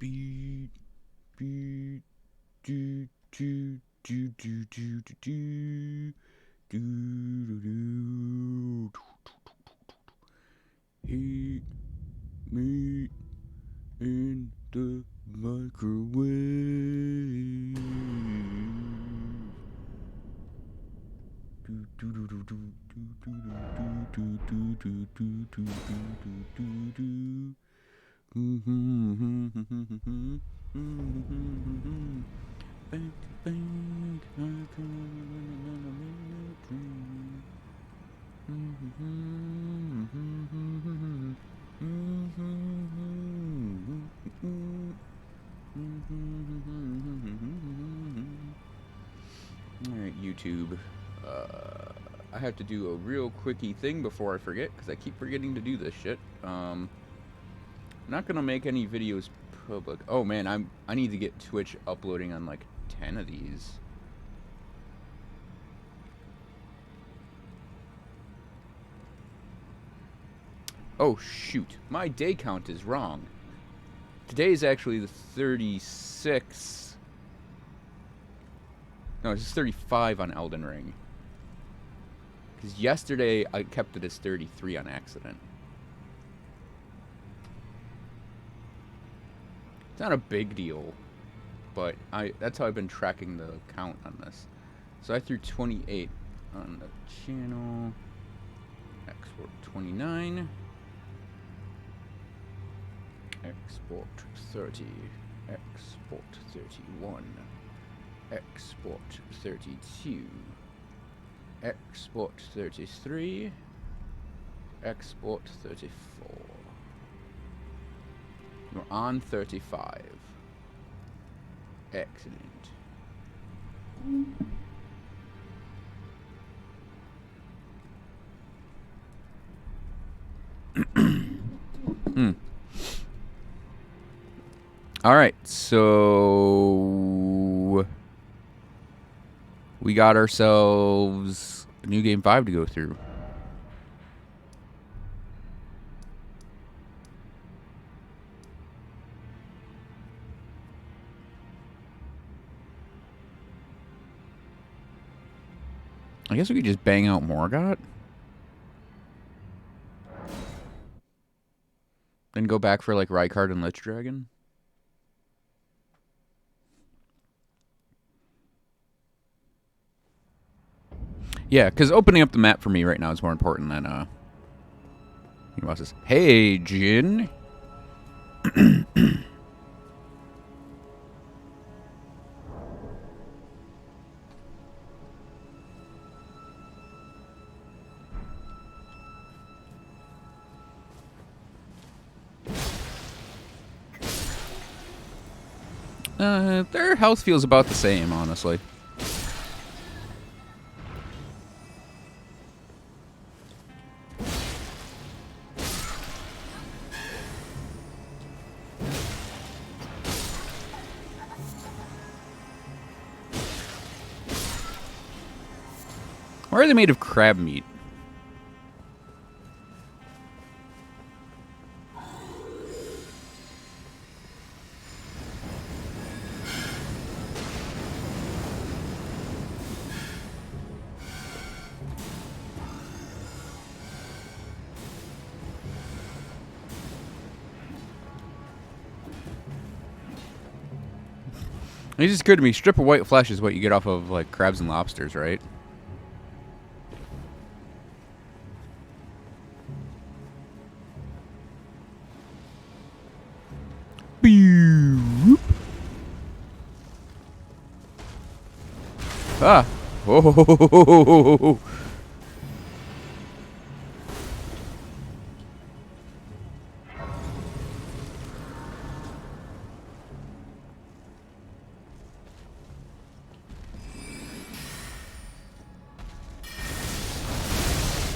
Beep, beep, do, do, do, do, do, do, do, do, do. Heat me in the microwave. Do, do, do, do, do, do, do, do, do, do, do, do, do, do. Alright, YouTube. I have to do a real quickie thing before I forget, because I keep forgetting to do this shit. I'm not gonna make any videos public. Oh man, I need to get Twitch uploading on like 10 of these. Oh shoot, my day count is wrong. Today is actually the 36th. No, it's 35 on Elden Ring. Because yesterday I kept it as 33 on accident. It's not a big deal, but that's how I've been tracking the count on this. So I threw 28 on the channel. Export 29. Export 30. Export 31. Export 32. Export 33. Export 34. We're on 35. Excellent. Alright, so we got ourselves a new game 5 to go through. I guess we could just bang out Morgott. Then go back for like Rykard and Lich Dragon. Yeah, because opening up the map for me right now is more important than, he wants this. Hey, Jin. Their health feels about the same, honestly. Why are they made of crab meat? It just occurred to me, strip of white flesh is what you get off of, like, crabs and lobsters, right? Ah! Oh!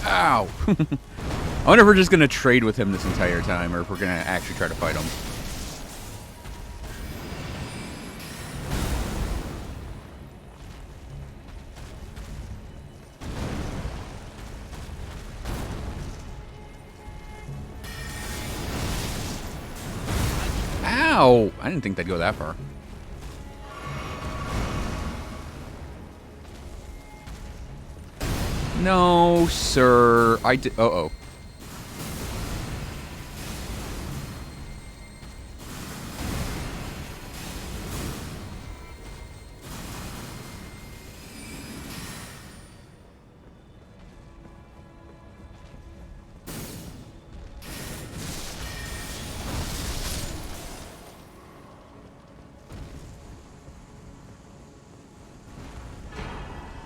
Ow! I wonder if we're just gonna trade with him this entire time, or if we're gonna actually try to fight him. Ow! I didn't think they'd go that far. No, sir. I did. Uh-oh.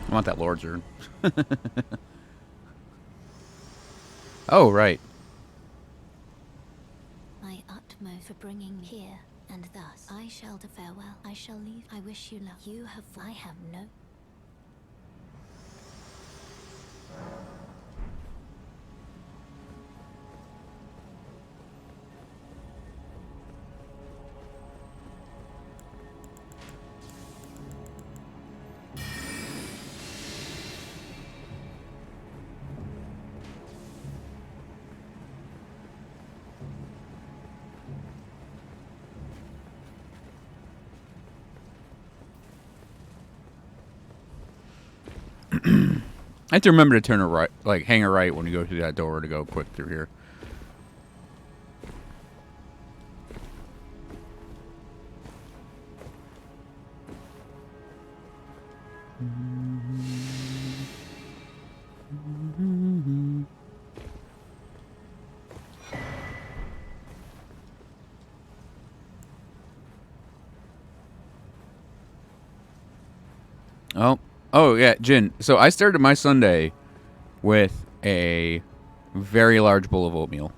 I want that Lord's Urn. Oh, right. My utmost for bringing me here, and thus I shall to farewell. I shall leave. I wish you luck. You have. I have no. I have to remember to turn a right, like hang a right when you go through that door to go quick through here. Oh yeah, Jin. So I started my Sunday with a very large bowl of oatmeal.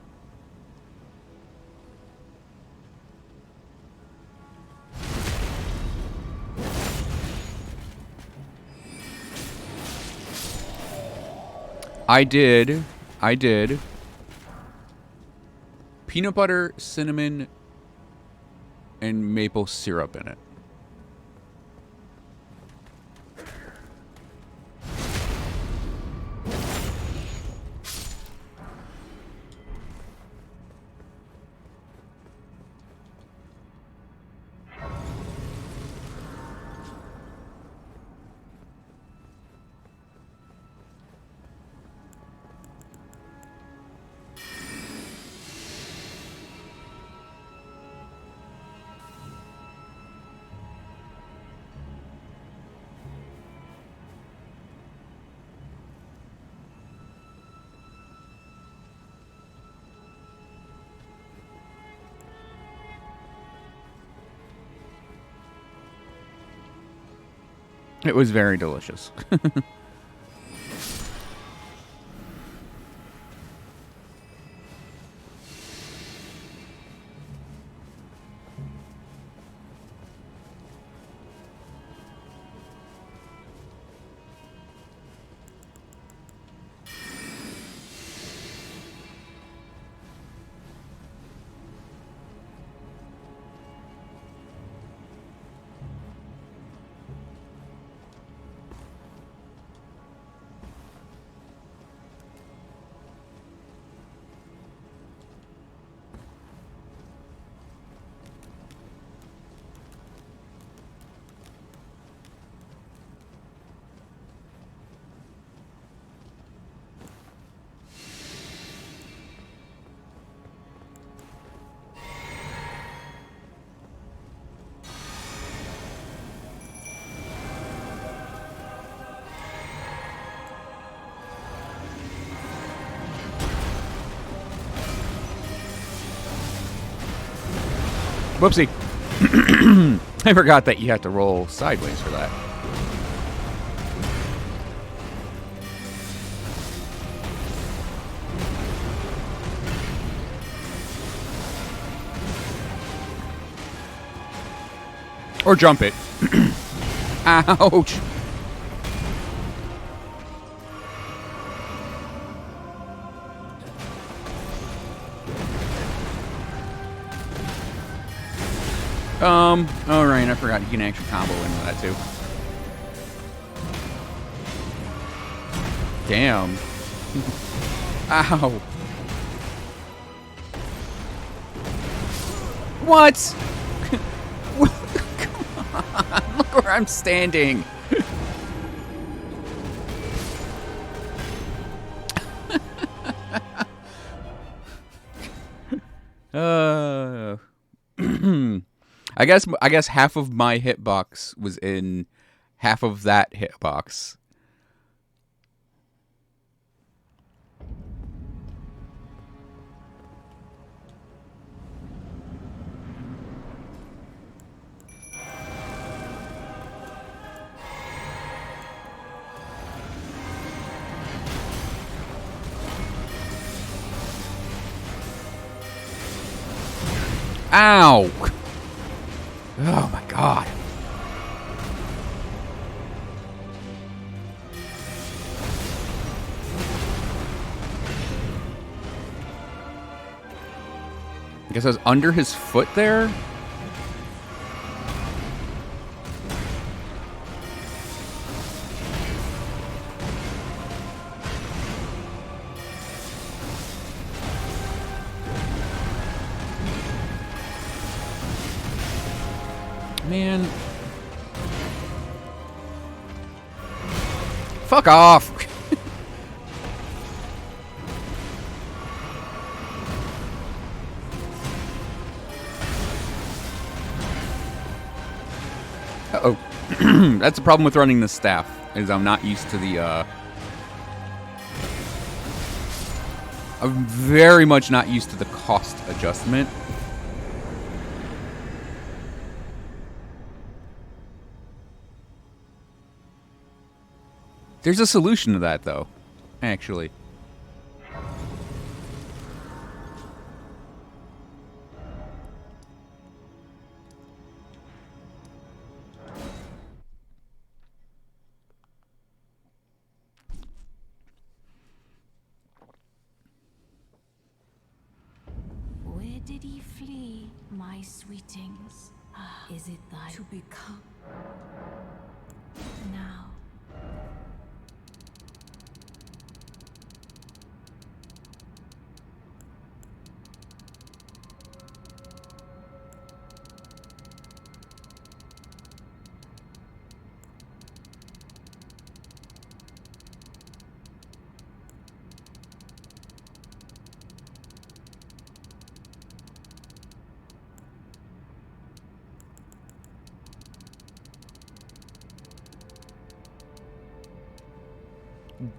I did peanut butter, cinnamon, and maple syrup in it. It was very delicious. Whoopsie. I forgot that you have to roll sideways for that. Or jump it. Ouch. Oh right, I forgot you can actually combo into that too. Damn. Ow. What? Look where I'm standing. I guess half of my hitbox was in half of that hitbox. Ow! Oh my god. I guess I was under his foot there? Man. Fuck off! Uh-oh. That's the problem with running the staff, is I'm not used to the, I'm very much not used to the cost adjustment. There's a solution to that, though, actually. Where did he flee, my sweetings? Is it thy to become now?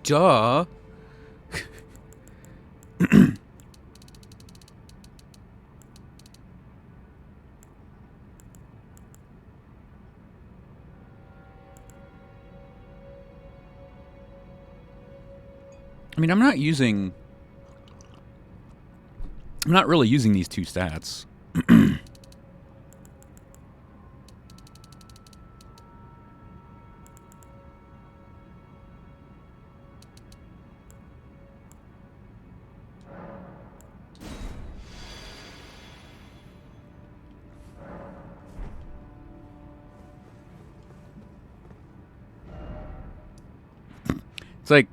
Duh. I mean, I'm not really using these two stats. It's like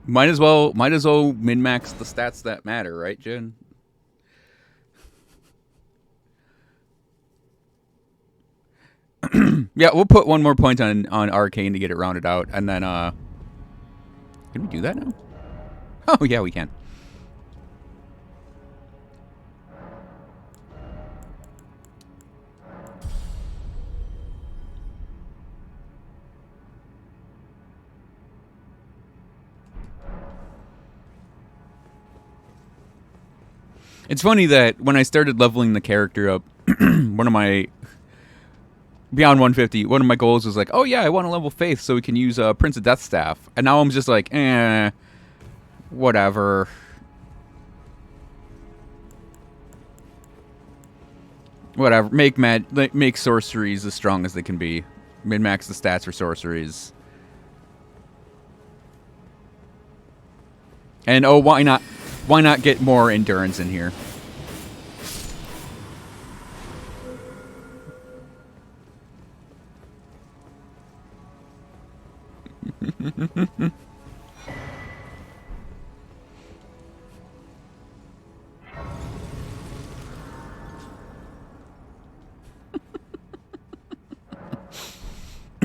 might as well min-max the stats that matter, right, Jen? Yeah, we'll put one more point on Arcane to get it rounded out, and then can we do that now? Oh yeah, we can. It's funny that when I started leveling the character up, one of my beyond 150, one of my goals was like, oh yeah, I want to level Faith so we can use Prince of Death Staff, and now I'm just like, whatever. Whatever. Make sorceries as strong as they can be. Min-max the stats for sorceries. And oh, why not? Why not get more endurance in here?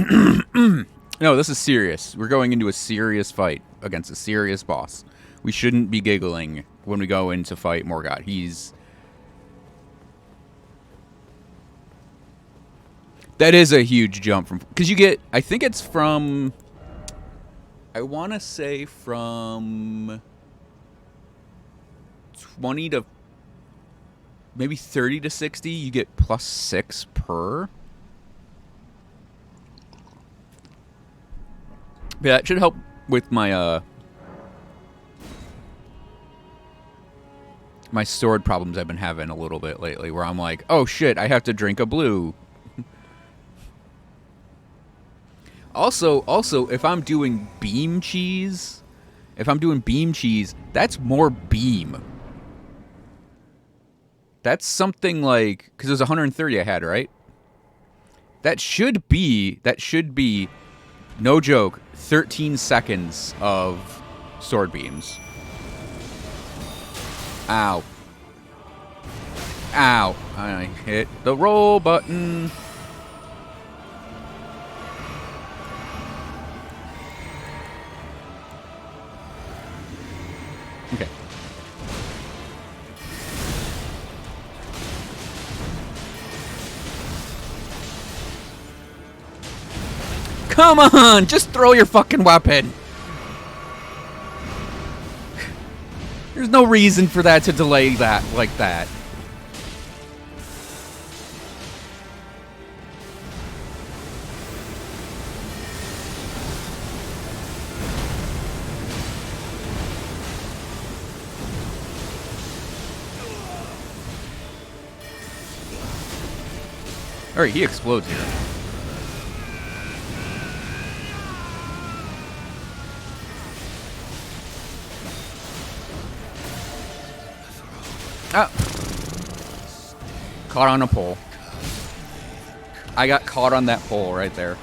No, this is serious. We're going into a serious fight against a serious boss. We shouldn't be giggling when we go in to fight Morgoth. That is a huge jump from... Because you get... I think it's from... I want to say from 20 to maybe 30 to 60, you get +6 per. Yeah, that should help with my my sword problems I've been having a little bit lately, where I'm like, oh shit, I have to drink a blue. Also, if I'm doing beam cheese, that's more beam. That's something like, because there's 130 I had, right? That should be, no joke, 13 seconds of sword beams. Ow. Ow. I hit the roll button. Okay. Come on! Just throw your fucking weapon! There's no reason for that to delay that like that. Alright, he explodes here. Ah. Caught on a pole. I got caught on that pole right there.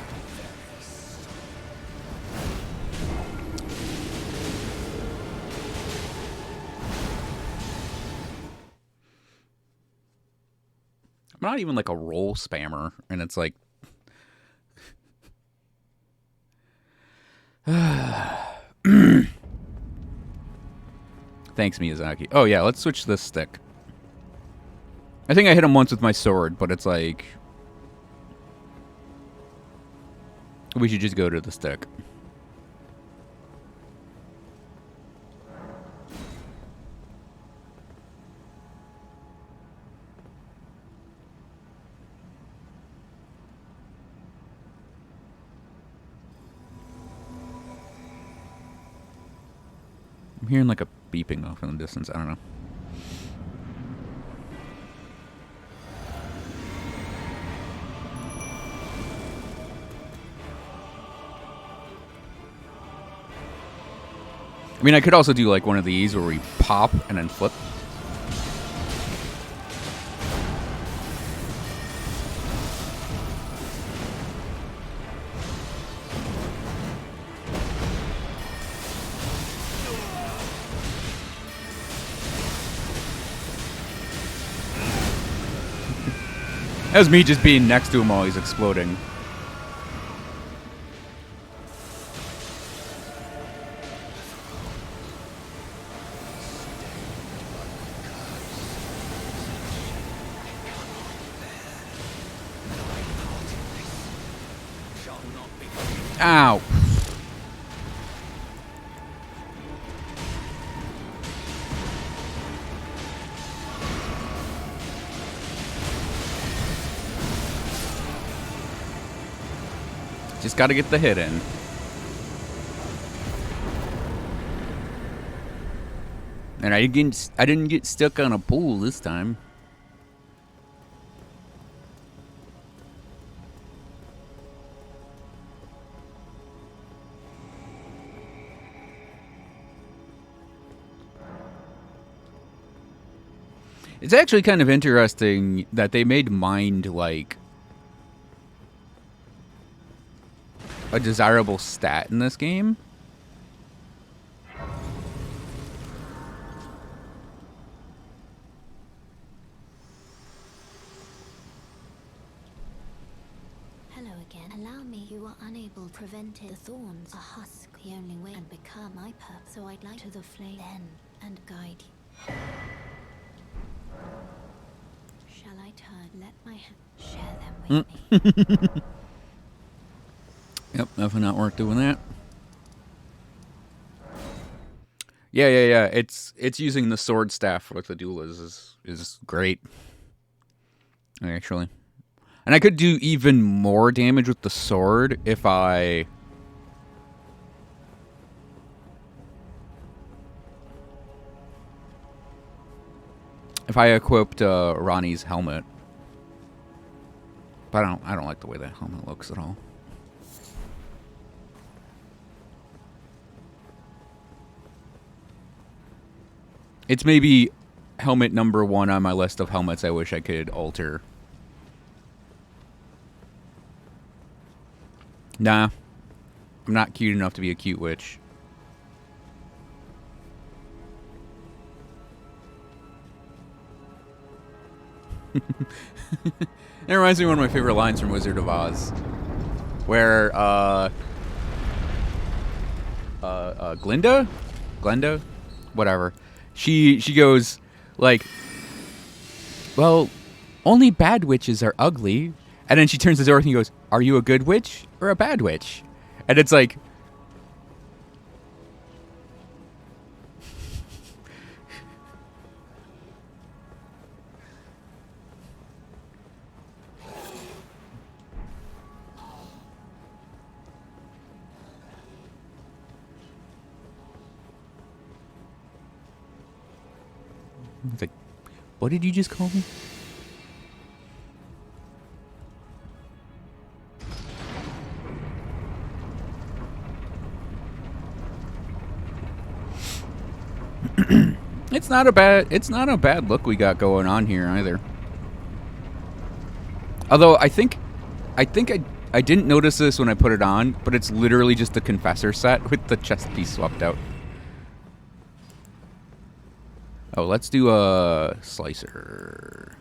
I'm not even like a roll spammer, and it's like... Thanks, Miyazaki. Oh yeah, let's switch this stick. I think I hit him once with my sword, but it's like... we should just go to the stick. I'm hearing like a beeping off in the distance. I don't know. I mean, I could also do like one of these where we pop and then flip. That was me just being next to him while he's exploding. Ow. Just gotta get the hit in. And I didn't get stuck on a pool this time. It's actually kind of interesting that they made mind like a desirable stat in this game. Hello again. Allow me. You are unable to prevent it. The thorns are husk. The only way and become my purpose. So I'd like to the flame then and guide you. Shall I turn? Let my hand share them with me. Yep, definitely not worth doing that. Yeah. It's using the sword staff with the duelist is great. Actually. And I could do even more damage with the sword if I equipped Ronnie's helmet. But I don't like the way that helmet looks at all. It's maybe helmet number 1 on my list of helmets I wish I could alter. Nah. I'm not cute enough to be a cute witch. It reminds me of one of my favorite lines from Wizard of Oz. Where, Glinda? Whatever. She goes, like, well, only bad witches are ugly. And then she turns to Dorothy and goes, are you a good witch or a bad witch? And it's like... It's like, what did you just call me? It's not a bad look we got going on here either. Although I think I didn't notice this when I put it on, but it's literally just the confessor set with the chest piece swapped out. Oh, let's do a slicer.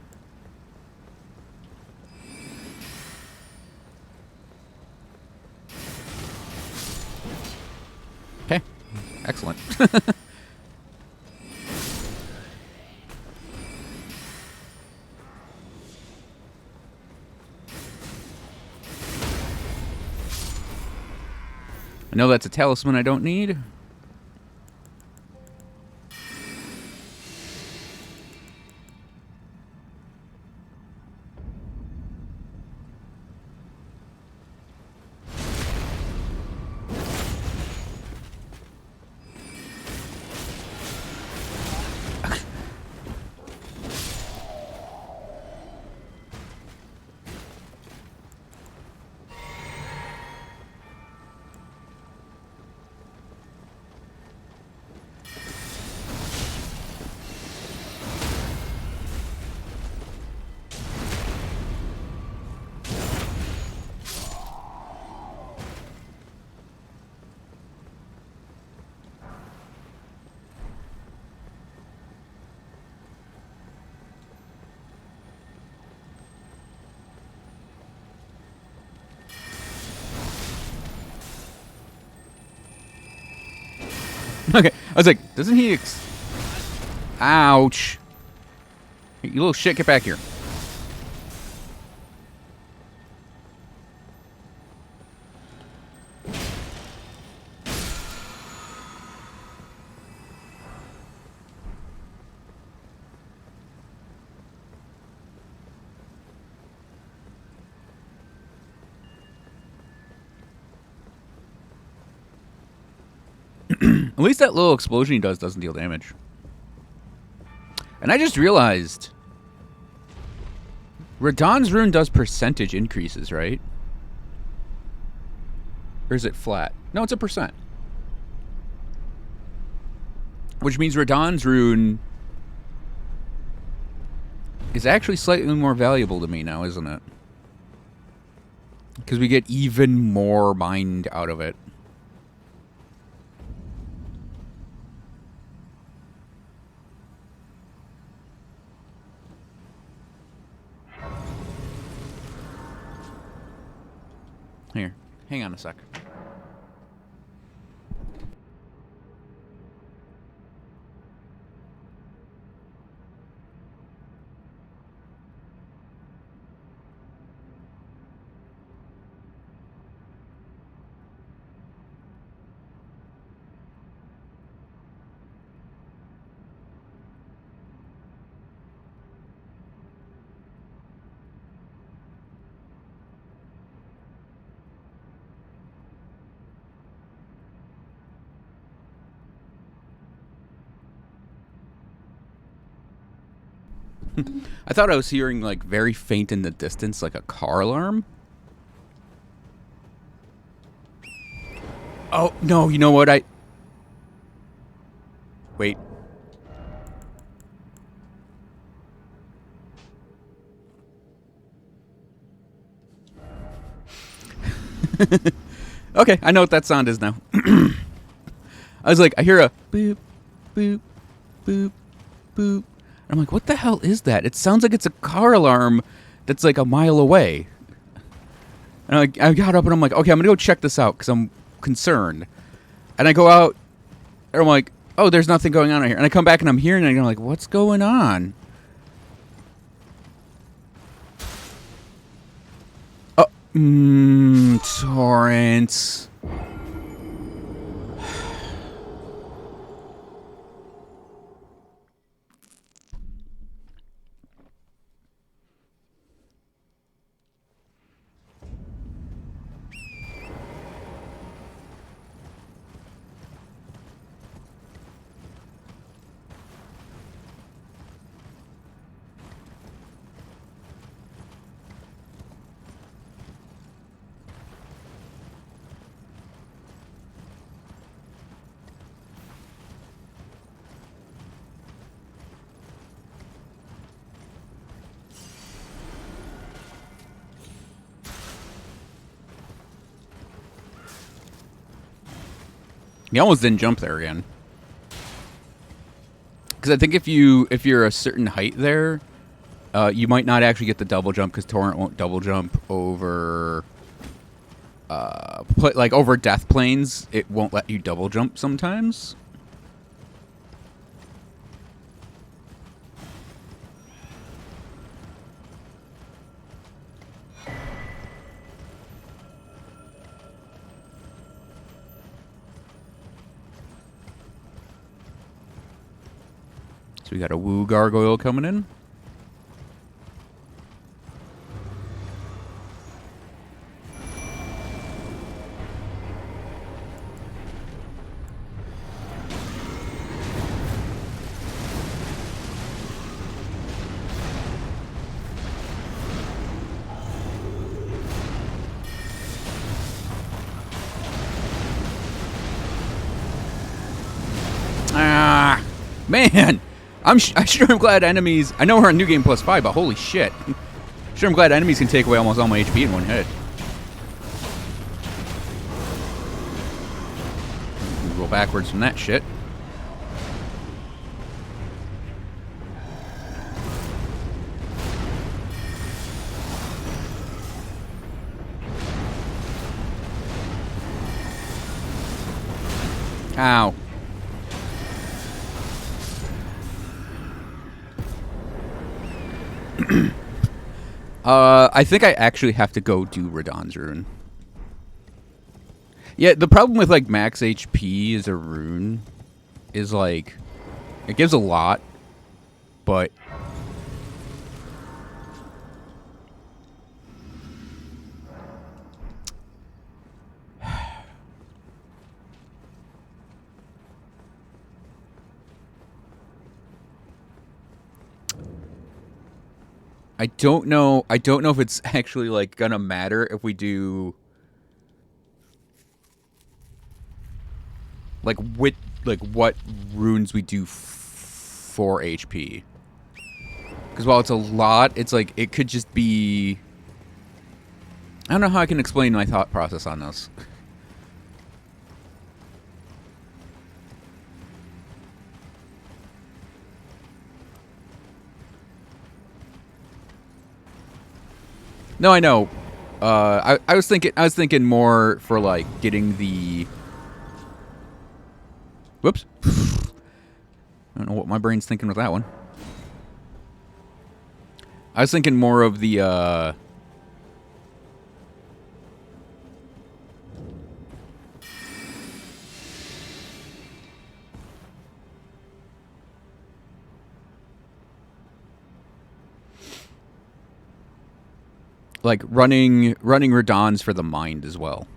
Okay, excellent. I know that's a talisman I don't need. Okay, I was like, doesn't he ouch. You little shit, get back here. At least that little explosion he does doesn't deal damage. And I just realized Radahn's rune does percentage increases, right? Or is it flat? No, it's a percent. Which means Radahn's rune is actually slightly more valuable to me now, isn't it? Because we get even more mind out of it. Hang Hang on a sec. I thought I was hearing, like, very faint in the distance, like a car alarm. Oh, no, you know what? Wait. Okay, I know what that sound is now. I was like, I hear a boop, boop, boop, boop. I'm like, what the hell is that? It sounds like it's a car alarm that's like a mile away. And I got up and I'm like, okay, I'm gonna go check this out because I'm concerned. And I go out and I'm like, oh, there's nothing going on here. And I come back and I'm hearing it and I'm like, what's going on? Oh, torrents. You almost didn't jump there again. Because I think if you're a certain height there, you might not actually get the double jump because Torrent won't double jump over, like over death planes. It won't let you double jump sometimes. So we got a woo gargoyle coming in. Ah, man. I'm sure I'm glad enemies... I know we're on New Game Plus 5, but holy shit. Sure I'm glad enemies can take away almost all my HP in one hit. Roll backwards from that shit. Ow. I think I actually have to go do Radahn's rune. Yeah, the problem with, like, max HP as a rune is, like, it gives a lot, but... I don't know if it's actually, like, gonna matter if we do... Like, what runes we do for HP. Because while it's a lot, it's like, it could just be... I don't know how I can explain my thought process on this. No, I know. I was thinking more for like getting the. Whoops. I don't know what my brain's thinking with that one. I was thinking more of the like running Radons for the mind as well.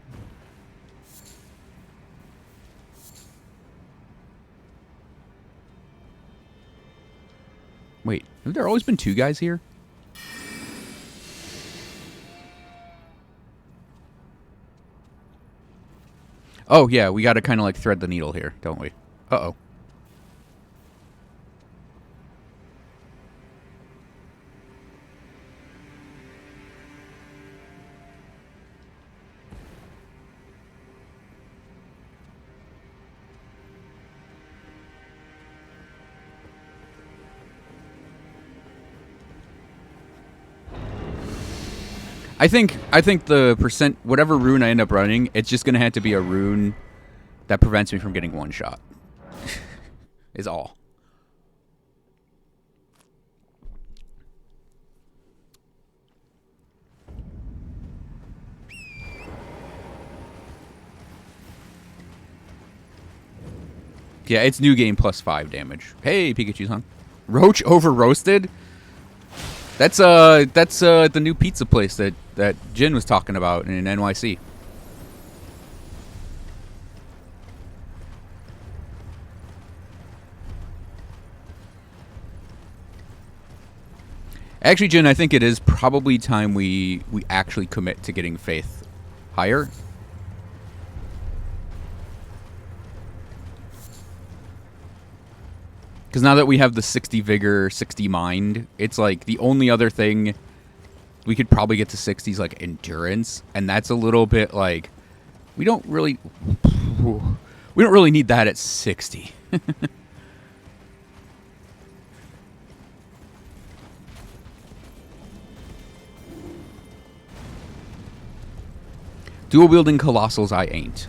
Wait, have there always been two guys here? Oh, yeah, we gotta kind of like thread the needle here, don't we? Uh-oh. I think the percent, whatever rune I end up running, it's just gonna have to be a rune that prevents me from getting one shot. Is all. Yeah, it's new game plus 5 damage. Hey, Pikachu's hung. Roach over roasted? That's the new pizza place that Jin was talking about in NYC. Actually, Jin, I think it is probably time we actually commit to getting Faith higher. Because now that we have the 60 Vigor, 60 Mind, it's like the only other thing we could probably get to 60 is like Endurance. And that's a little bit like, we don't really need that at 60. Dual wielding Colossals, I ain't.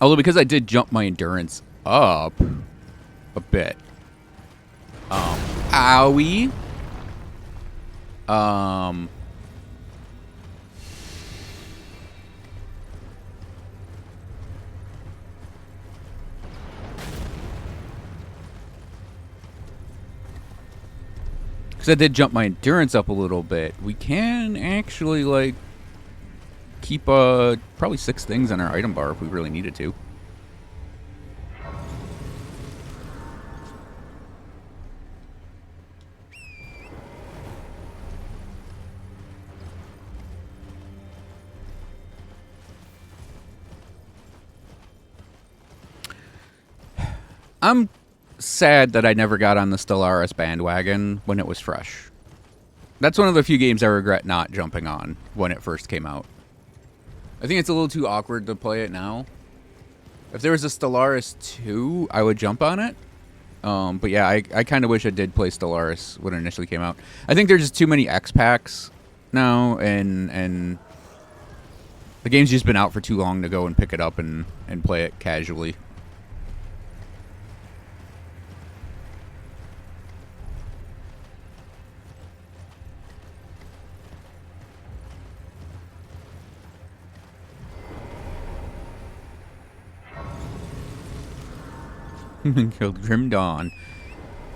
Although because I did jump my endurance up a bit. Owie. Because I did jump my endurance up a little bit. We can actually, like, keep probably 6 things on our item bar if we really needed to. I'm sad that I never got on the Stellaris bandwagon when it was fresh. That's one of the few games I regret not jumping on when it first came out. I think it's a little too awkward to play it now. If there was a Stellaris 2, I would jump on it. But yeah, I kind of wish I did play Stellaris when it initially came out. I think there's just too many X packs now, and the game's just been out for too long to go and pick it up and play it casually. Killed Grim Dawn.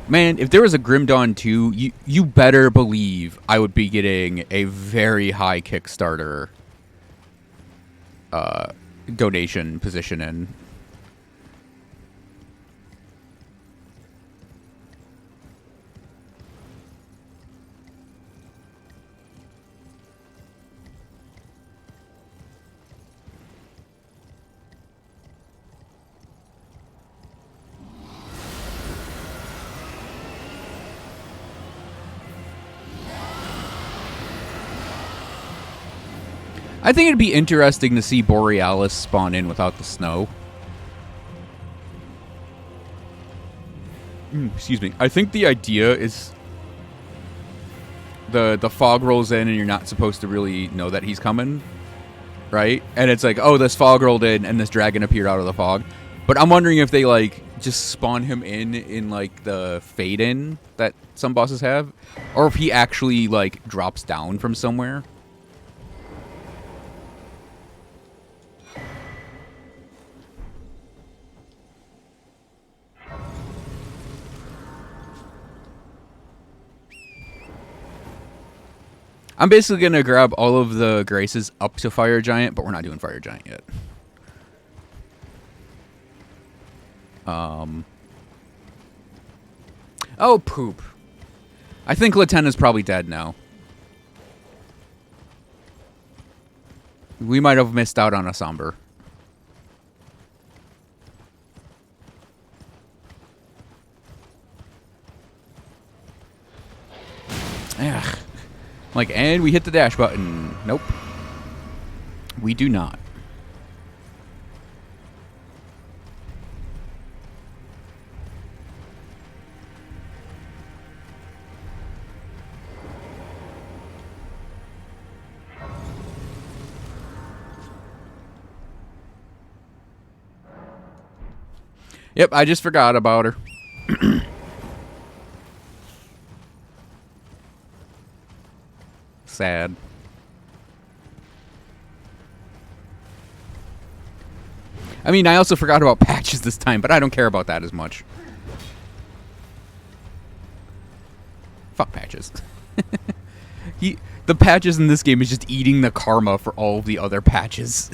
Man, if there was a Grim Dawn 2, you better believe I would be getting a very high Kickstarter donation position in. I think it'd be interesting to see Borealis spawn in without the snow. Excuse me. I think the idea is the fog rolls in and you're not supposed to really know that he's coming, right? And it's like, oh, this fog rolled in and this dragon appeared out of the fog. But I'm wondering if they like just spawn him in like the fade in that some bosses have, or if he actually like drops down from somewhere. I'm basically going to grab all of the graces up to Fire Giant, but we're not doing Fire Giant yet. Oh, poop. I think Lieutenant's probably dead now. We might have missed out on a Somber. Ugh. Like, and we hit the dash button. Nope. We do not. Yep, I just forgot about her. Sad. I mean, I also forgot about patches this time, but I don't care about that as much. Fuck patches. The patches in this game is just eating the karma for all of the other patches.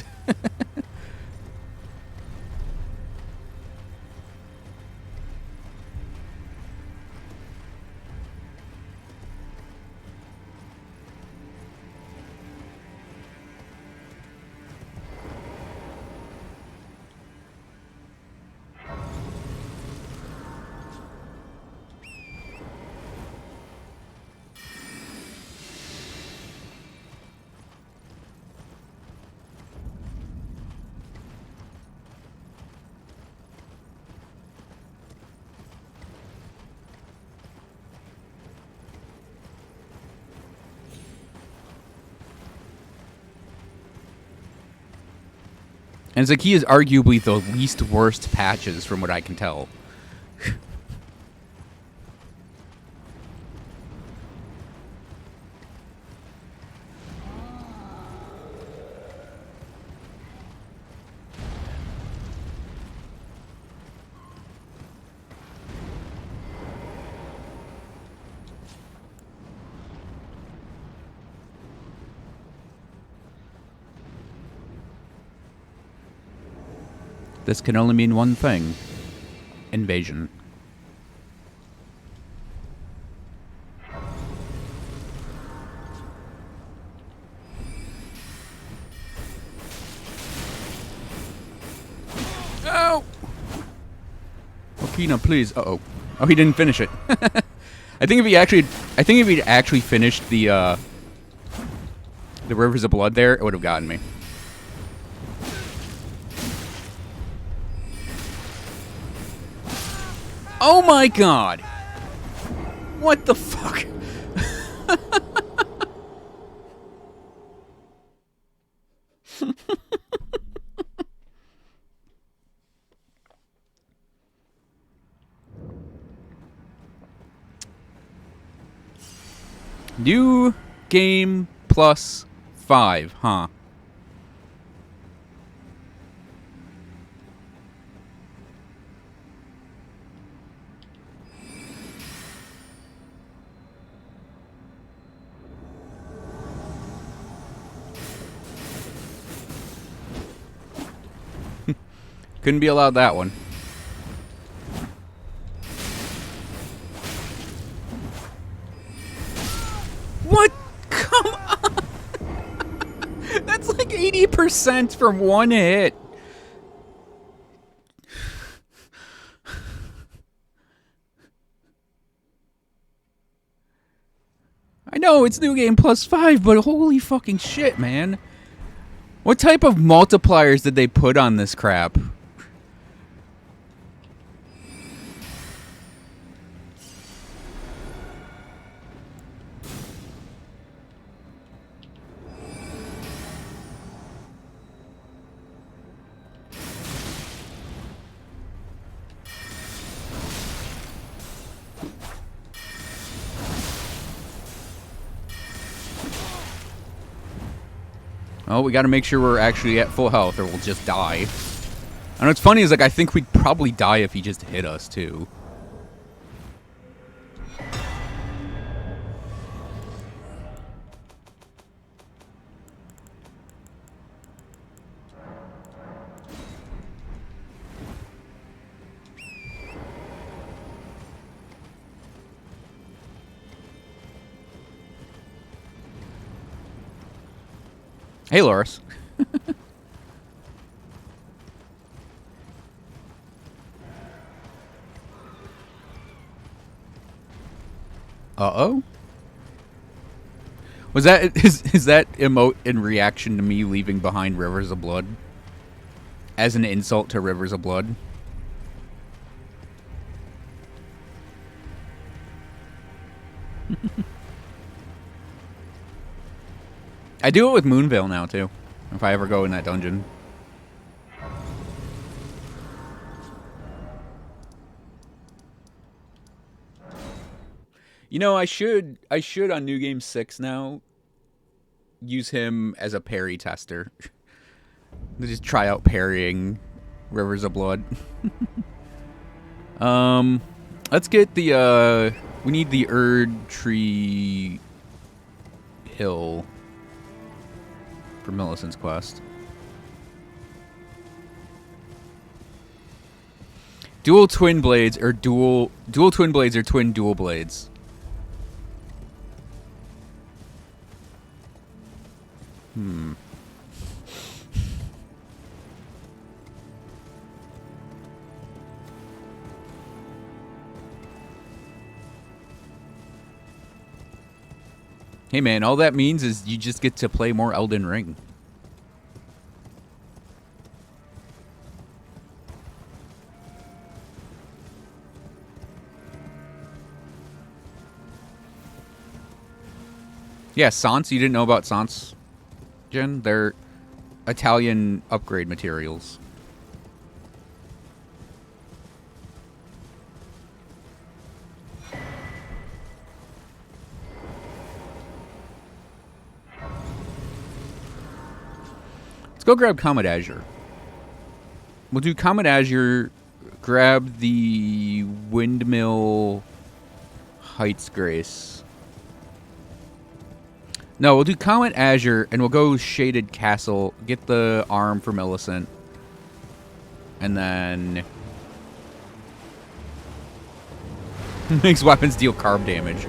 And it's like he is arguably the least worst patches from what I can tell. This can only mean one thing. Invasion. Oh! Okina, please. Uh-oh. Oh, he didn't finish it. I think if he actually finished the Rivers of Blood there, it would have gotten me. Oh my god! What the fuck? New game plus 5, huh? Couldn't be allowed that one. What? Come on! That's like 80% from one hit. I know it's New Game +5, but holy fucking shit, man. What type of multipliers did they put on this crap? Oh, we gotta make sure we're actually at full health or we'll just die. And what's funny is, like, I think we'd probably die if he just hit us, too. Hey, Loris. Uh-oh. Was that is that emote in reaction to me leaving behind Rivers of Blood? As an insult to Rivers of Blood? I do it with Moonveil now, too. If I ever go in that dungeon. You know, I should on New Game 6 now use him as a parry tester. Just try out parrying Rivers of Blood. Let's get the we need the Erdtree Hill for Millicent's quest. Dual twin blades or dual twin blades or twin dual blades. Hey man, all that means is you just get to play more Elden Ring. Yeah, Sans, you didn't know about Sans, Jen? They're Italian upgrade materials. Let's go grab Comet Azure. We'll do Comet Azure, grab the Windmill Heights Grace. No, we'll do Comet Azure, and we'll go Shaded Castle, get the arm for Millicent, and then... makes weapons deal carb damage.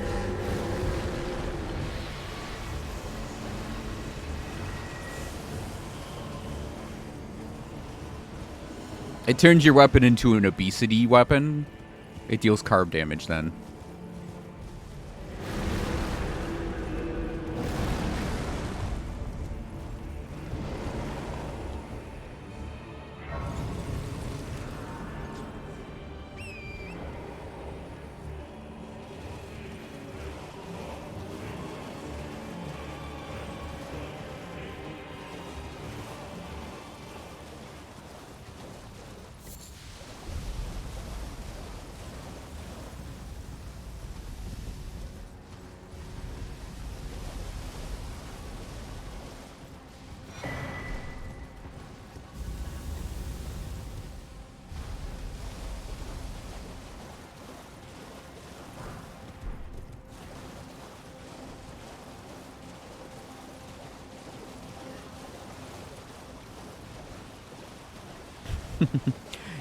It turns your weapon into an obesity weapon. It deals carb damage then.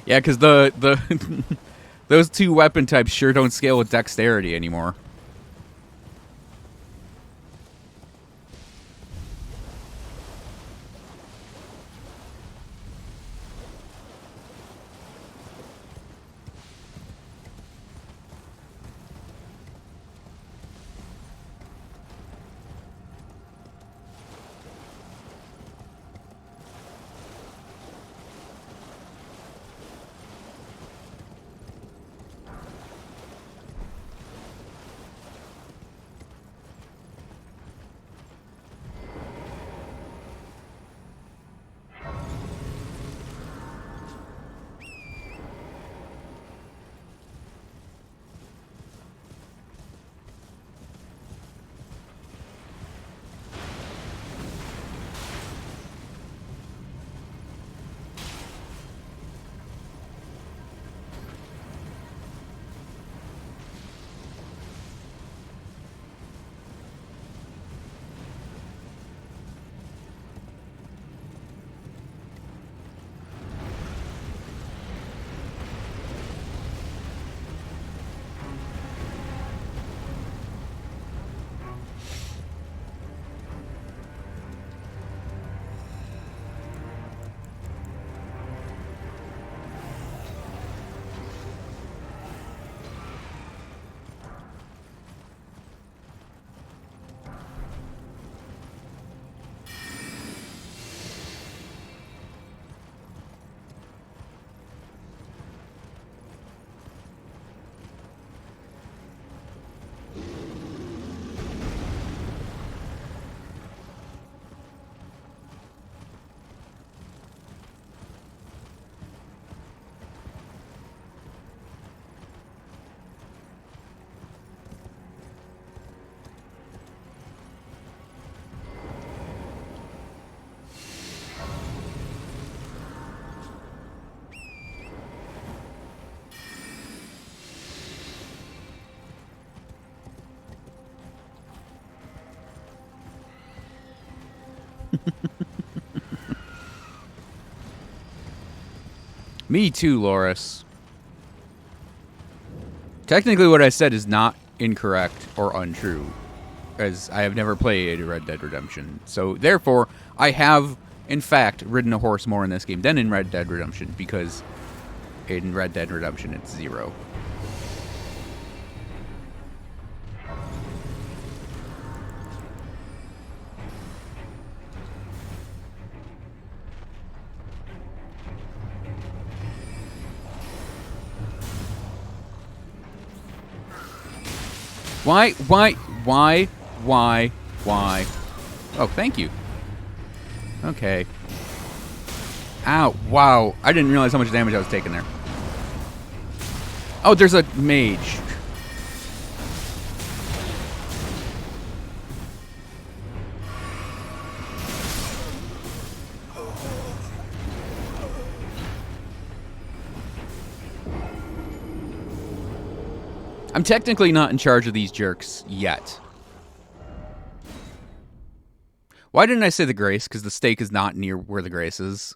Yeah, because the those two weapon types sure don't scale with dexterity anymore. Me too, Loris. Technically, what I said is not incorrect or untrue, as I have never played Red Dead Redemption. So, therefore, I have, in fact, ridden a horse more in this game than in Red Dead Redemption, because in Red Dead Redemption, it's 0. Why? Oh, thank you. Okay. Ow, wow. I didn't realize how much damage I was taking there. Oh, there's a mage. I'm technically not in charge of these jerks yet. Why didn't I say the grace? Because the stake is not near where the grace is.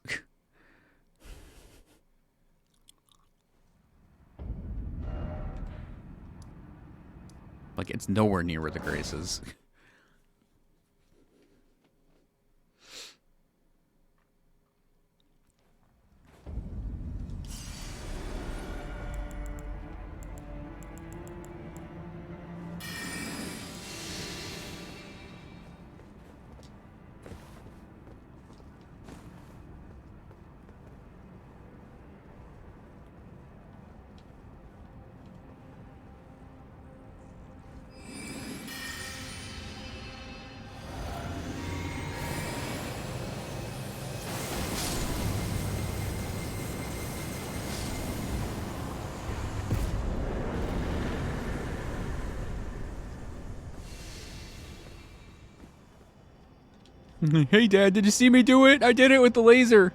Like, it's nowhere near where the grace is. Hey, Dad, did you see me do it? I did it with the laser.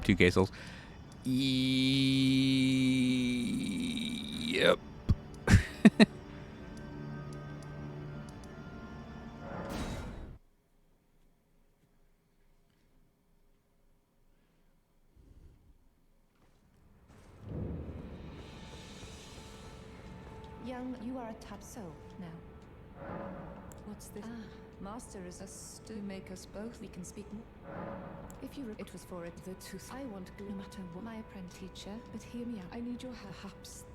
Two quesos. Yep. Young, you are a so now. What's this? Ah, master is us to make us both. We can speak more. If you it was for it the tooth. I want glue, no matter what my apprentice teacher, but hear me out. I need your perhaps.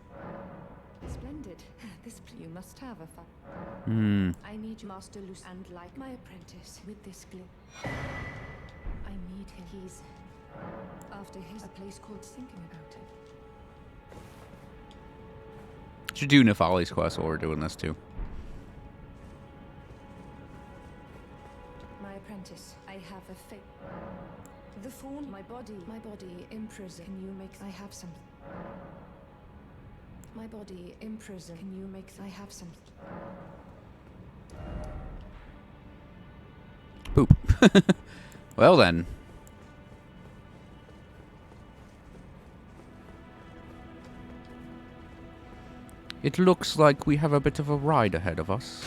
Splendid. This you must have a fun. I need you, Master Loose, and like my apprentice with this glue. I need him. He's after his a place called thinking about it. Should do Nefali's quest while we're doing this too. My apprentice, I have a fate. The thorn, my body in prison. Can you make? I have some. My body in prison. Can you make? I have some. Poop. Well then. It looks like we have a bit of a ride ahead of us.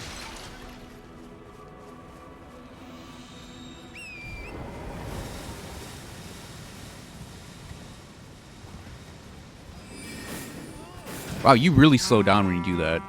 Wow, you really slow down when you do that.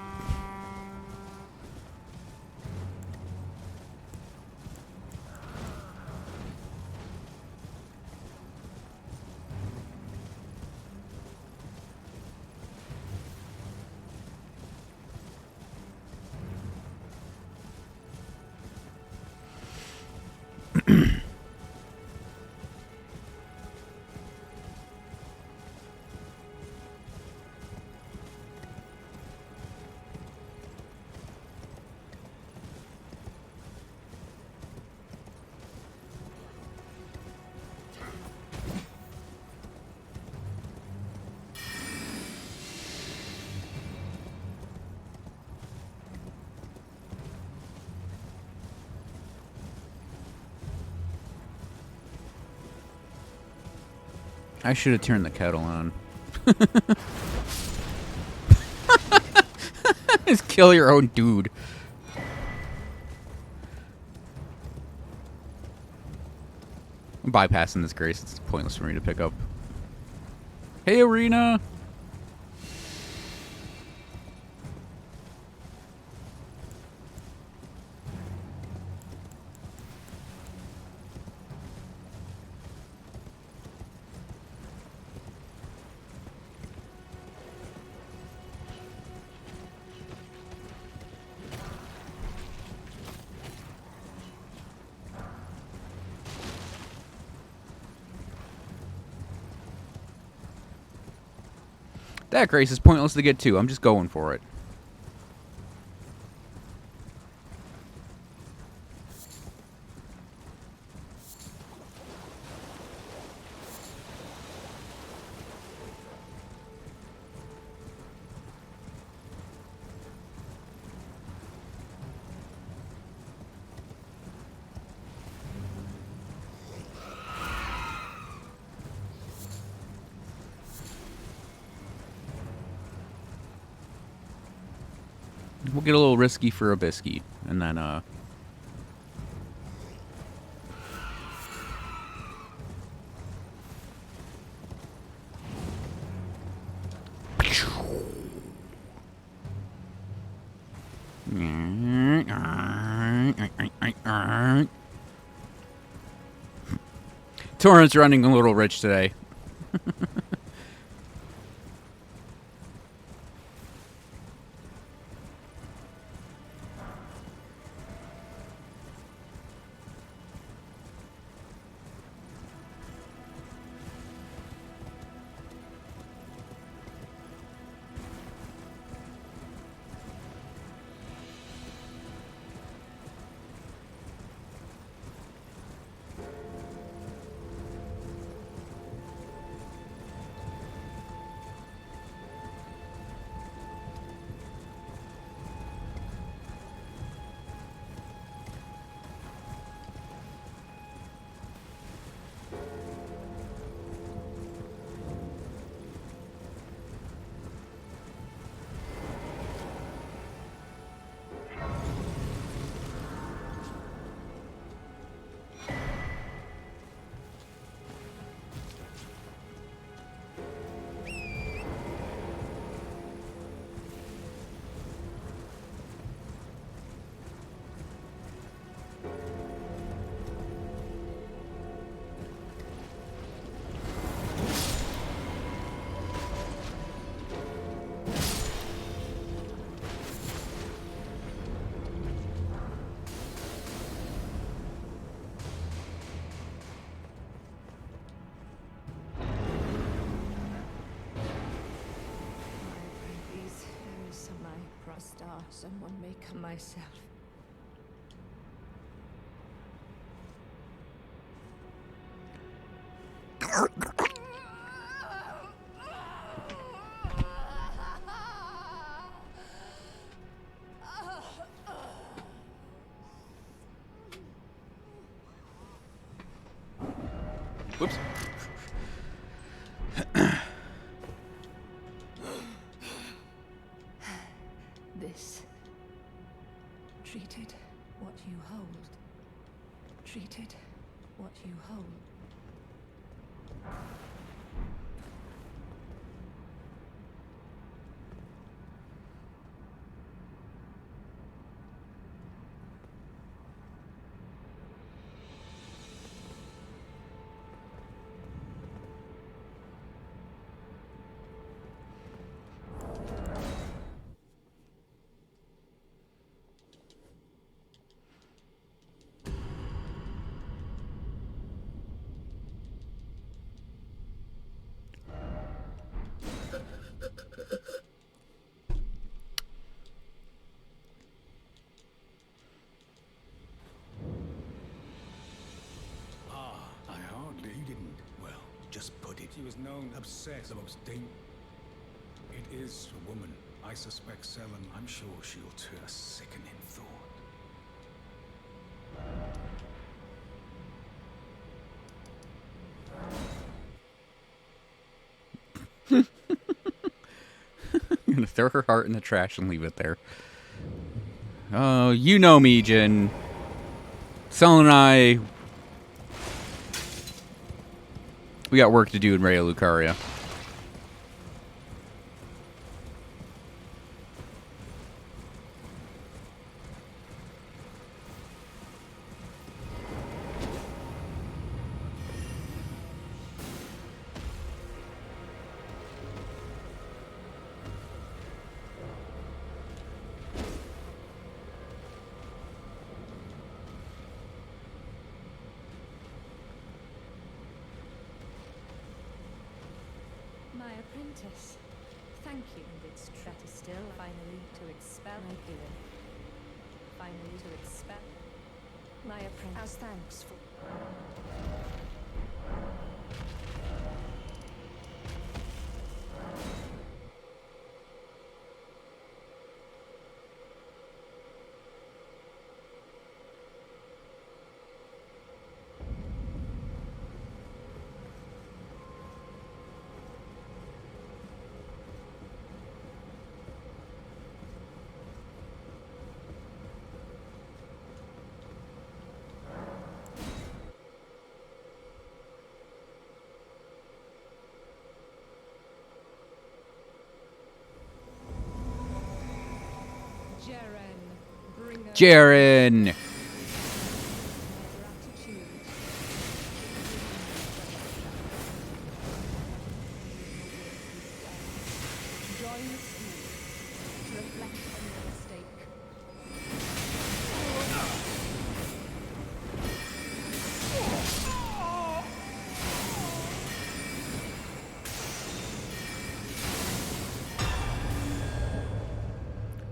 I should have turned the kettle on. Just kill your own dude. I'm bypassing this grace. It's pointless for me to pick up. Hey, Arena! That grace is pointless to get to. I'm just going for it. We'll get a little risky for a biscuit, and then, Torrent's running a little rich today. Someone may come myself. Whoops. This. Treated what you hold. Treated what you hold. Just put it. She was known obsessed, the most dangerous. It is a woman. I suspect Selen. I'm sure she'll turn a sickening thought. I'm gonna throw her heart in the trash and leave it there. Oh, you know me, Jin. Selen and I, we got work to do in Raya Lucaria. My apprentice. Thank you. And its threat is still finally to expel my feeling. Finally to expel my apprentice. As thanks for. Jaren!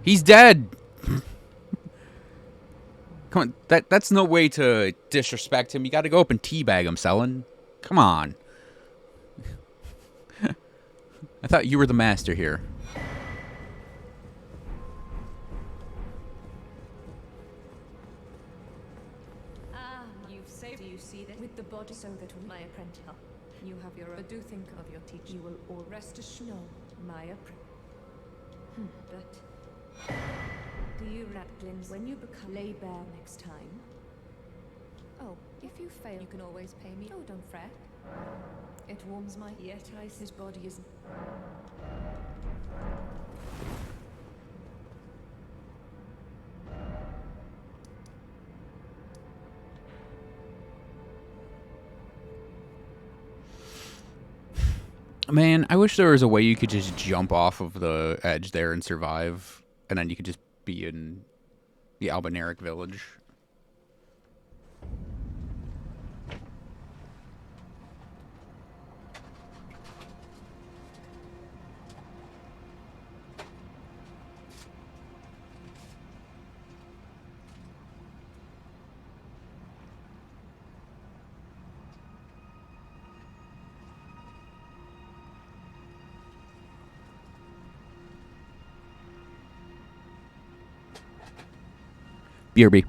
He's dead! Come on, that's no way to disrespect him. You gotta go up and teabag him, Selen. Come on. I thought you were the master here. You've saved. Do you see that? With the body so that my apprentice. You have your own. Do think of your teacher. You will all rest assured. No, my apprentice. But do you Ratglins when you become lay bare next time? Oh, if you fail, you can always pay me. Oh, don't fret. It warms my. Yet his body isn't. Man, I wish there was a way you could just jump off of the edge there and survive, and then you could just be in the Albinaric village. BRB.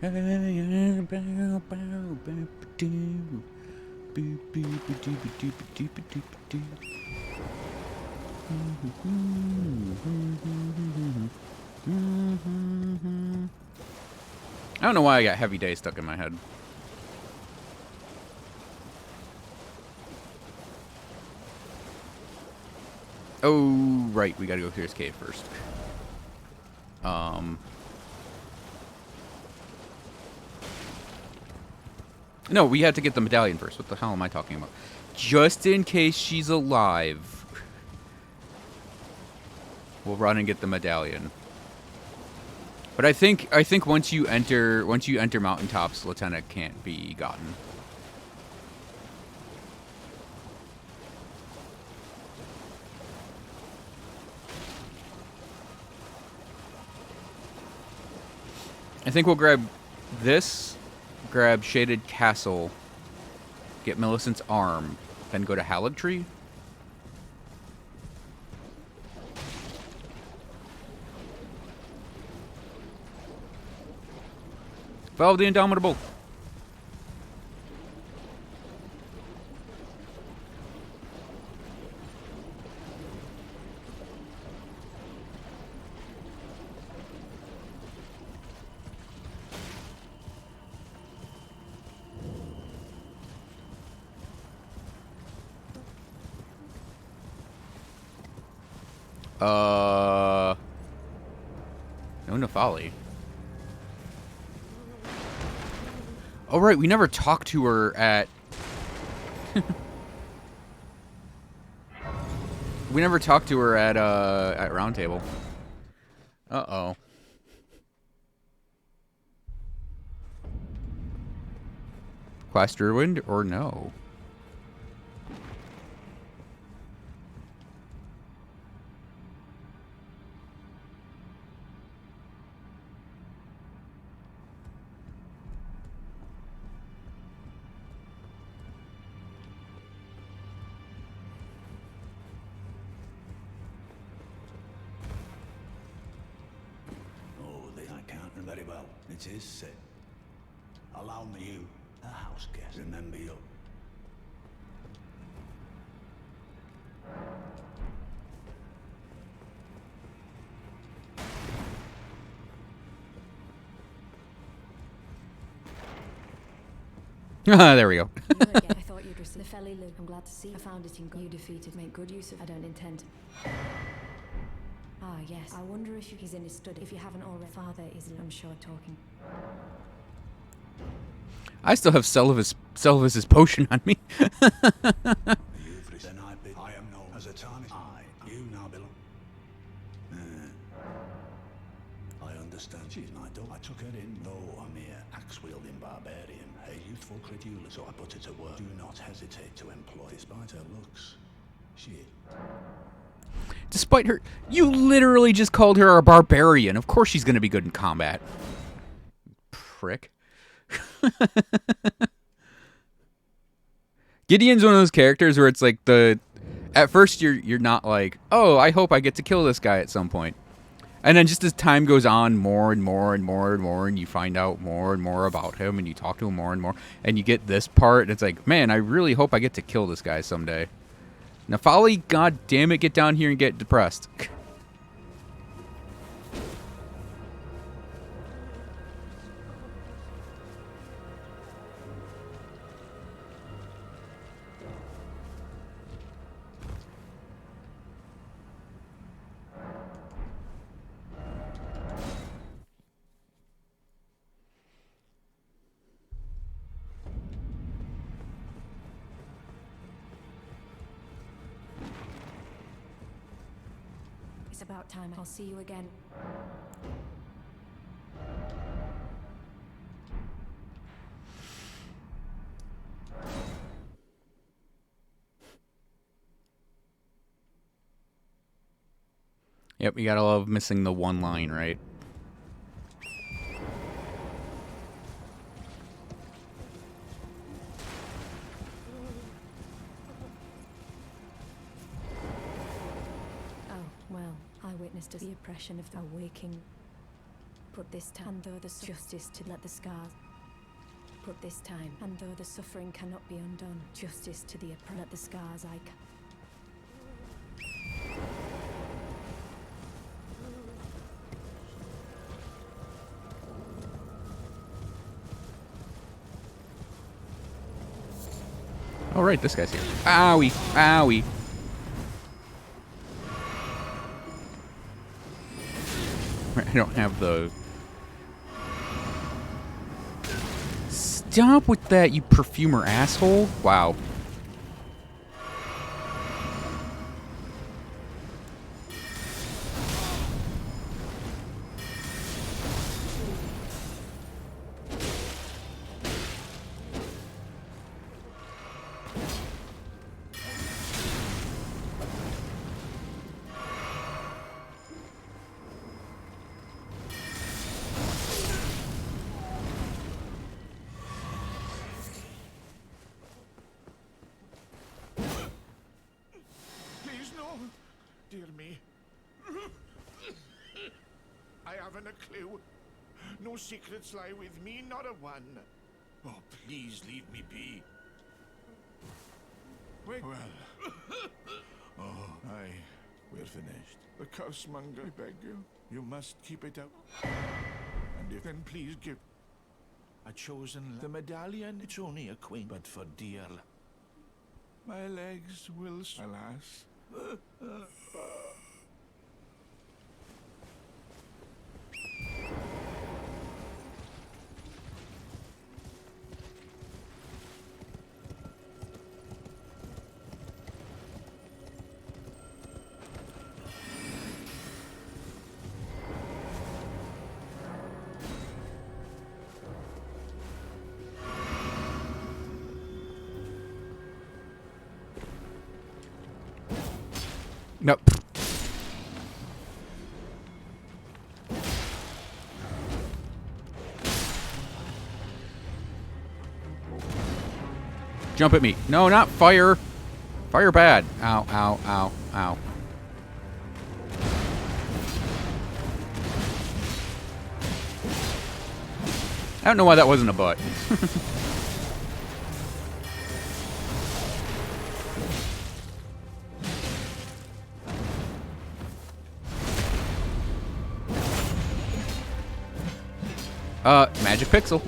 I don't know why I got Heavy Day stuck in my head. Oh, right. We gotta go through this cave first. No, we had to get the medallion first. What the hell am I talking about? Just in case she's alive, we'll run and get the medallion. But I think once you enter mountaintops, Lieutenant can't be gotten. I think we'll grab this, grab Shaded Castle, get Millicent's arm, then go to Hallowed Tree. Follow the Indomitable. No Nefali. Oh, right, we never talked to her at... we never talked to her at Round Table. Uh-oh. Quest ruined or no? Very well, it is set. Allow me you, a house guest, remember you. There we go. I thought you'd receive the felly Luke. I'm glad to see you. I found it in you defeated. Make good use of. I don't intend. Ah, yes. I wonder if he's in his study. If you haven't already, Father is, I'm sure, talking. I still have Selvis's potion on me. Then I am known as a tarnished. You now belong. I understand she's my daughter. I took her in, though a mere axe-wielding barbarian, a youthful credulous, so I put her to work. Do not hesitate to employ, despite her looks. She... Despite her... You literally just called her a barbarian. Of course she's going to be good in combat. Prick. Gideon's one of those characters where it's like the... At first you're not like, oh, I hope I get to kill this guy at some point. And then just as time goes on, more and more and more and more, and you find out more and more about him, and you talk to him more and more, and you get this part, and it's like, man, I really hope I get to kill this guy someday. Now, Folly, god damn it, get down here and get depressed. It's about time. I'll see you again. Yep, you gotta love missing the one line, right? I witnessed the oppression of the waking. Put this time, and though the justice to let the scars. Put this time, and though the suffering cannot be undone, justice to the let the scars I can. Oh, right, this guy's here. Owie, owie. I don't have the... Stop with that, you perfumer asshole. Wow. Dear me. I haven't a clue. No secrets lie with me, not a one. Oh, please leave me be. Wait. Well. Oh, aye. We're finished. The cursemonger, I beg you. You must keep it up. And if then please give... A chosen... The medallion, it's only a queen, but for dear... My legs will... Alas... Nope. Jump at me. No, not fire. Fire bad. Ow, ow, ow, ow. I don't know why that wasn't a butt. Magic pixel.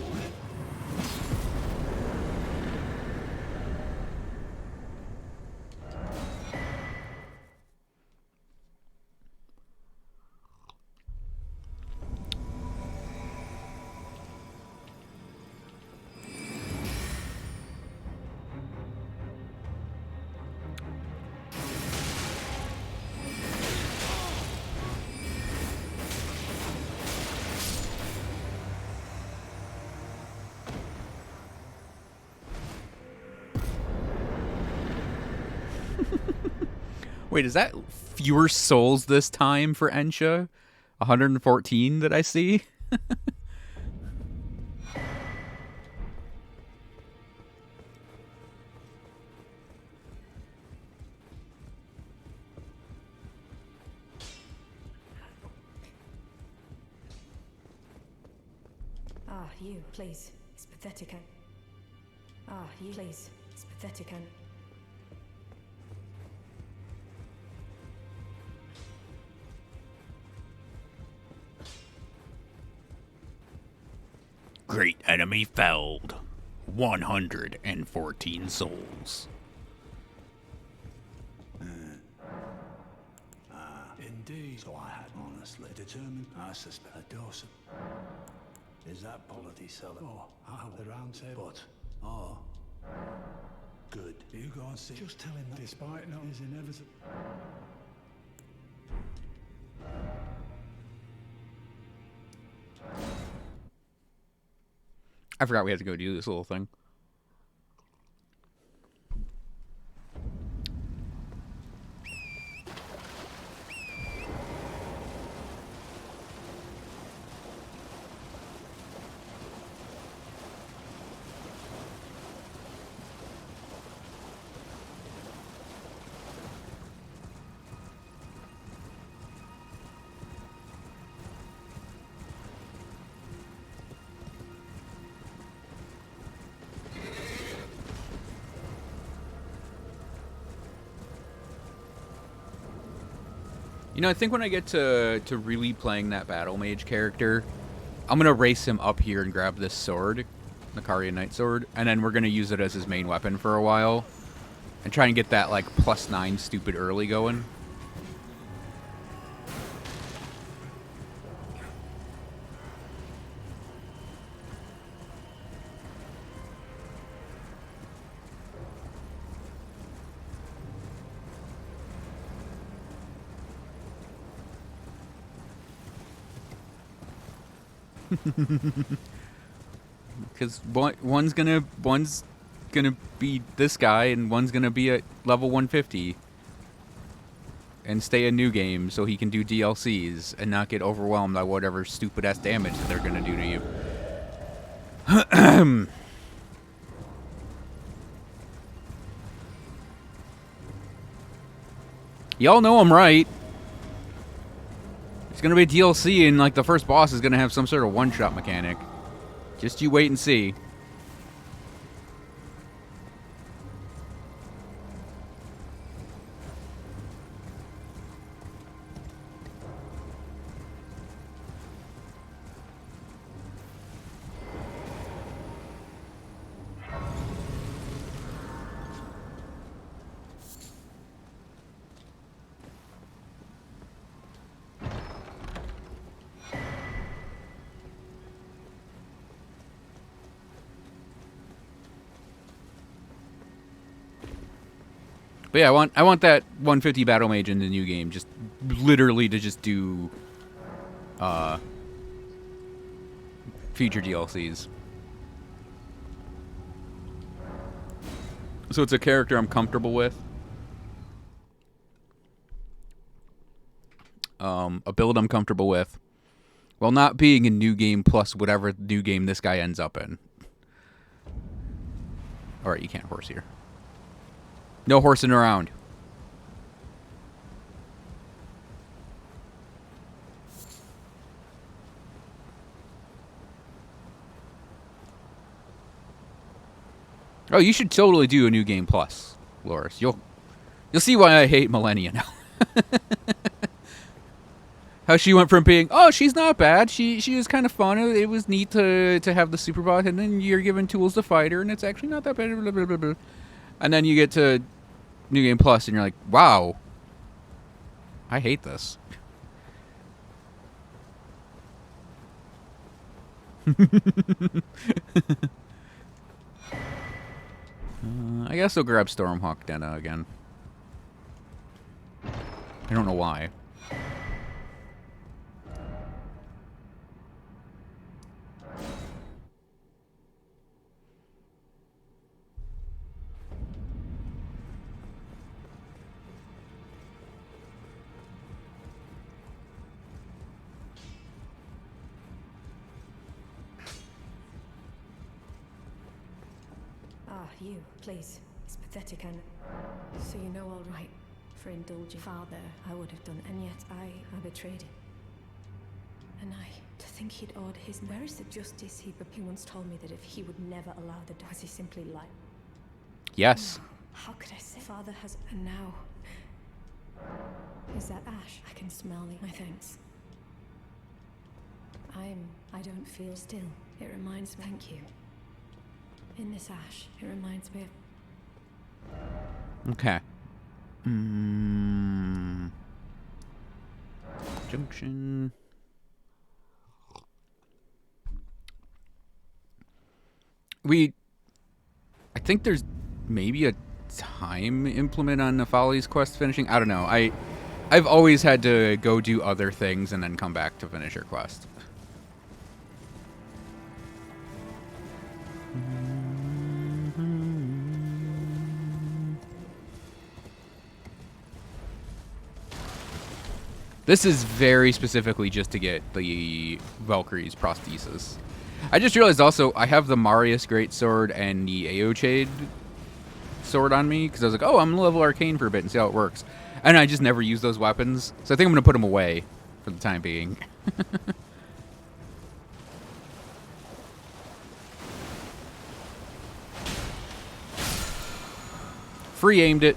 Wait, is that fewer souls this time for Ensha? 114 that I see? Ah, you, please. It's pathetic. Ah, you, please. It's pathetic. Great enemy felled. 114 souls. Indeed. So I had honestly determined. I suspect a dose of... Is that polity seller? Oh, the round table. But, oh, good. You go and see. Just tell him that despite no is inevitable. I forgot we had to go do this little thing. You know, I think when I get to really playing that Battle Mage character, I'm going to race him up here and grab this sword, the Karian Knight Sword, and then we're going to use it as his main weapon for a while, and try and get that, like, +9 stupid early going. Because one's gonna be this guy, and one's gonna be at level 150, and stay a new game so he can do DLCs and not get overwhelmed by whatever stupid ass damage that they're gonna do to you. Y'all know I'm right. It's gonna be DLC, and like the first boss is gonna have some sort of one-shot mechanic. Just you wait and see. But yeah, I want that 150 Battle Mage in the new game, just literally to just do future DLCs. So it's a character I'm comfortable with. A build I'm comfortable with. While not being a new game plus whatever new game this guy ends up in. Alright, you can't horse here. No horsing around. Oh, you should totally do a new game plus, Loris. You'll see why I hate Malenia now. How she went from being, oh, she's not bad. She was kind of fun. It was neat to have the Superbot, and then you're given tools to fight her, and it's actually not that bad. Blah, blah, blah, blah. And then you get to New Game Plus, and you're like, wow, I hate this. I guess I'll grab Stormhawk Denna again. I don't know why. you. Please. It's pathetic and... So you know all right. For indulging father, I would have done, and yet I betrayed him. And to think he'd owed his... Where is the justice he once told me that if he would never allow the... Was he simply lied? Yes. No. How could I say? Father has... And now... Is that ash? I can smell the... My thanks. I don't feel still. It reminds me... Thank you. In this ash, it reminds me of... Okay. Junction. I think there's maybe a time implement on Nefali's quest finishing. I don't know. I've always had to go do other things and then come back to finish her quest. This is very specifically just to get the Valkyrie's prosthesis. I just realized also I have the Marius Greatsword and the Aochade sword on me because I was like, oh, I'm gonna level Arcane for a bit and see how it works. And I just never use those weapons. So I think I'm gonna put them away for the time being. Free aimed it.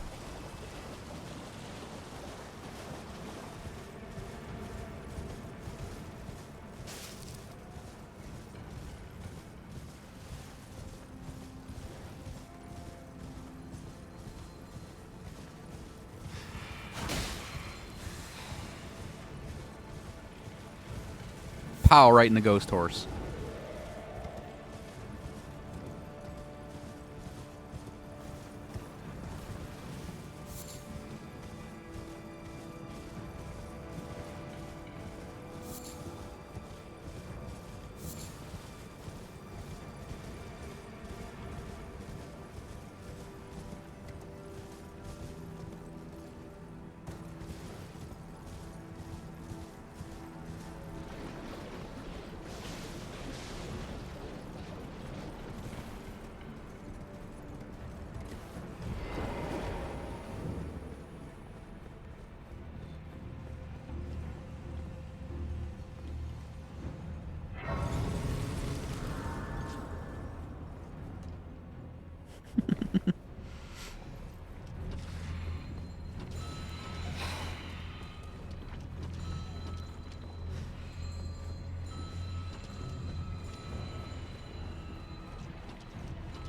Pow, right in the ghost horse.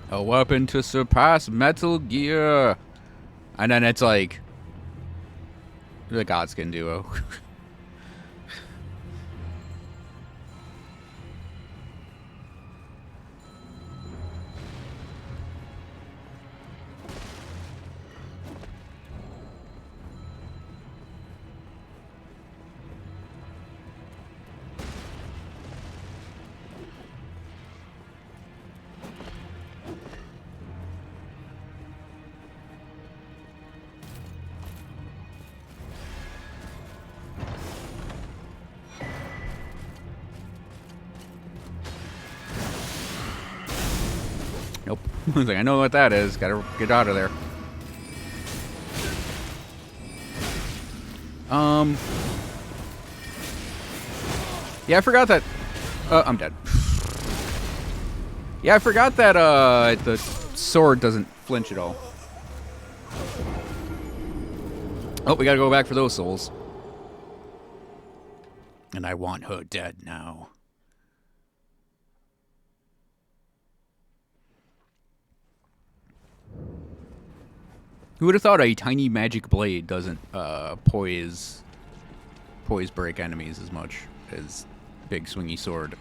A weapon to surpass Metal Gear. And then it's like the Godskin duo. Nope. I was like, I know what that is. Gotta get out of there. Yeah, I forgot that. I'm dead. Yeah, I forgot that the sword doesn't flinch at all. Oh, we gotta go back for those souls. And I want her dead now. Who would have thought a tiny magic blade doesn't poise break enemies as much as big swingy sword?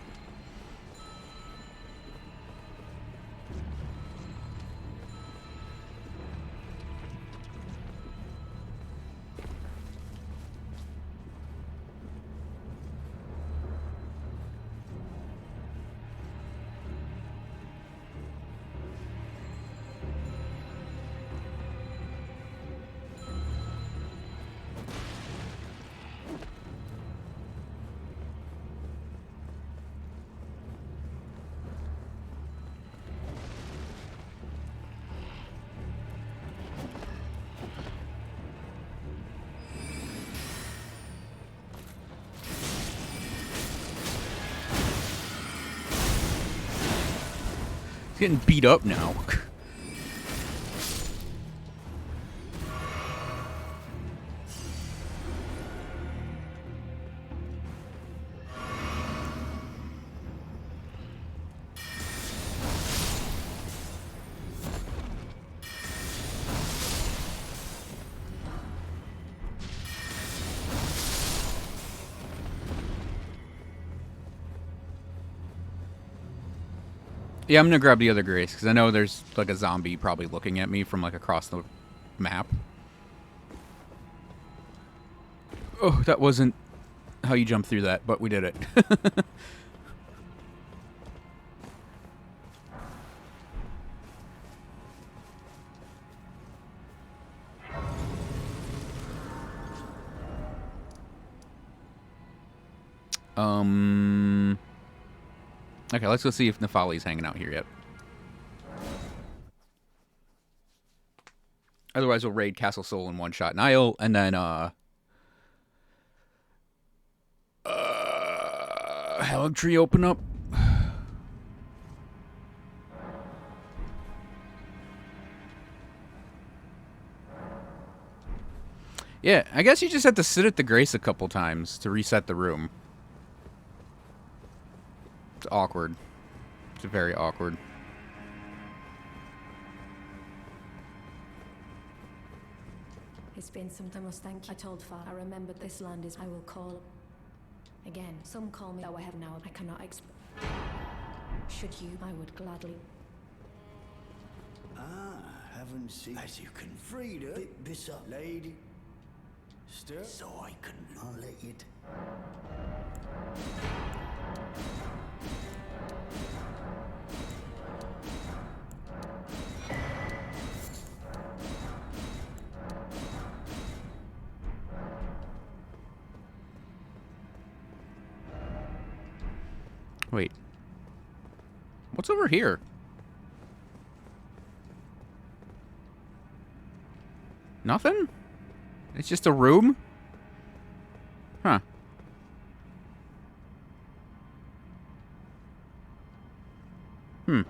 He's getting beat up now. Yeah, I'm gonna grab the other Grace, because I know there's, like, a zombie probably looking at me from, like, across the map. Oh, that wasn't how you jump through that, but we did it. Okay, let's go see if Nefali's hanging out here yet. Otherwise, we'll raid Castle Soul in one shot. Nile, and then, Hellic Tree open up. Yeah, I guess you just have to sit at the Grace a couple times to reset the room. It's awkward. It's very awkward. It's been something I must thank you. I told Far. I remembered this land is. I will call. Again, some call me. Oh, I have now. I cannot explain. Should you, I would gladly. Ah, haven't seen. As you can free her, this up, lady. Stir. So I can. I'll let you. Wait. What's over here? Nothing? It's just a room? Huh. Hmm.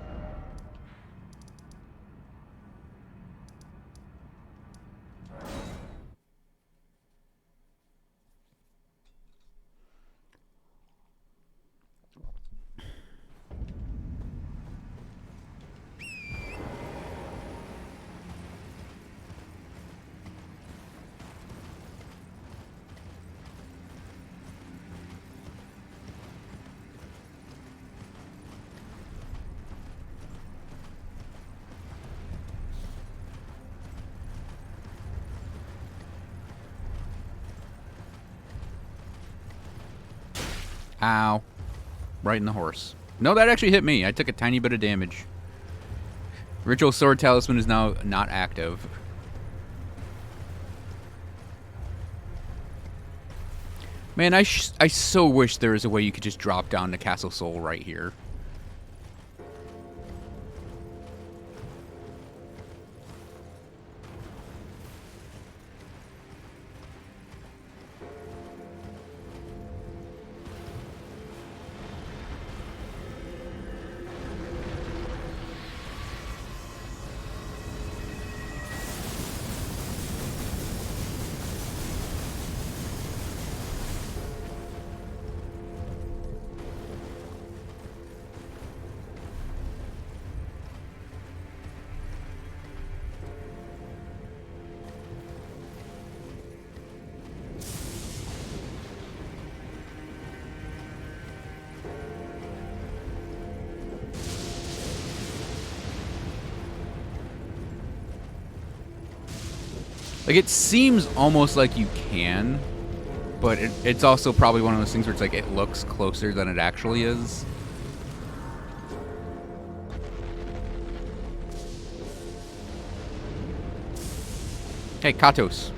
Ow. Right in the horse. No, that actually hit me. I took a tiny bit of damage. Ritual Sword Talisman is now not active. Man, I so wish there was a way you could just drop down to Castle Soul right here. Like, it seems almost like you can, but it's also probably one of those things where it's like it looks closer than it actually is. Hey, Katos.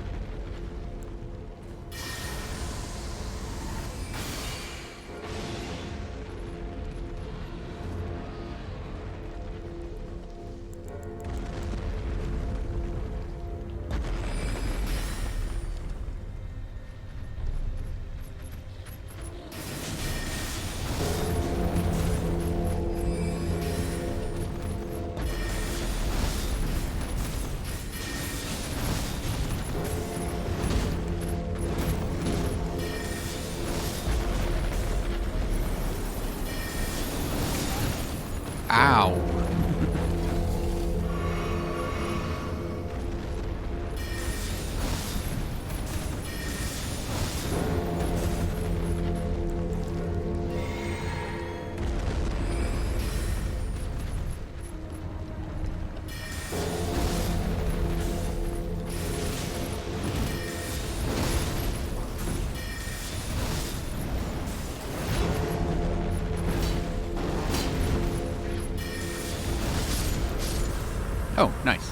Oh, nice.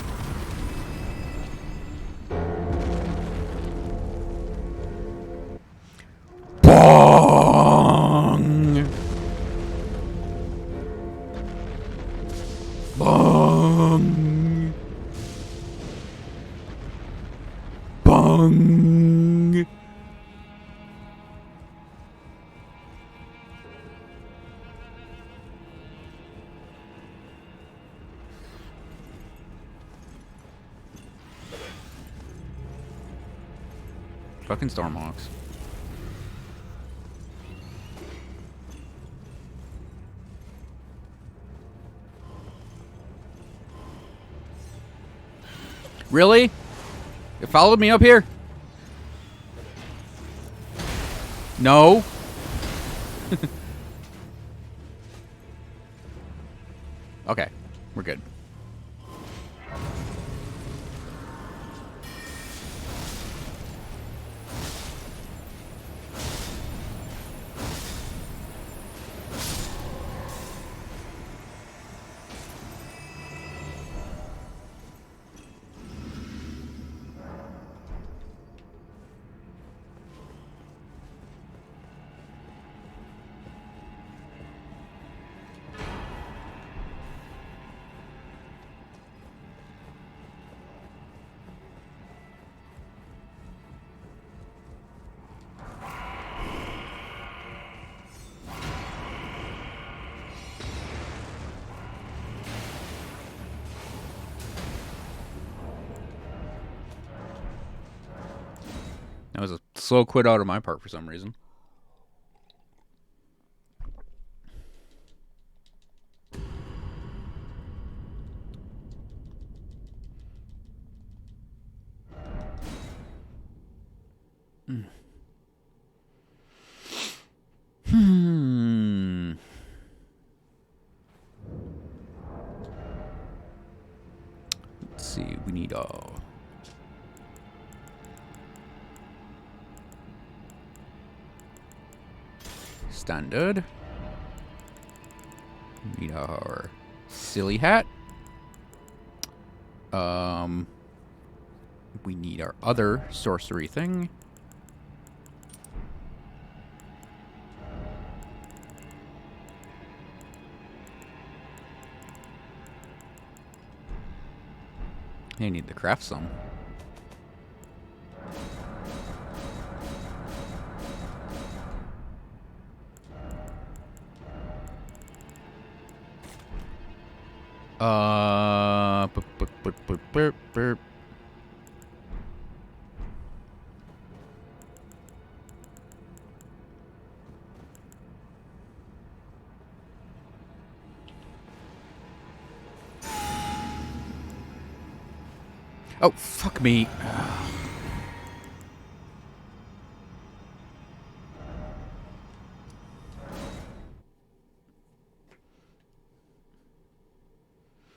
Bong! Bong! Bong! Fucking Stormhawks. Really? It followed me up here? No. Okay, we're good. That was a slow quit out of my part for some reason. Let's see, we need standard. We need our silly hat. We need our other sorcery thing. I need to craft some. Burp. Oh, fuck me.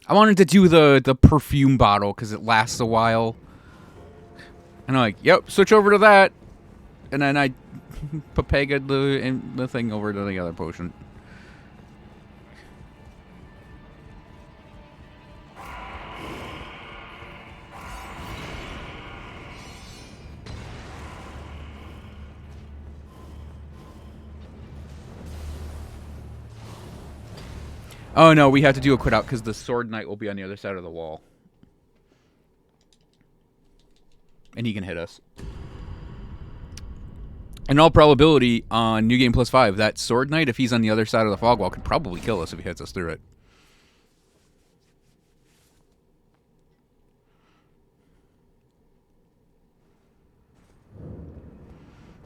I wanted to do the perfume bottle because it lasts a while. And I'm like, yep, switch over to that. And then I Papega the thing over to the other potion. Oh no, we have to do a quit out because the Sword Knight will be on the other side of the wall. And he can hit us. In all probability, on New Game Plus 5, that Sword Knight, if he's on the other side of the fog wall, could probably kill us if he hits us through it.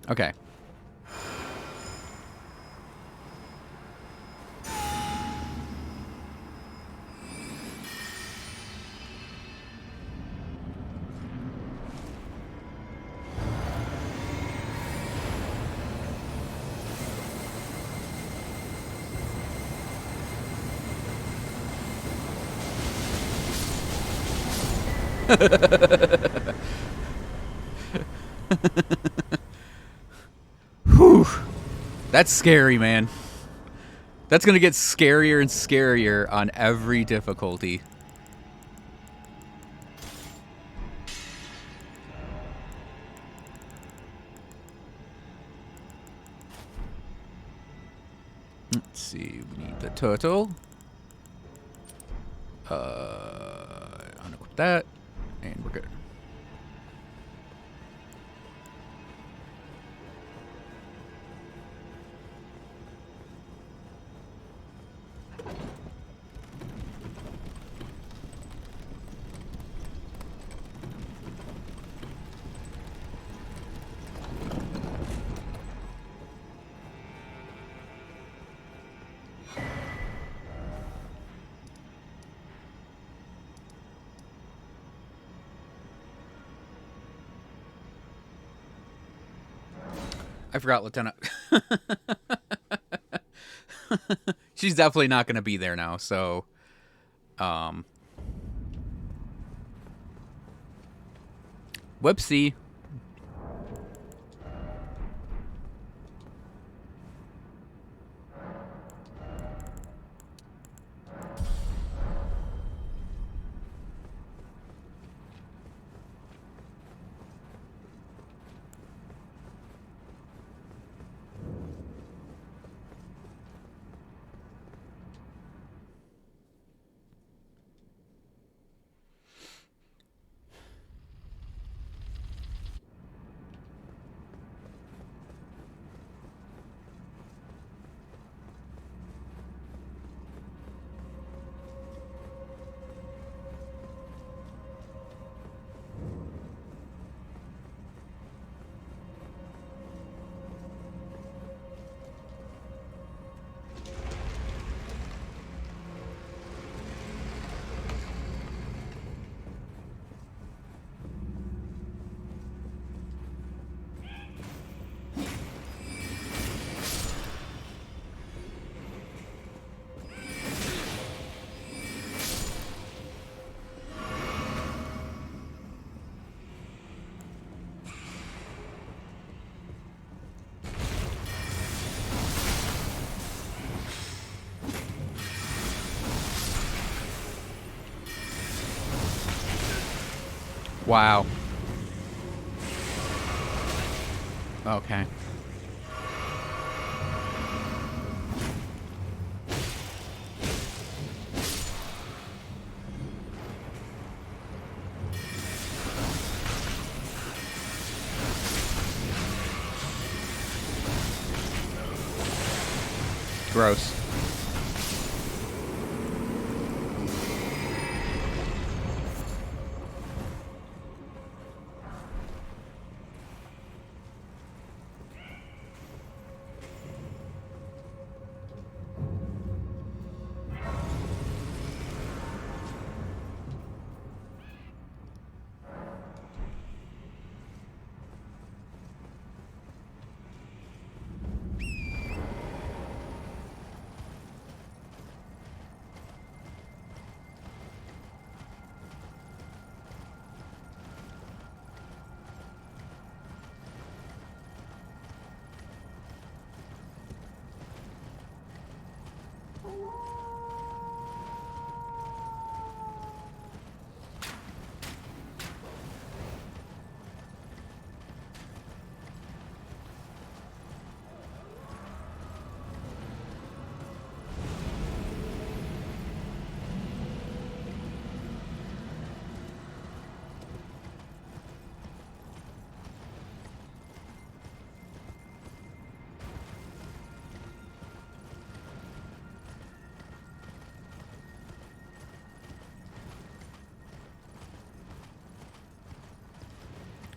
Okay. Whew. That's scary, man. That's gonna get scarier and scarier on every difficulty. Let's see. We need the turtle. Unequip that, and we're good. I forgot, Lieutenant. She's definitely not going to be there now, so... Whoopsie. Wow. Okay. Gross.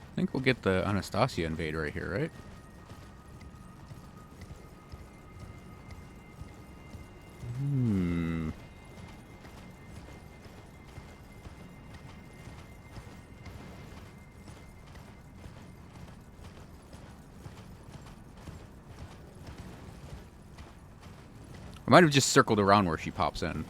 I think we'll get the Anastasia invade right here, right? I might have just circled around where she pops in.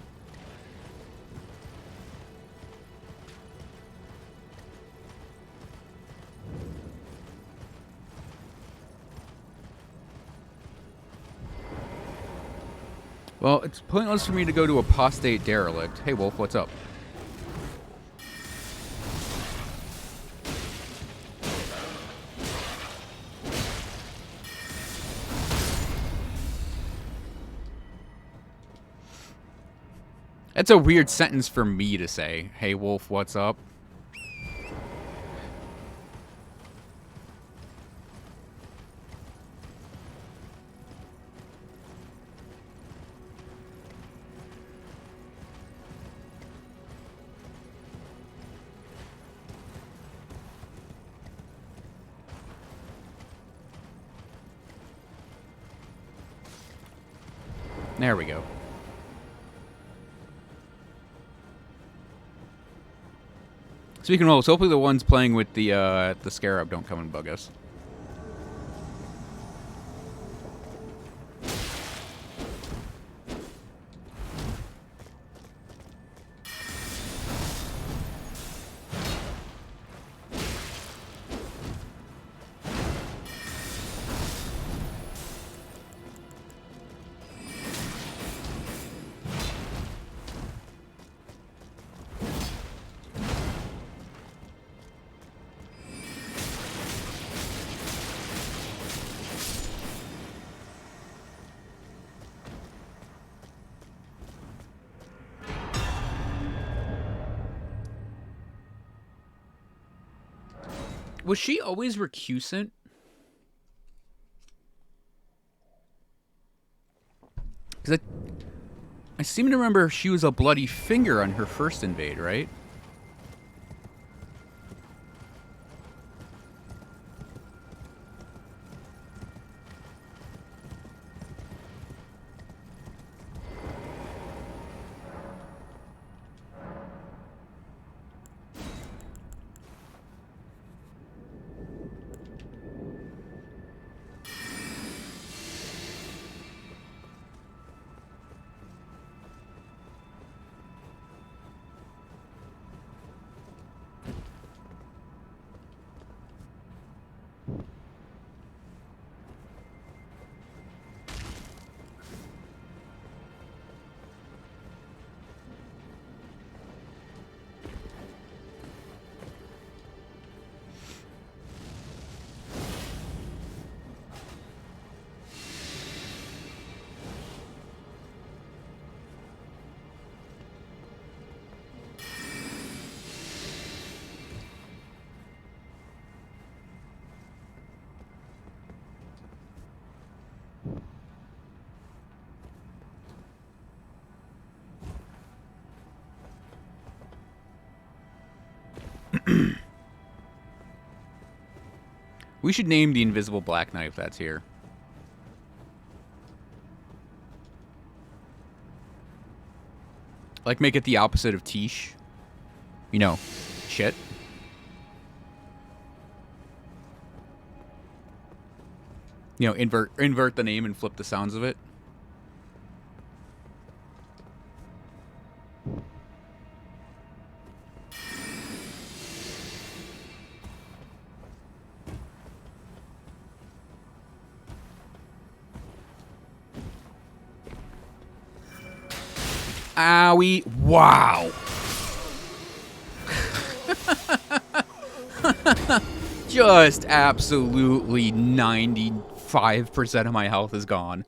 Well, it's pointless for me to go to apostate derelict. Hey, Wolf, what's up? That's a weird sentence for me to say. Hey, Wolf, what's up? There we go. Speaking of wolves, hopefully the ones playing with the scarab don't come and bug us. Was she always recusant? Because I seem to remember she was a bloody finger on her first invade, right? We should name the invisible black knife that's here. Like, make it the opposite of Tish. You know, shit. You know, invert the name and flip the sounds of it. Owie. Wow. Just absolutely 95% of my health is gone.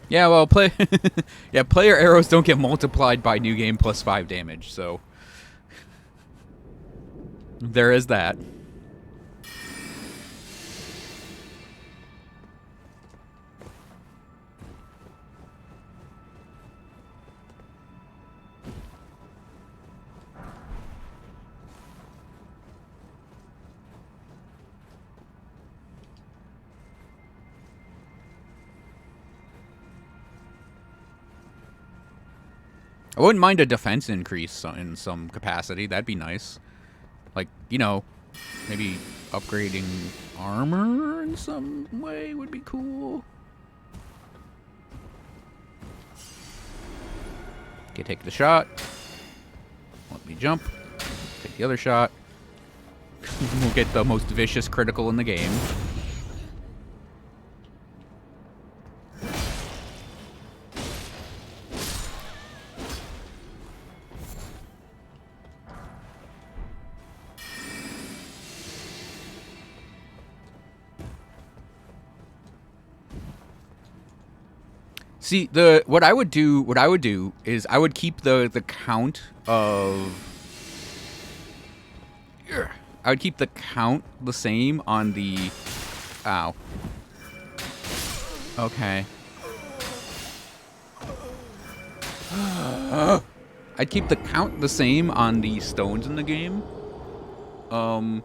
Yeah, well, yeah, player arrows don't get multiplied by new game plus 5 damage, so there is that. I wouldn't mind a defense increase in some capacity. That'd be nice. Like, you know, maybe upgrading armor in some way would be cool. Okay, take the shot. Let me jump. Take the other shot. We'll get the most vicious critical in the game. See, what I would do is I would keep the count of. I would keep the count the same on the. Ow. Okay. I'd keep the count the same on the stones in the game. And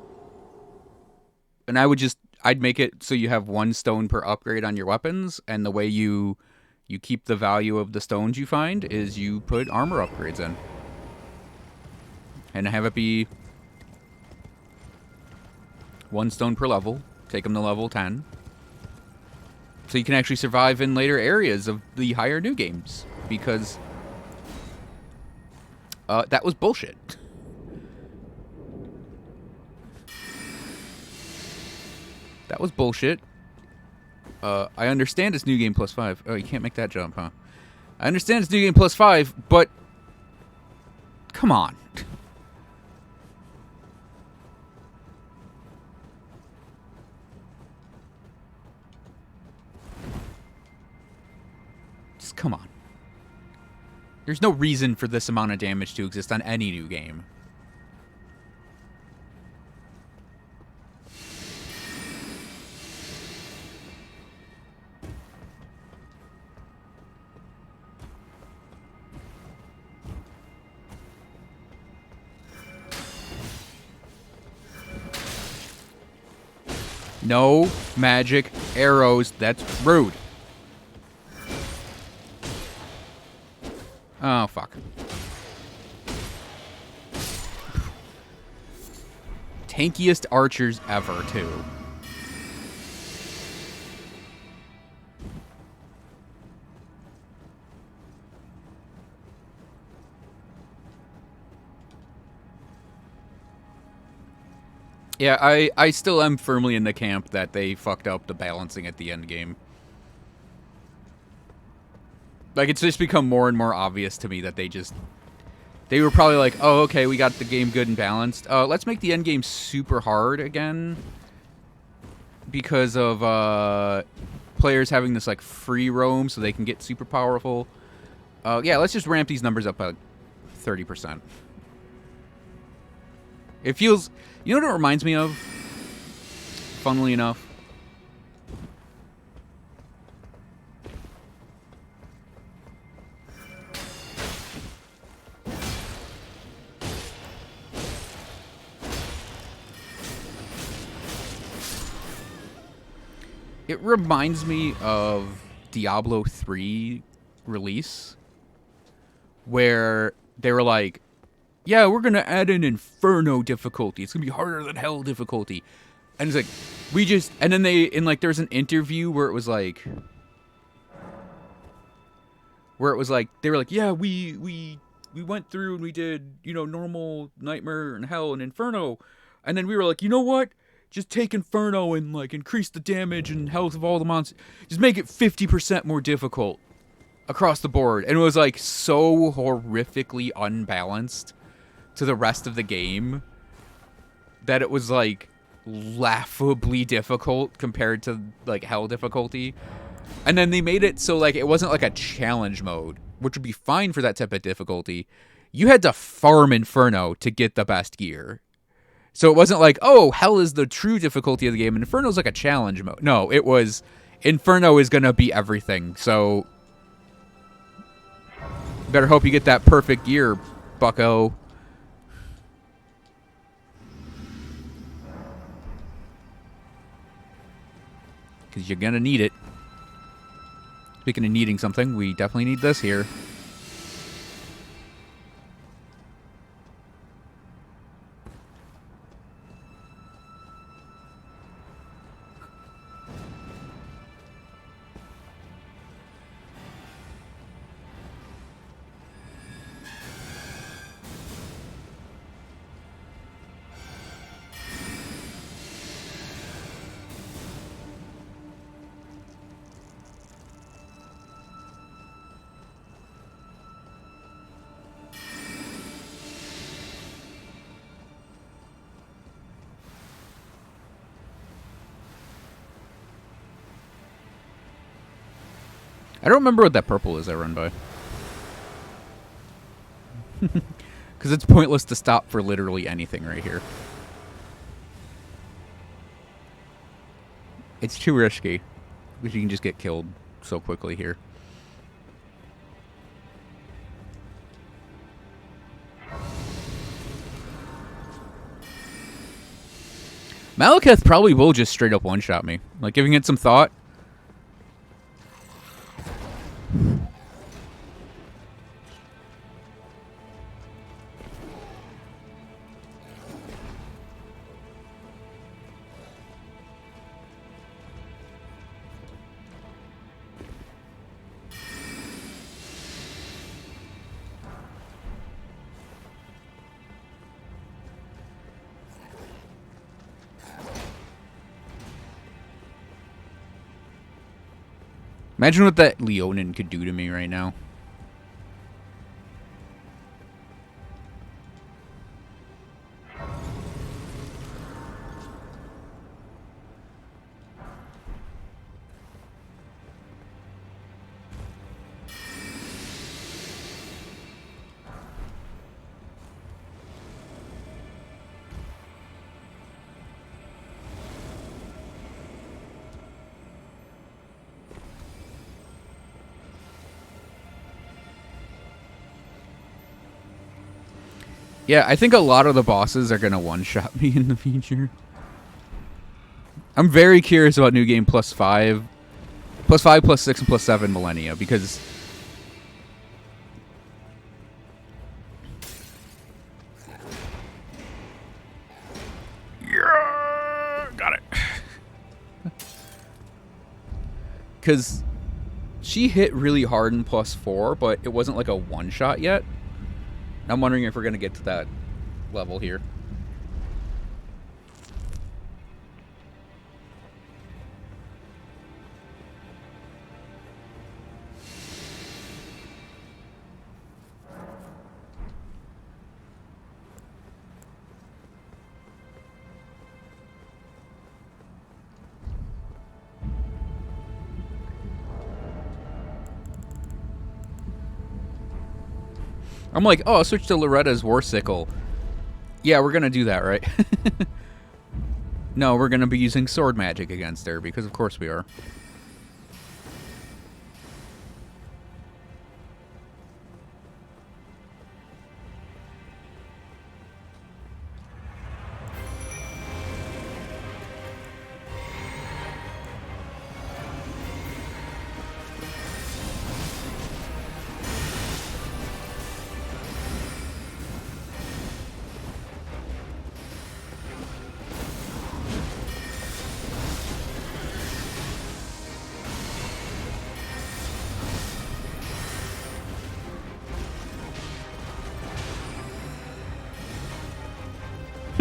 I'd make it so you have 1 stone per upgrade on your weapons, and the way you keep the value of the stones you find is you put armor upgrades in. And have it be 1 stone per level. Take them to level 10. So you can actually survive in later areas of the higher new games. Because that was bullshit. That was bullshit. I understand it's New Game Plus 5. Oh, you can't make that jump, huh? I understand it's New Game Plus 5, but come on. Just come on. There's no reason for this amount of damage to exist on any new game. No magic arrows. That's rude. Oh, fuck. Tankiest archers ever, too. Yeah, I still am firmly in the camp that they fucked up the balancing at the end game. Like, it's just become more and more obvious to me that they were probably like, oh, okay, we got the game good and balanced. Let's make the end game super hard again. Because of players having this, like, free roam so they can get super powerful. Yeah, let's just ramp these numbers up by 30%. It feels... You know what it reminds me of? Funnily enough. It reminds me of Diablo 3 release, where they were like, yeah, we're going to add an Inferno difficulty. It's going to be harder than hell difficulty. And it's like, and then there's an interview where it was like, they were like, yeah, we went through and we did, normal, Nightmare, and Hell, and Inferno. And then we were like, you know what? Just take Inferno and, like, increase the damage and health of all the monsters. Just make it 50% more difficult across the board. And it was, like, so horrifically unbalanced to the rest of the game that it was, like, laughably difficult compared to, like, Hell difficulty. And then they made it so, like, it wasn't, like, a challenge mode, which would be fine for that type of difficulty. You had to farm Inferno to get the best gear. So it wasn't like, oh, Hell is the true difficulty of the game, and Inferno's like a challenge mode. No, it was, Inferno is going to be everything. So, better hope you get that perfect gear, bucko. Because you're going to need it. Speaking of needing something, we definitely need this here. I don't remember what that purple is I run by. Because it's pointless to stop for literally anything right here. It's too risky. Because you can just get killed so quickly here. Malekith probably will just straight up one-shot me. Like, giving it some thought. Imagine what that Leonin could do to me right now. Yeah, I think a lot of the bosses are going to one-shot me in the future. I'm very curious about New Game +5. +5, +6, and +7 Millennia, because... Yeah, got it. Because she hit really hard in +4, but it wasn't like a one-shot yet. I'm wondering if we're going to get to that level here. I'm like, oh, I'll switch to Loretta's War Sickle. Yeah, we're going to do that, right? No, we're going to be using sword magic against her, because of course we are.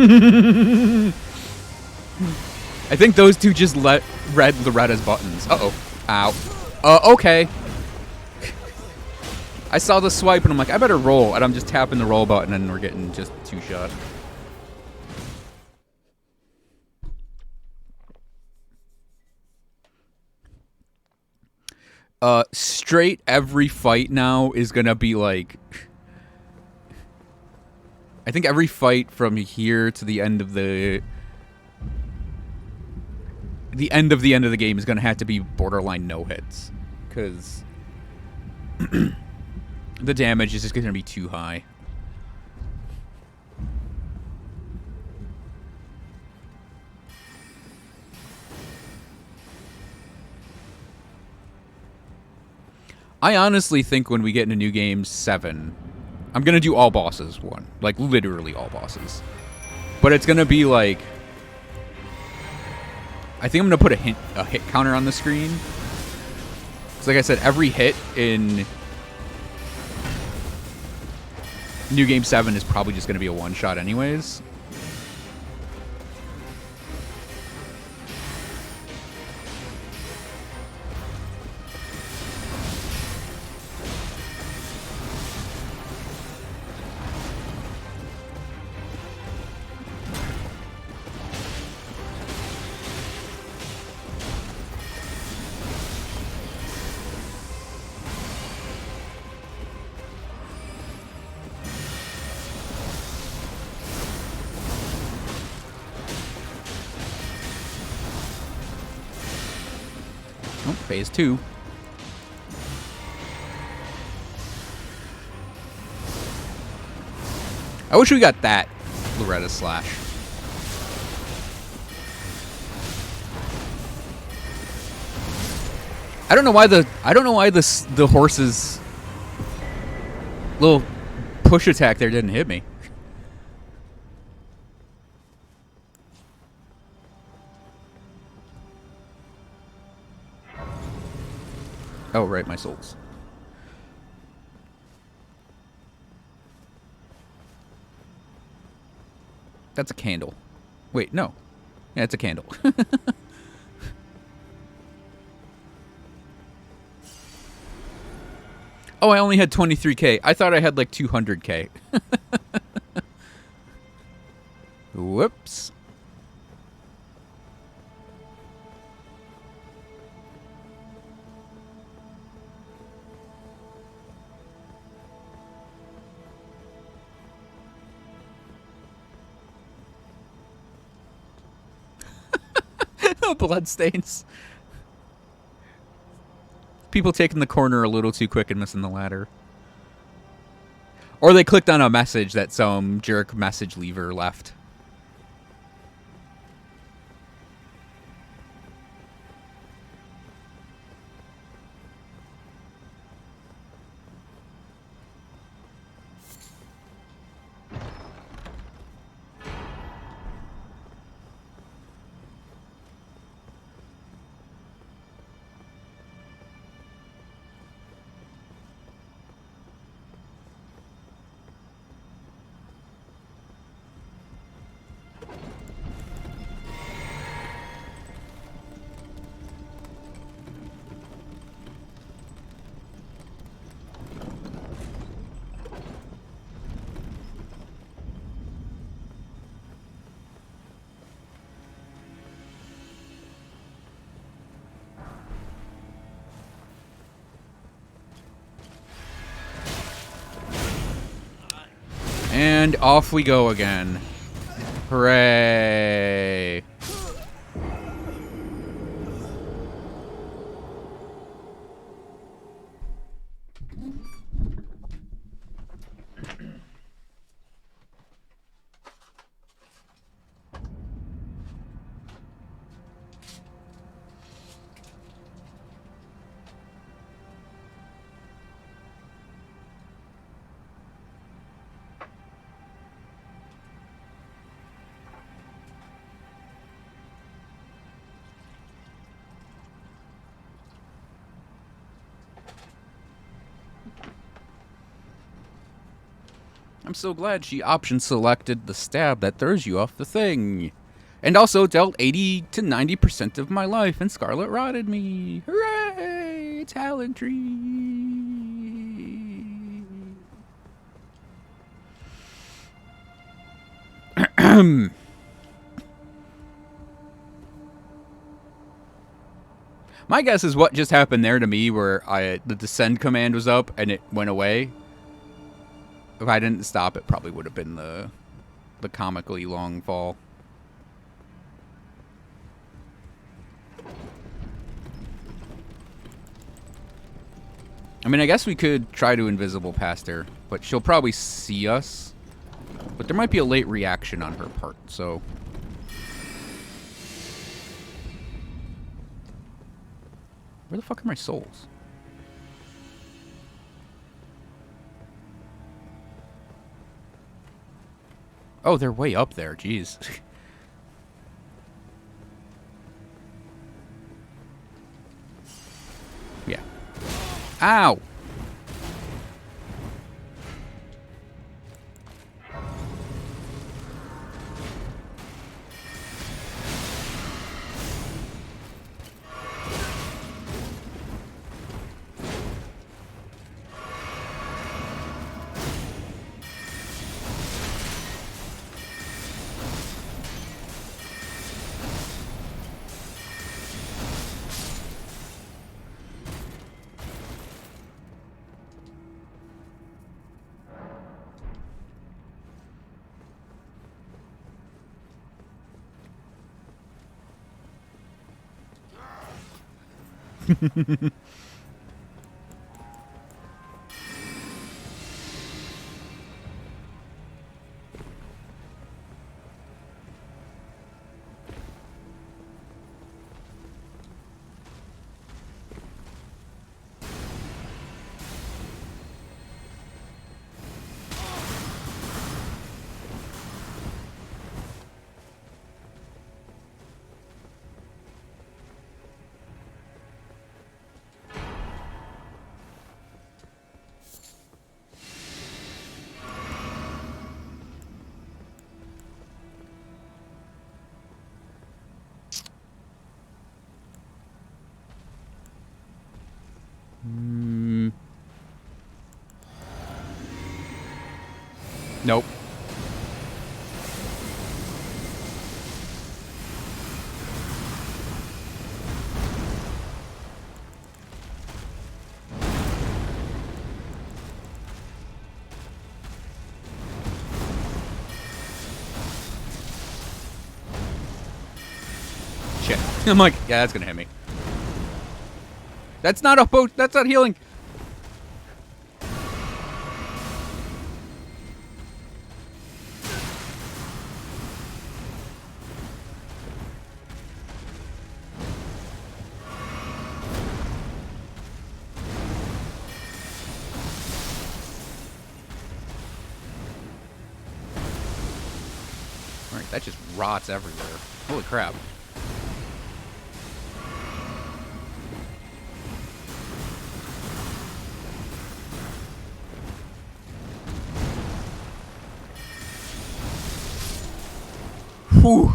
I think those two just read Loretta's buttons. Uh-oh. Ow. Okay. I saw the swipe and I'm like, I better roll. And I'm just tapping the roll button and we're getting just two-shot. Straight every fight now is gonna be like... I think every fight from here to the end of the end of the game is going to have to be borderline no hits, because the damage is just going to be too high. I honestly think when we get into New Game 7, I'm going to do all bosses one. Like, literally all bosses. But it's going to be like... I think I'm going to put a hit counter on the screen. So like I said, every hit in New Game 7 is probably just going to be a one-shot anyways. phase 2. I wish we got that Loretta Slash. I don't know why the horse's little push attack there didn't hit me. Oh, right, my souls. That's a candle. Wait, no. Yeah, it's a candle. Oh, I only had 23k. I thought I had like 200k. Whoops. Bloodstains. People taking the corner a little too quick and missing the ladder. Or they clicked on a message that some jerk message leaver left. And off we go again. Hooray. I'm so glad she option selected the stab that throws you off the thing. And also dealt 80 to 90% of my life and Scarlet rotted me. Hooray! Talent tree. My guess is what just happened there to me where the descend command was up and it went away. If I didn't stop, it probably would have been the comically long fall. I mean, I guess we could try to invisible past her, but she'll probably see us. But there might be a late reaction on her part, so... Where the fuck are my souls? Oh, they're way up there. Jeez. Yeah. Ow! Nope. Shit. I'm like, yeah, that's gonna hit me. That's not a boat. That's not healing. Alright, that just rots everywhere. Holy crap. Whew.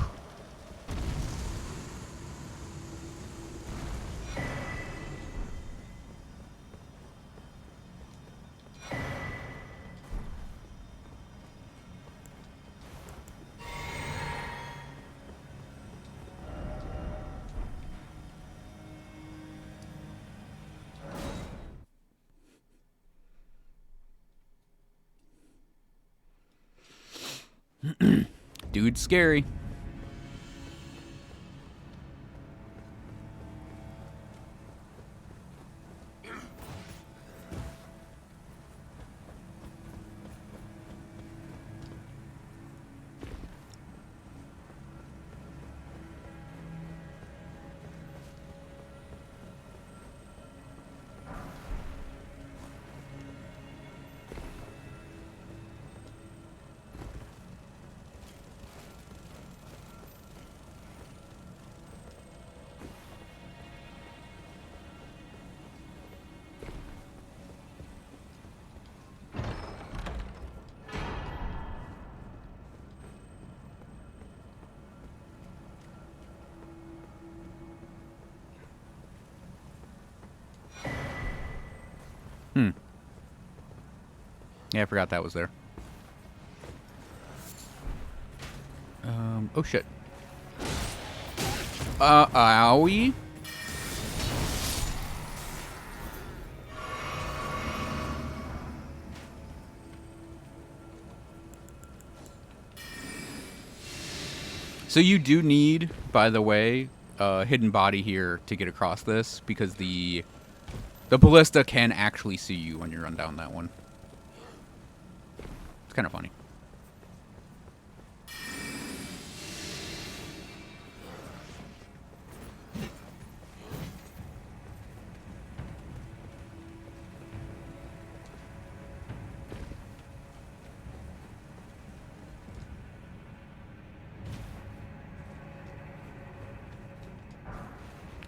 Dude's scary. Yeah, I forgot that was there. Oh shit. Owie? So you do need, by the way, a hidden body here to get across this, because the ballista can actually see you when you run down that one. It's kind of funny.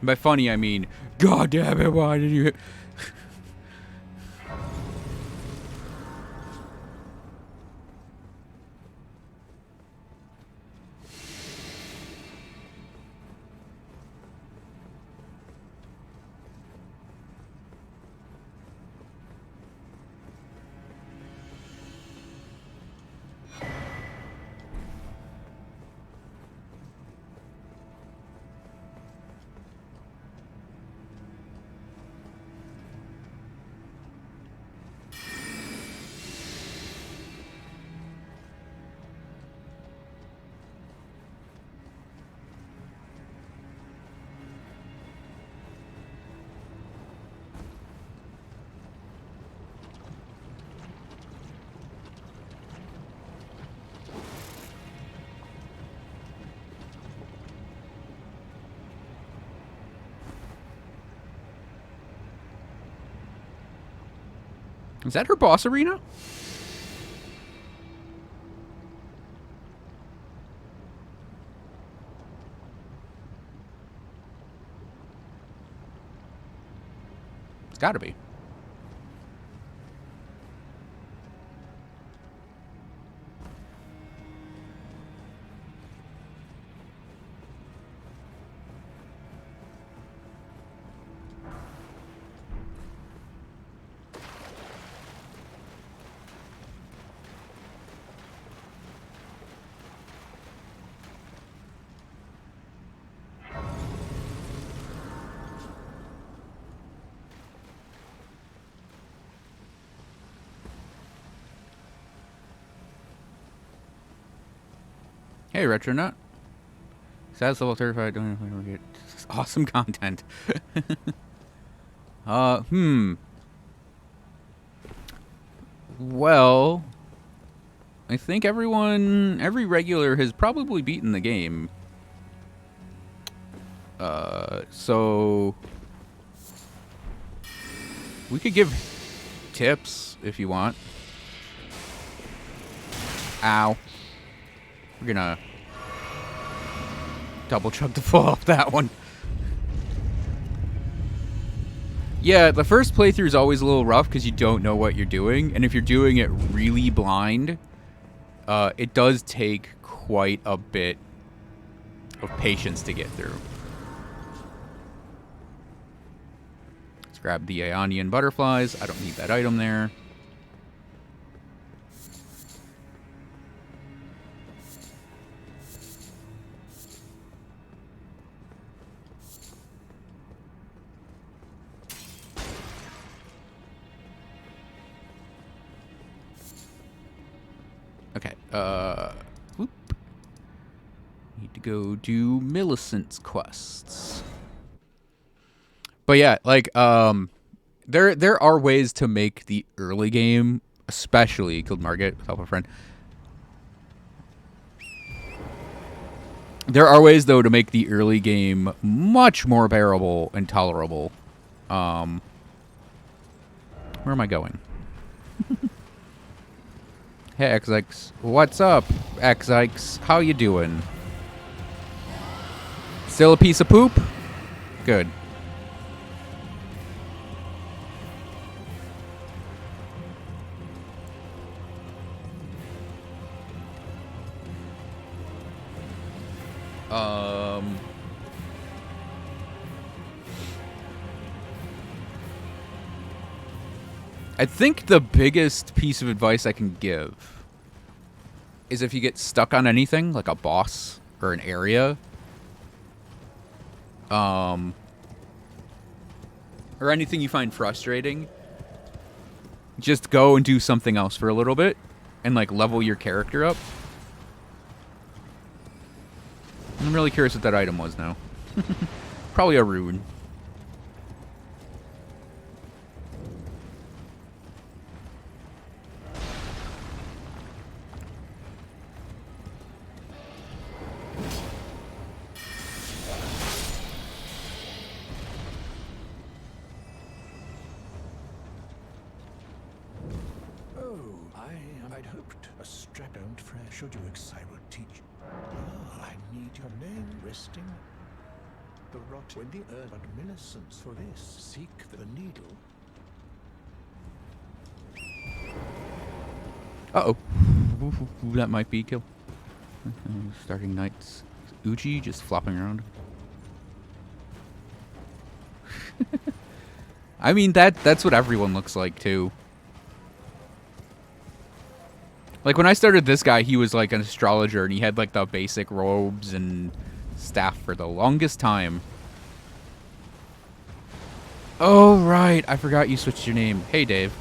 By funny, I mean, God damn it, why did you hit? Is that her boss arena? It's gotta be. Hey, Retronut. Status level 35. Don't get awesome content. Well, I think every regular has probably beaten the game. So we could give tips if you want. Ow. We're gonna double chug to fall off that one. Yeah, the first playthrough is always a little rough because you don't know what you're doing, and if you're doing it really blind, it does take quite a bit of patience to get through. Let's grab the Aeonian butterflies. I don't need that item there. Okay, whoop. Need to go do Millicent's quests. But yeah, like, there are ways to make the early game, especially killed Margit with help of a friend. There are ways, though, to make the early game much more bearable and tolerable. Where am I going? Hey, XX. What's up, XX? How you doing? Still a piece of poop? Good. I think the biggest piece of advice I can give is if you get stuck on anything, like a boss or an area, or anything you find frustrating, just go and do something else for a little bit and, like, level your character up. I'm really curious what that item was now. Probably a rune. I'd hoped a strap-down fresh. Should you I would teach. I need your name resting. The rot when the earth but Millicent's for this. Seek the needle. Uh-oh. That might be kill. Starting Knights. Uchi just flopping around. I mean, that's what everyone looks like, too. Like, when I started this guy, he was like an astrologer, and he had like the basic robes and staff for the longest time. Oh, right. I forgot you switched your name. Hey, Dave.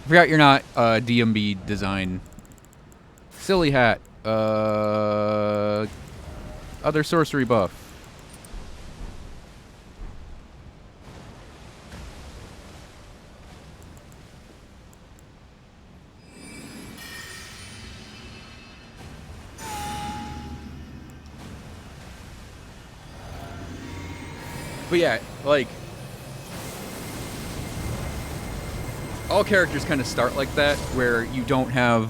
Forgot you're not DMB design. Silly hat. Other sorcery buff. But yeah, like, all characters kind of start like that, where you don't have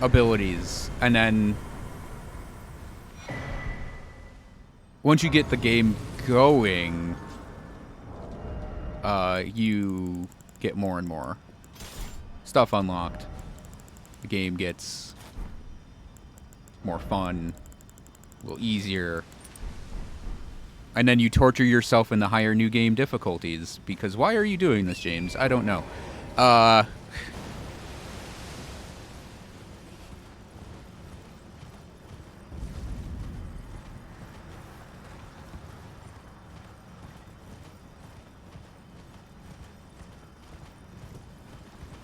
abilities, and then once you get the game going, you get more and more stuff unlocked. The game gets more fun, a little easier. And then you torture yourself in the higher new game difficulties. Because why are you doing this, James? I don't know.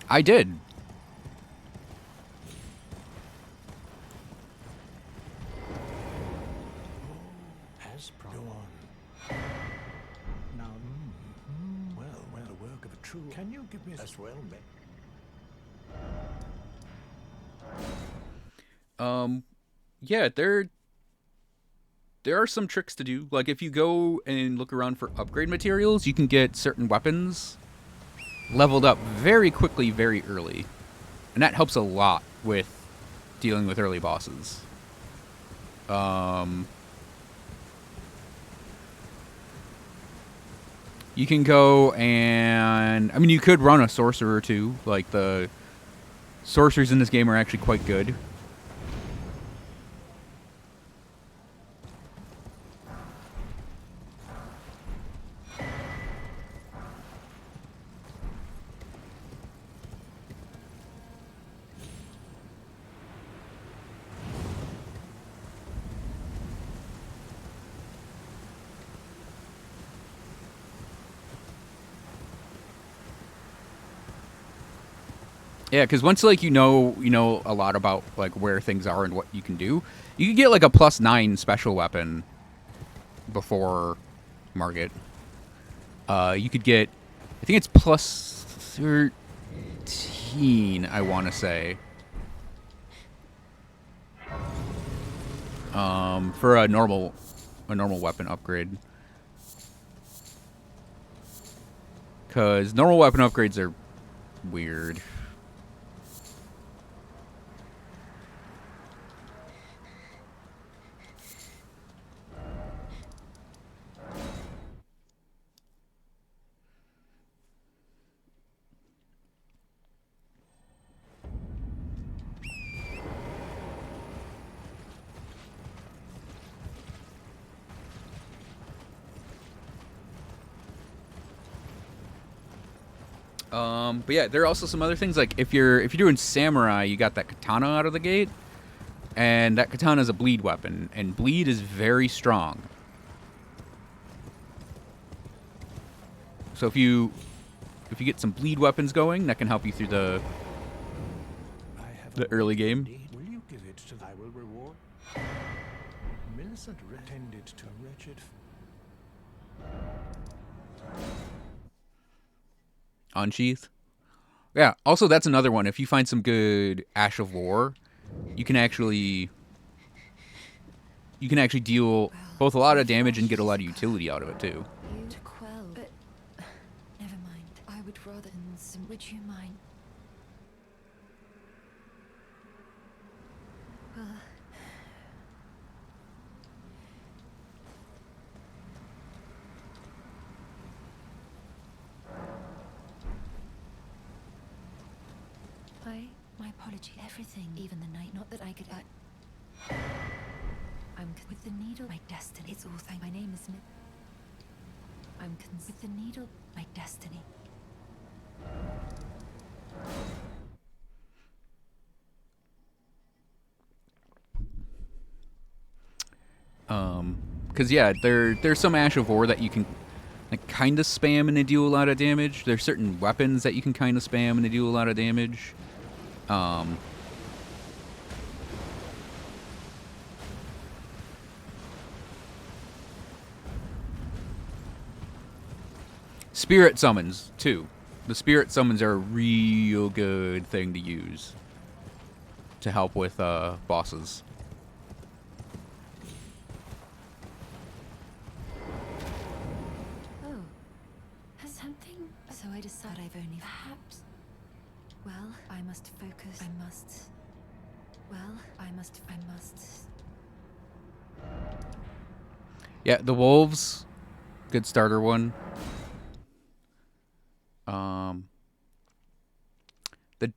I did. Has go on. Now, well, the work of a true. Can you give me as well, mate? Yeah, there are some tricks to do. Like, if you go and look around for upgrade materials, you can get certain weapons leveled up very quickly, very early. And that helps a lot with dealing with early bosses. You can go and... I mean, you could run a sorcerer, too. Like, the sorcerers in this game are actually quite good. Yeah, because once, like, you know a lot about, like, where things are and what you can do, you can get, like, a +9 special weapon before Market. You could get, I think it's +13, I want to say. For a normal weapon upgrade. Because normal weapon upgrades are weird. But yeah, there are also some other things, like if you're doing samurai, you got that katana out of the gate, and that katana is a bleed weapon, and bleed is very strong. So if you get some bleed weapons going, that can help you through the early game. Will you give it to I will reward. Millicent tended to wretched. Unsheath. Yeah, also that's another one. If you find some good Ash of War, you can actually deal both a lot of damage and get a lot of utility out of it too. To quell, but never mind. I would rather. Would you mind? My apology. Everything, even the night. Not that I could. I'm with the needle. My destiny. It's all thank. My name is. I'm with the needle. My destiny. Because yeah, there's some Ash of War that you can like kind of spam and they do a lot of damage. There's certain weapons that you can kind of spam and they do a lot of damage. Spirit summons too. The spirit summons are a real good thing to use to help with bosses. So I decided I've only... Perhaps... Well, I must focus. I must... Well, I must... Yeah, the wolves. Good starter one.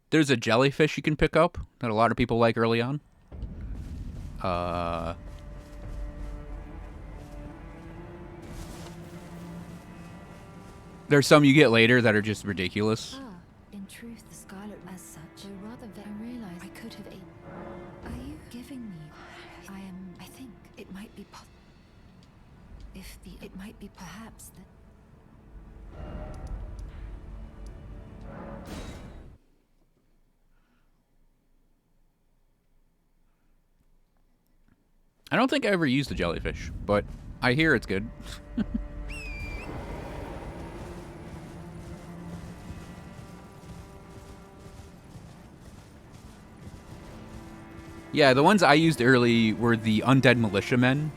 There's a jellyfish you can pick up that a lot of people like early on. There's some you get later that are just ridiculous. Ah, in truth, the scarlet as such, though rather I realize I could have ate. Are you giving me? I think it might be it might be perhaps that. I don't think I ever used the jellyfish, but I hear it's good. Yeah, the ones I used early were the undead militiamen,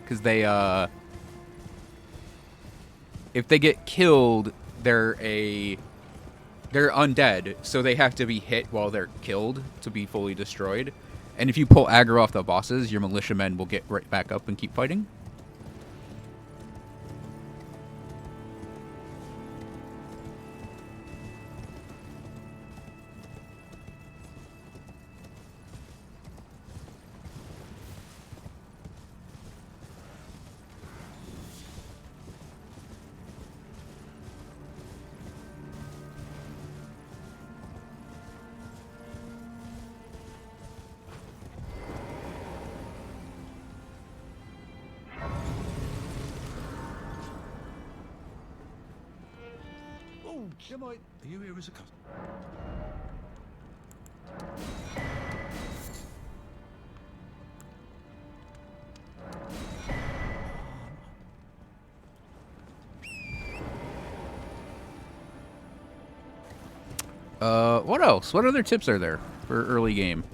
because they, if they get killed, they're undead, so they have to be hit while they're killed to be fully destroyed. And if you pull aggro off the bosses, your militiamen will get right back up and keep fighting. Oh, Jimmy, are you here as a customer? What else? What other tips are there for early game?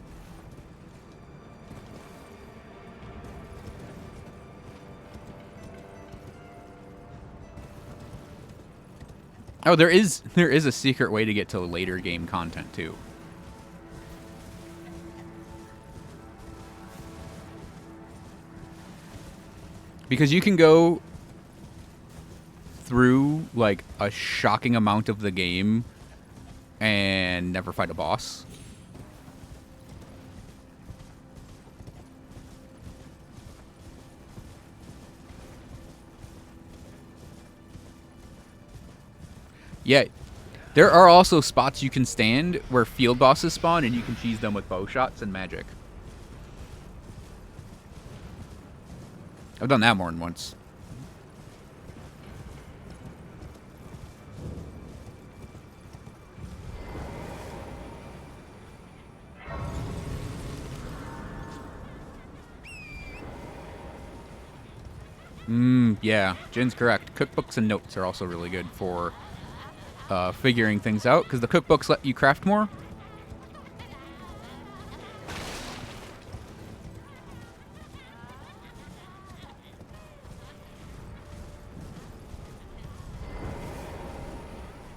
Oh, there is a secret way to get to later game content too. Because you can go through like a shocking amount of the game and never fight a boss. Yeah, there are also spots you can stand where field bosses spawn and you can cheese them with bow shots and magic. I've done that more than once. Yeah, Jin's correct. Cookbooks and notes are also really good for figuring things out, because the cookbooks let you craft more.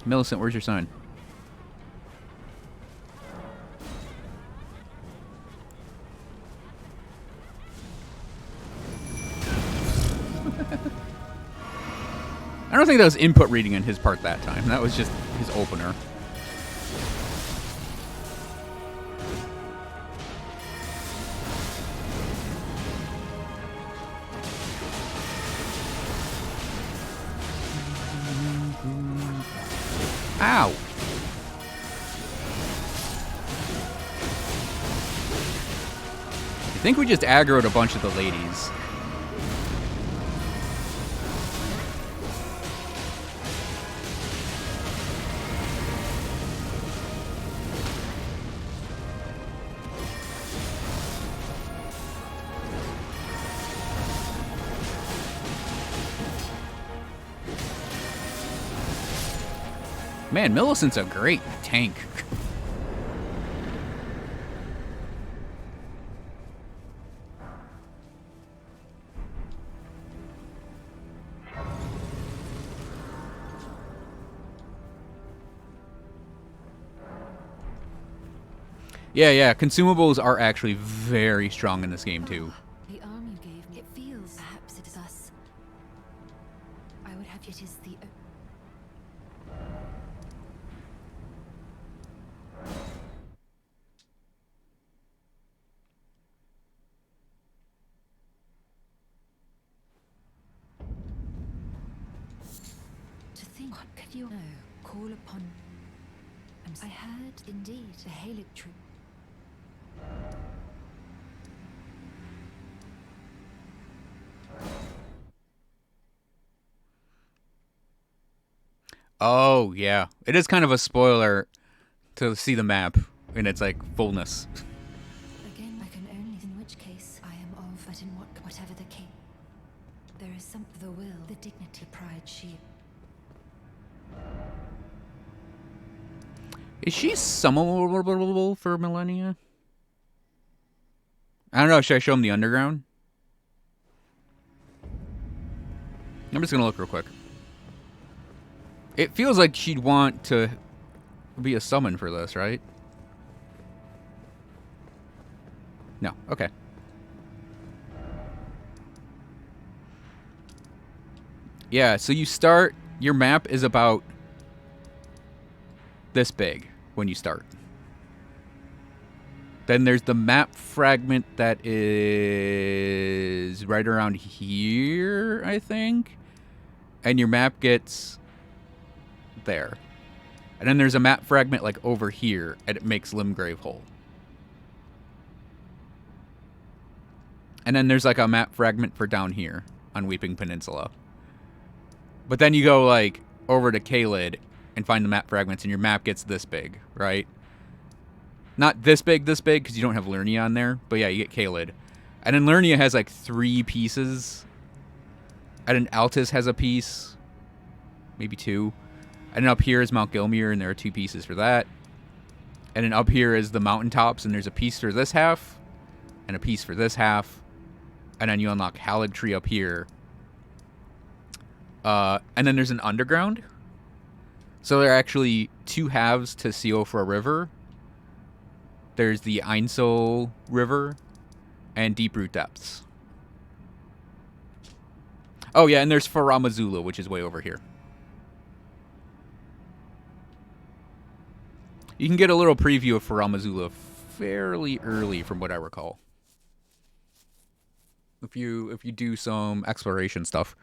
Millicent, where's your sign? I don't think that was input reading on his part that time. That was just his opener. Ow! I think we just aggroed a bunch of the ladies. Man, Millicent's a great tank. Yeah. Consumables are actually very strong in this game too. The arm you gave me, it feels. Perhaps it is us. I would have it is the. To think, what could you know? Call upon. I heard, indeed, the Halic troop. Oh, yeah. It is kind of a spoiler to see the map in its, like, fullness. Again, I can only, in which case I am of, but in whatever the case. There is some, the will, the dignity, pride, she. Is she summonable for Malenia? I don't know. Should I show him the underground? I'm just going to look real quick. It feels like she'd want to be a summon for this, right? No. Okay. Yeah, so you start... Your map is about this big when you start. Then there's the map fragment that is right around here, I think. And your map gets there. And then there's a map fragment like over here, and it makes Limgrave whole. And then there's like a map fragment for down here on Weeping Peninsula. But then you go like over to Caelid and find the map fragments, and your map gets this big, right? Not this big, because you don't have Lernia on there. But yeah, you get Caelid. And then Lernia has like 3 pieces. And then Altus has a piece. Maybe 2. And then up here is Mount Gilmere, and there are 2 pieces for that. And then up here is the mountaintops, and there's a piece for this half. And a piece for this half. And then you unlock Haligtree up here. And then there's an underground. So there are actually 2 halves to Siofra River. There's the Ainsel River and Deeproot Depths. Oh yeah, and there's Faramazula, which is way over here. You can get a little preview of Faramazula fairly early from what I recall. If you do some exploration stuff.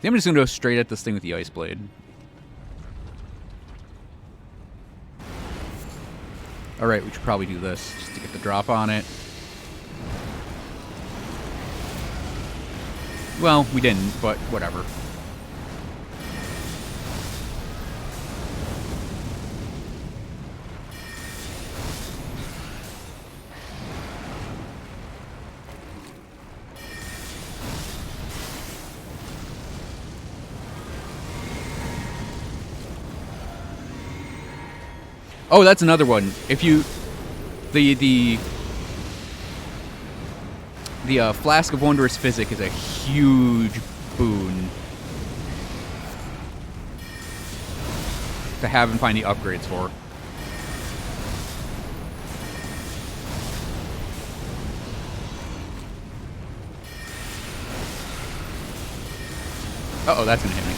I'm just going to go straight at this thing with the Ice Blade. Alright, we should probably do this just to get the drop on it. Well, we didn't, but whatever. Oh, that's another one. If you... The Flask of Wondrous Physic is a huge boon to have and find the upgrades for. Uh-oh, that's gonna hit me.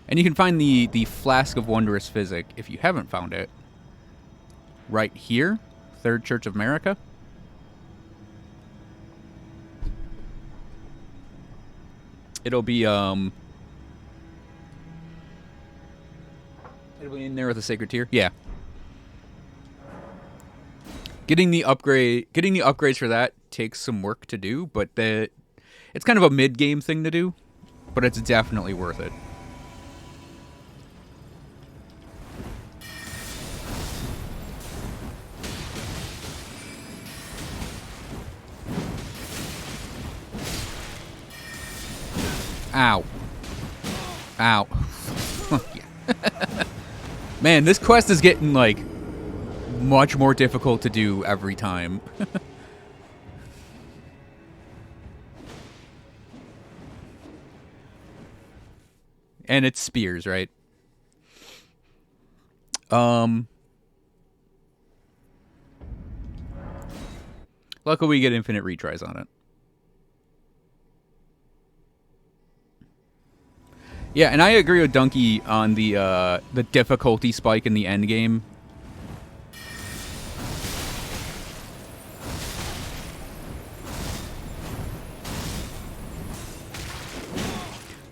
And you can find the Flask of Wondrous Physic, if you haven't found it, right here, Third Church of America. It'll be in there with a Sacred Tear. Yeah. Getting the upgrades for that takes some work to do, but it's kind of a mid-game thing to do, but it's definitely worth it. Ow. Ow. Man, this quest is getting, like, much more difficult to do every time. And it's spears, right? Luckily we get infinite retries on it. Yeah, and I agree with Donkey on the difficulty spike in the end game.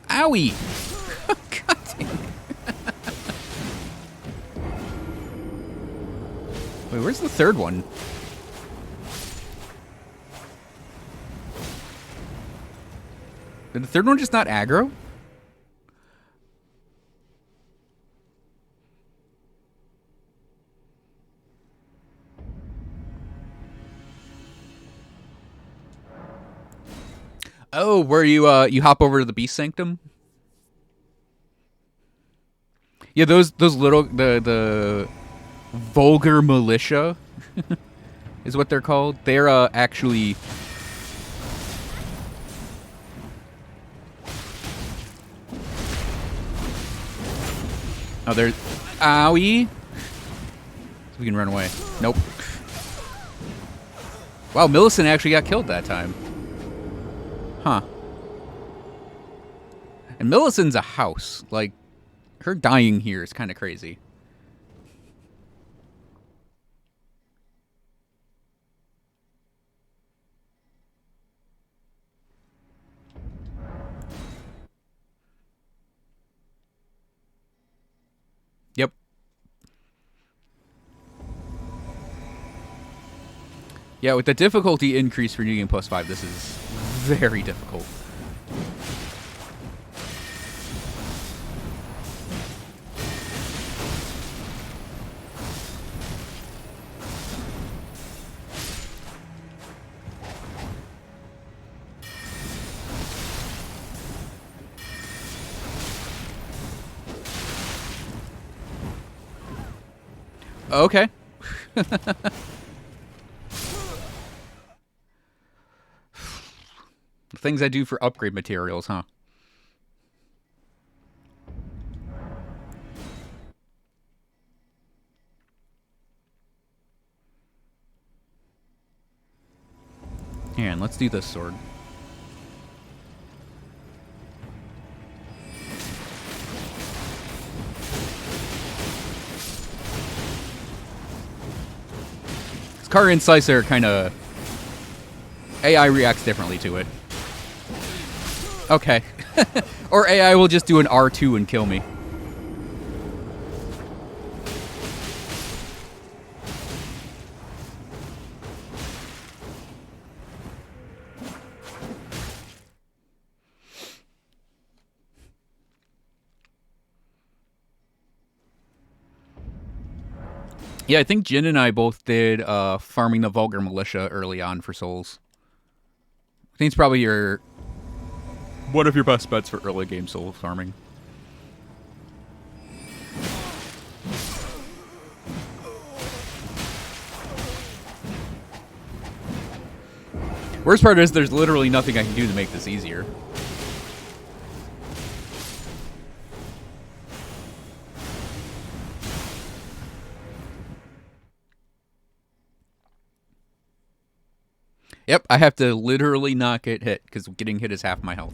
Owie! God damn it. Wait, where's the third one? Did the third one just not aggro? Oh, where you hop over to the Beast Sanctum? Yeah, those little the vulgar militia is what they're called. They're actually they're owie. So we can run away. Nope. Wow, Millicent actually got killed that time. Huh. And Millicent's a house. Like, her dying here is kind of crazy. Yep. Yeah, with the difficulty increase for New Game Plus 5, this is very difficult. Okay. The things I do for upgrade materials, huh? Here, and let's do this sword. Car and Slicer kind of... AI reacts differently to it. Okay. Or AI will just do an R2 and kill me. Yeah, I think Jin and I both did farming the Vulgar Militia early on for souls. I think it's probably one of your best bets for early game soul farming. Worst part is there's literally nothing I can do to make this easier. Yep, I have to literally not get hit, because getting hit is half my health.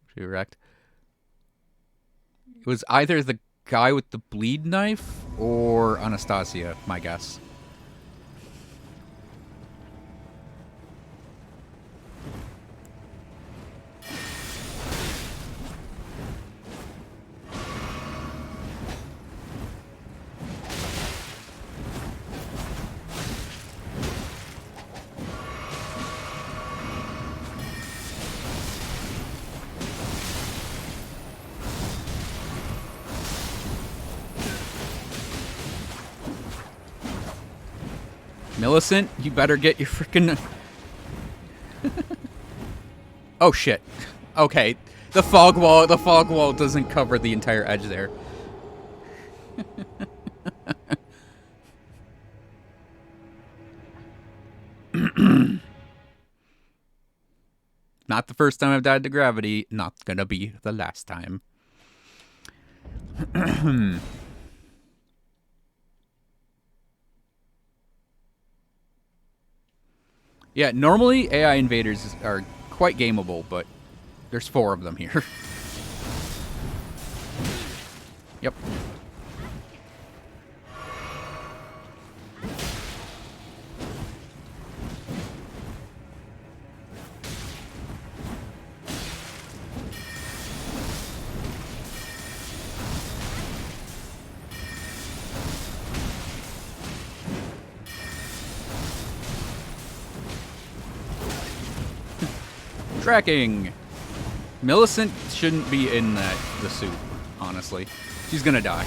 Should be wrecked. was either the guy with the bleed knife or Anastasia, my guess. Millicent, you better get your freaking... Oh shit. Okay. The fog wall doesn't cover the entire edge there. Not the first time I've died to gravity, not gonna be the last time. Yeah, normally AI invaders are quite gameable, but there's 4 of them here. Yep. Tracking. Millicent shouldn't be in the suit, honestly. She's gonna die.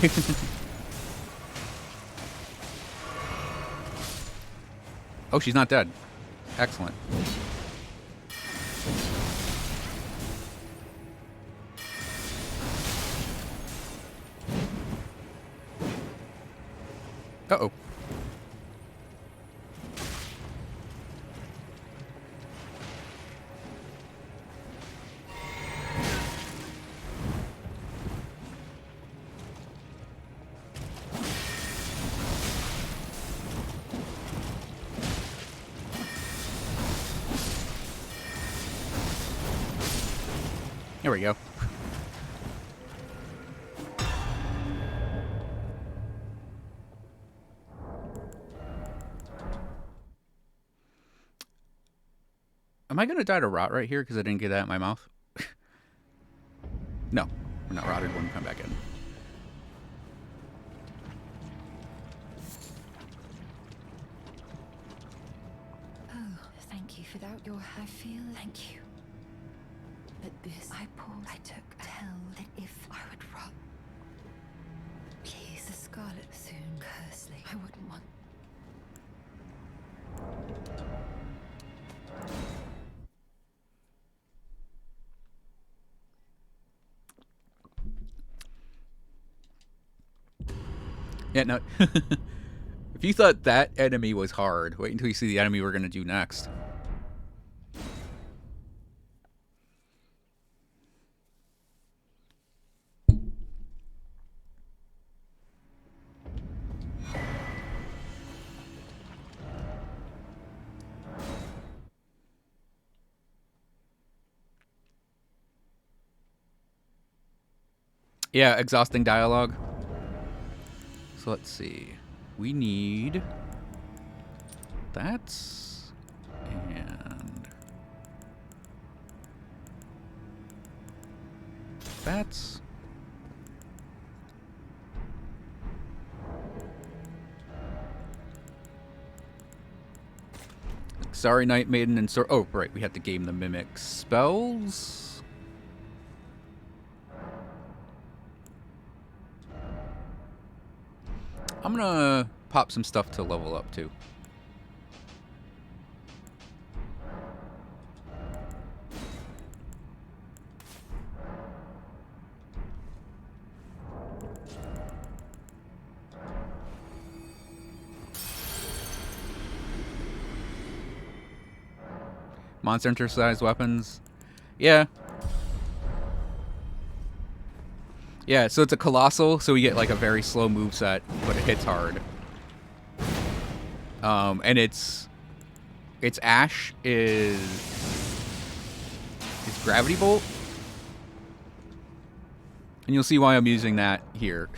Oh, she's not dead. Excellent. Uh-oh. There we go. Am I gonna die to rot right here because I didn't get that in my mouth? No, we're not rotted when we come back in. Oh, thank you for that. I feel thank you. But this I took a hell that if I would rot. Please, the Scarlet soon cursely. I wouldn't want. Yeah, no. If you thought that enemy was hard, wait until you see the enemy we're gonna do next. Yeah, exhausting dialogue. So let's see. We need that and that. Sorry, Night Maiden and oh, right, we have to game the mimic spells. I'm gonna pop some stuff to level up too. Monster Hunter-sized weapons. Yeah. Yeah, so it's a colossal, so we get like a very slow moveset, but it hits hard. And its Ash is Gravity Bolt. And you'll see why I'm using that here.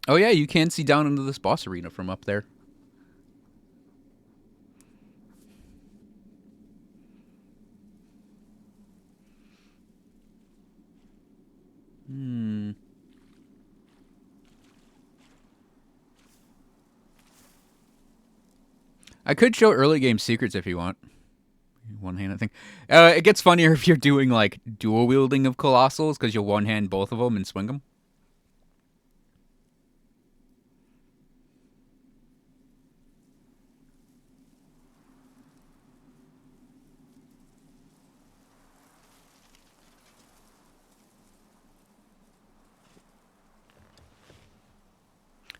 Oh yeah, you can see down into this boss arena from up there. I could show early game secrets if you want. One-handed thing. It gets funnier if you're doing like dual wielding of colossals because you'll one-hand both of them and swing them.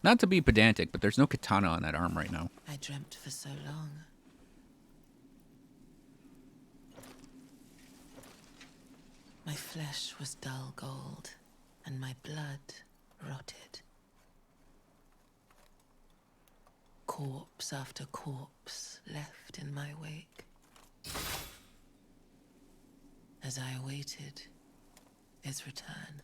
Not to be pedantic, but there's no katana on that arm right now. I dreamt for so long. My flesh was dull gold, and my blood rotted. Corpse after corpse left in my wake. As I awaited its return.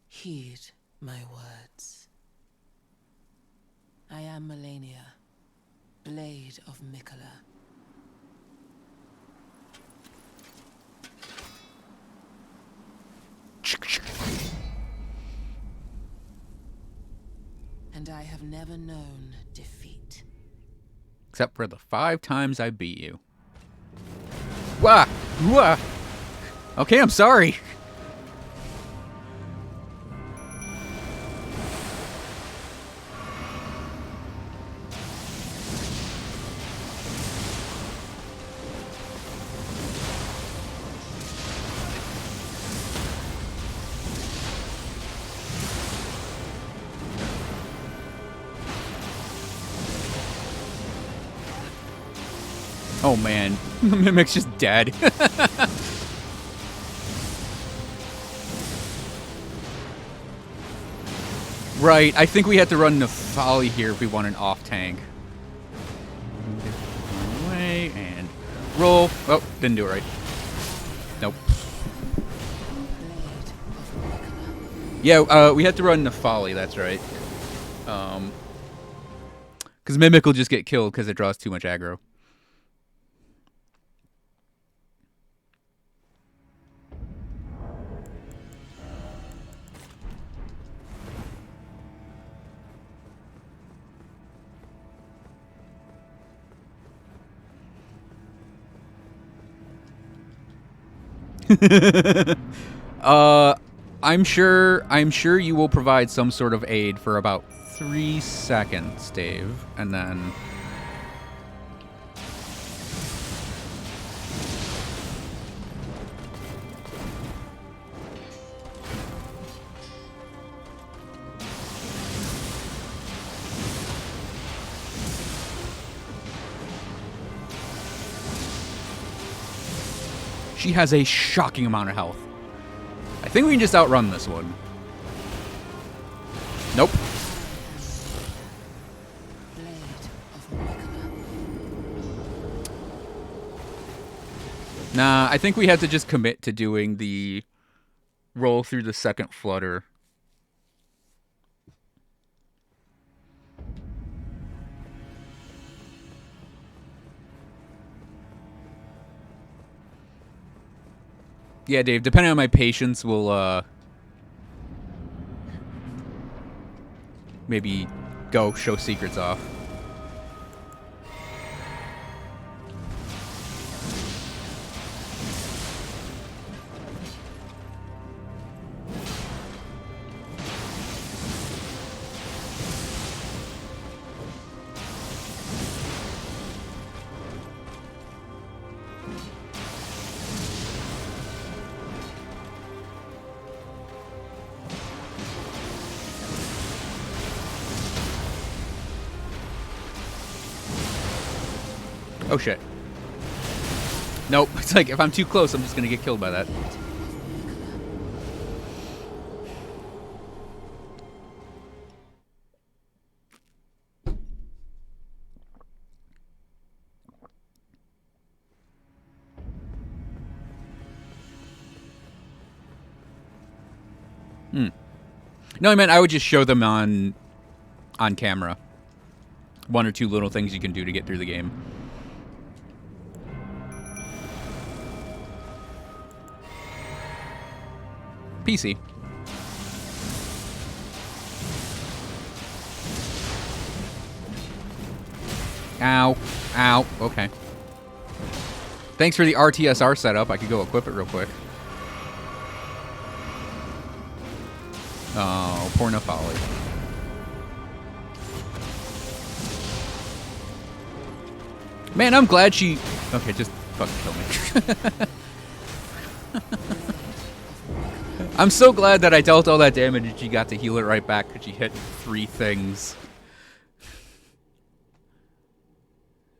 Heed my words. I am Malenia, Blade of Mikola. And I have never known defeat. Except for the 5 times I beat you. Wah! Wah! Okay, I'm sorry. Oh man, the Mimic's just dead. Right, I think we had to run Nefali here if we want an off tank. Run away and roll. Oh, didn't do it right. Nope. Yeah, we had to run Nefali, that's right. Because Mimic will just get killed because it draws too much aggro. I'm sure you will provide some sort of aid for about 3 seconds, Dave, and then she has a shocking amount of health. I think we can just outrun this one. Nope. Nah, I think we had to just commit to doing the roll through the second flutter. Yeah, Dave, depending on my patience, we'll, maybe go show secrets off. Oh shit. Nope. It's like if I'm too close, I'm just gonna get killed by that. No, I meant I would just show them on camera. One or two little things you can do to get through the game. PC. Ow. Ow. Okay. Thanks for the RTSR setup. I could go equip it real quick. Oh, porno folly. Man, I'm glad she... Okay, just fucking kill me. I'm so glad that I dealt all that damage and she got to heal it right back because she hit 3 things.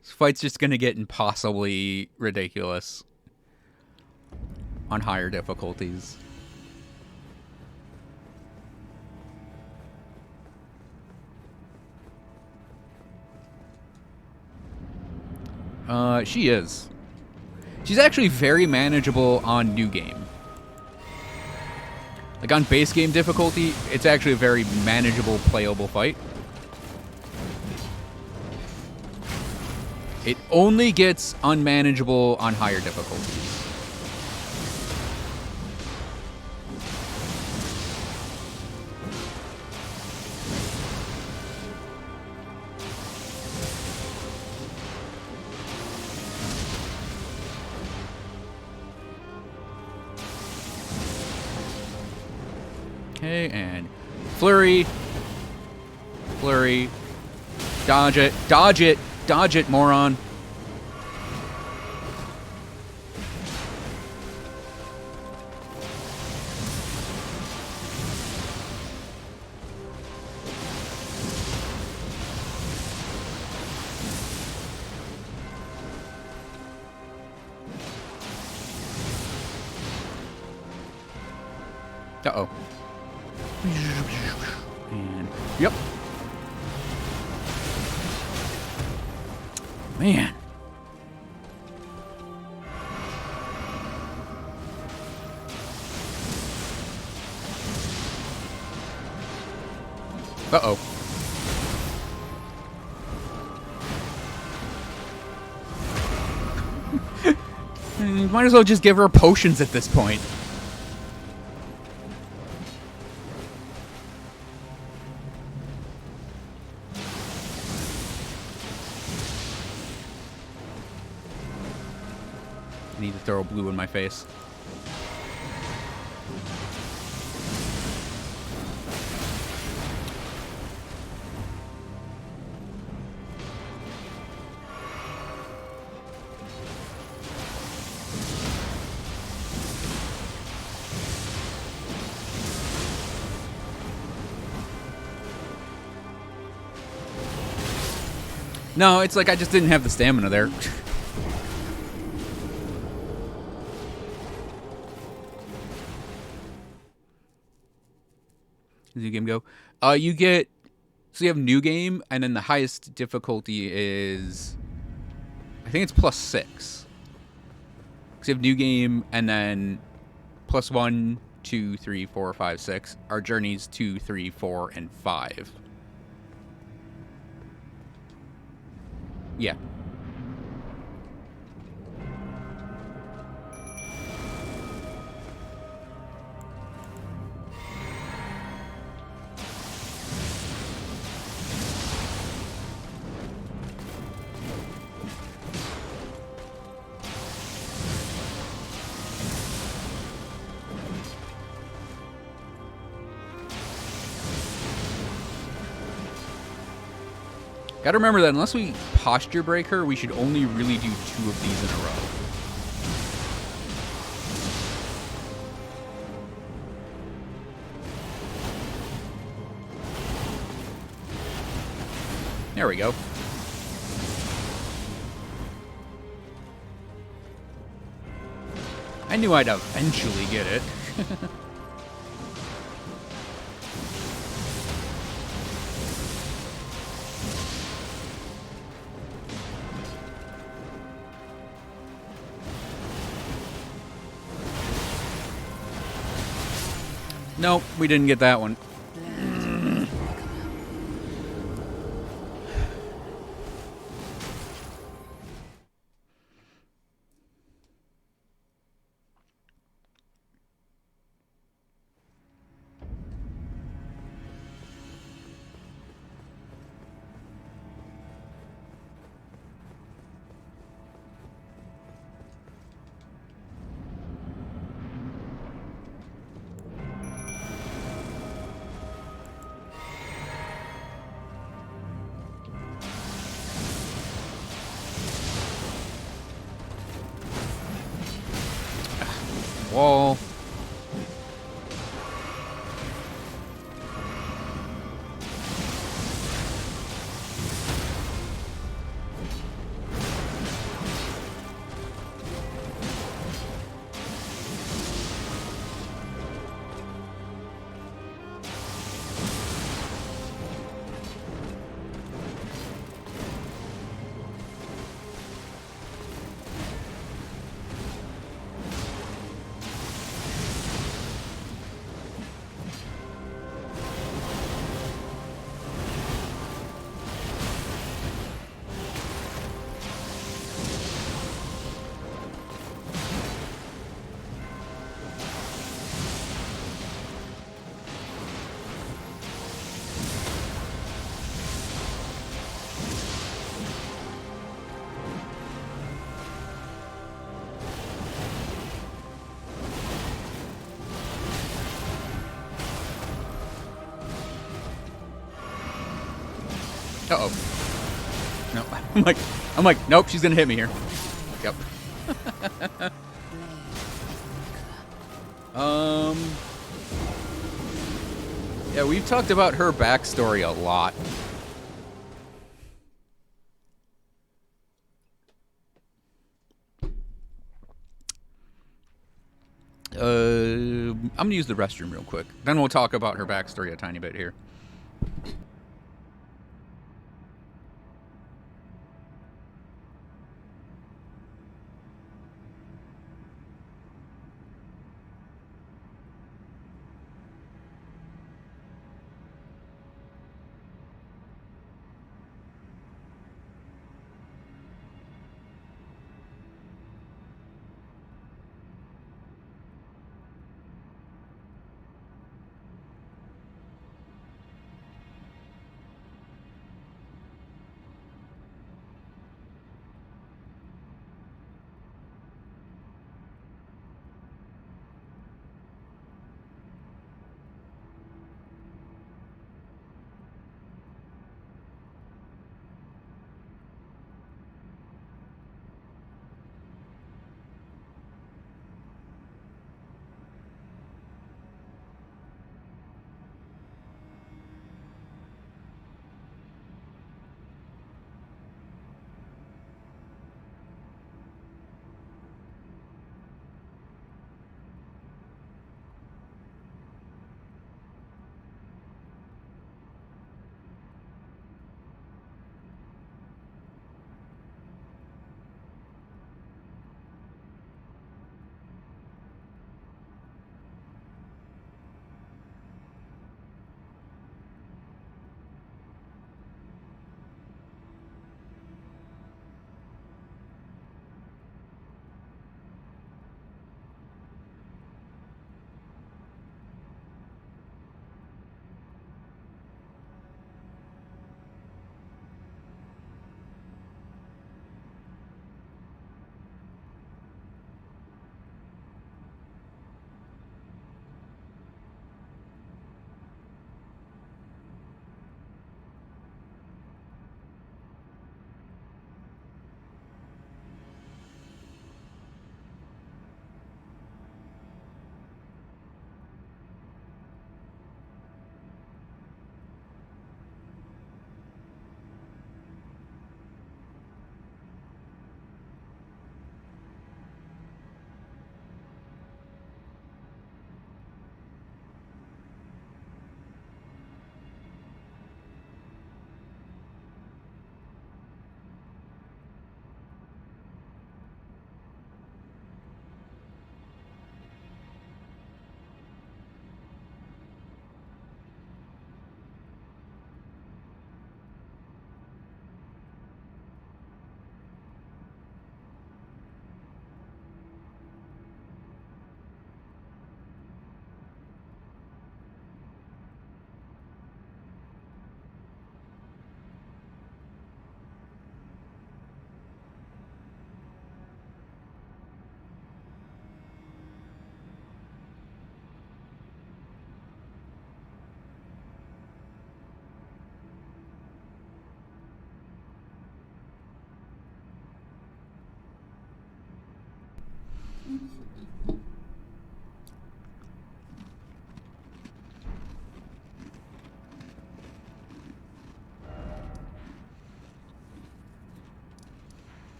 This fight's just gonna get impossibly ridiculous on higher difficulties. She is. She's actually very manageable on new game. Like on base game difficulty, it's actually a very manageable, playable fight. It only gets unmanageable on higher difficulties. Okay, and flurry, flurry, dodge it, dodge it, dodge it, moron. Uh-oh. And, yep. Man. Uh-oh. Might as well just give her potions at this point. I need to throw blue in my face. No, it's like I just didn't have the stamina there. Does your game go? You get... So you have new game, and then the highest difficulty is... I think it's +6. Because you have new game, and then +1, 2, 3, 4, 5, 6. Our journeys 2, 3, 4, and 5. Yeah. Gotta remember that unless we posture break her, we should only really do 2 of these in a row. There we go. I knew I'd eventually get it. Nope, we didn't get that one. Wall. Uh-oh. No, I'm like, nope, she's gonna hit me here. Yep. Yeah, we've talked about her backstory a lot. I'm gonna use the restroom real quick. Then we'll talk about her backstory a tiny bit here.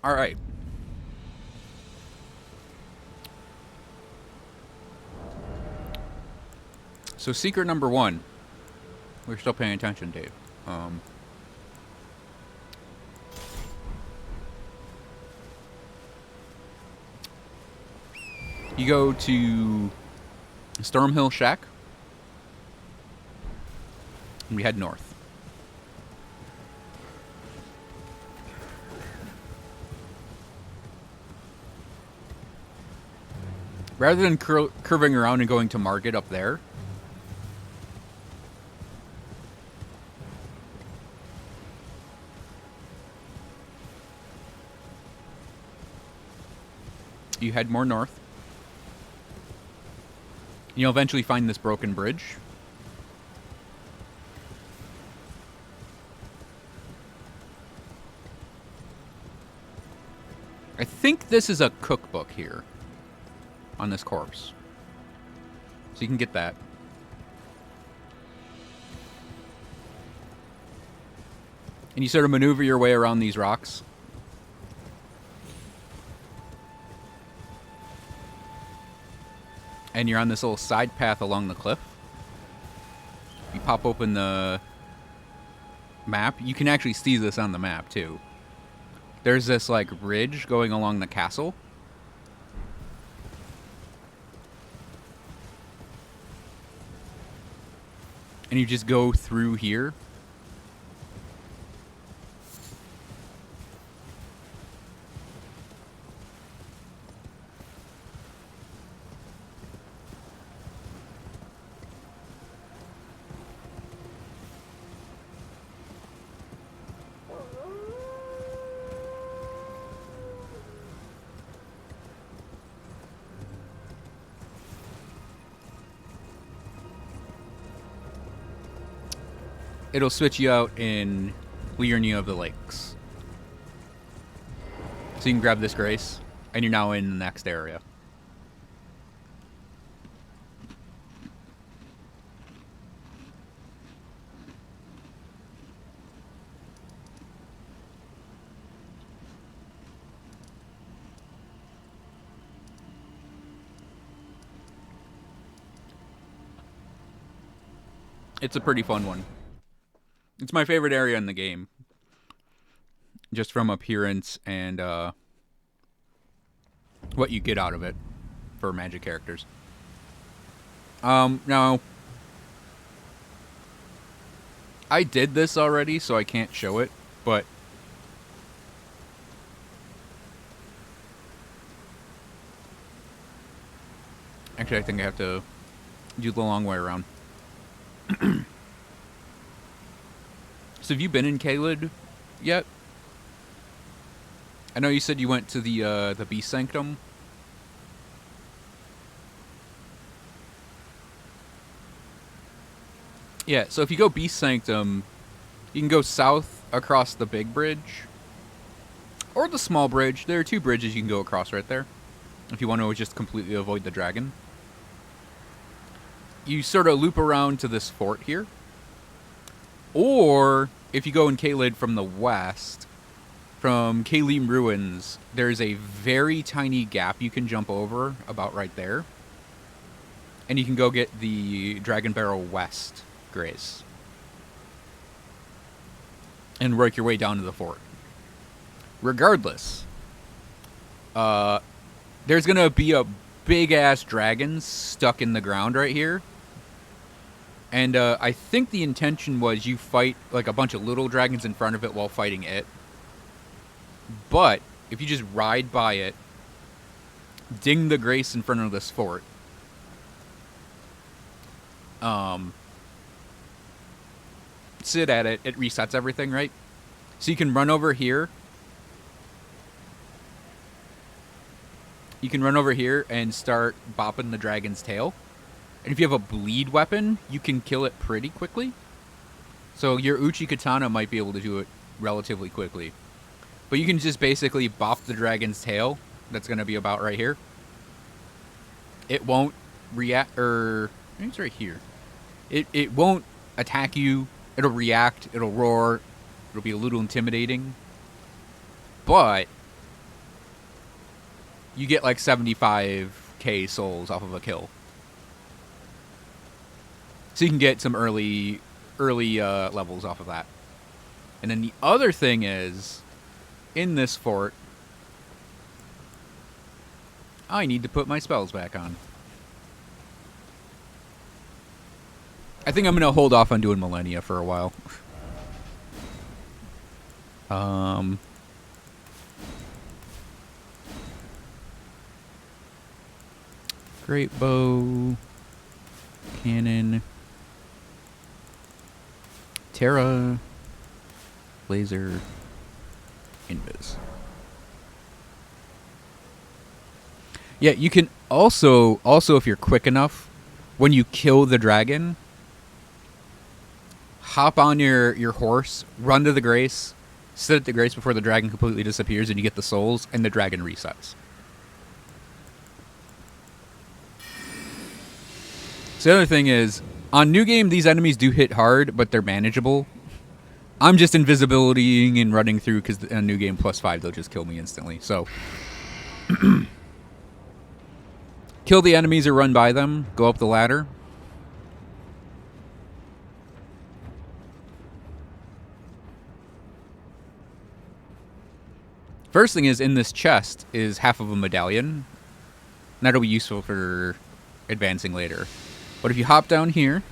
All right. So secret number 1. We're still paying attention, Dave. You go to Stormhill Shack, and we head north. Rather than curving around and going to Market up there, you head more north. You'll eventually find this broken bridge. I think this is a cookbook here on this corpse. So you can get that. And you sort of maneuver your way around these rocks. And you're on this little side path along the cliff. You pop open the map. You can actually see this on the map, too. There's this, like, ridge going along the castle. And you just go through here. It'll switch you out in Liurnia of the Lakes. So you can grab this grace, and you're now in the next area. It's a pretty fun one. It's my favorite area in the game. Just from appearance and what you get out of it for magic characters. Now, I did this already, so I can't show it, but actually I think I have to do the long way around. So have you been in Caelid yet? I know you said you went to the Beast Sanctum. Yeah, so if you go Beast Sanctum, you can go south across the big bridge. Or the small bridge. There are 2 bridges you can go across right there. If you want to just completely avoid the dragon. You sort of loop around to this fort here. Or, if you go in Caelid from the west, from Kalim Ruins, there's a very tiny gap you can jump over, about right there. And you can go get the Dragon Barrel West Grace. And work your way down to the fort. Regardless, there's going to be a big-ass dragon stuck in the ground right here. And I think the intention was you fight like a bunch of little dragons in front of it while fighting it. But if you just ride by it, ding the grace in front of this fort, sit at it, it resets everything, right? So you can run over here. you can run over here and start bopping the dragon's tail. And if you have a bleed weapon, you can kill it pretty quickly. So your Uchi Katana might be able to do it relatively quickly. But you can just basically bop the dragon's tail. That's going to be about right here. It won't react, or maybe it's right here. It won't attack you. It'll react. It'll roar. It'll be a little intimidating. But you get like 75k souls off of a kill. So you can get some early levels off of that. And then the other thing is, in this fort, I need to put my spells back on. I think I'm going to hold off on doing Malenia for a while. Great bow, cannon, Terra, laser, invis. Yeah, you can also if you're quick enough, when you kill the dragon, hop on your horse, run to the Grace, sit at the Grace before the dragon completely disappears, and you get the souls, and the dragon resets. So the other thing is, on New Game, these enemies do hit hard, but they're manageable. I'm just invisibilitying and running through because on New Game +5, they'll just kill me instantly. So, kill the enemies or run by them. Go up the ladder. First thing is, in this chest is half of a medallion. And that'll be useful for advancing later. But if you hop down here,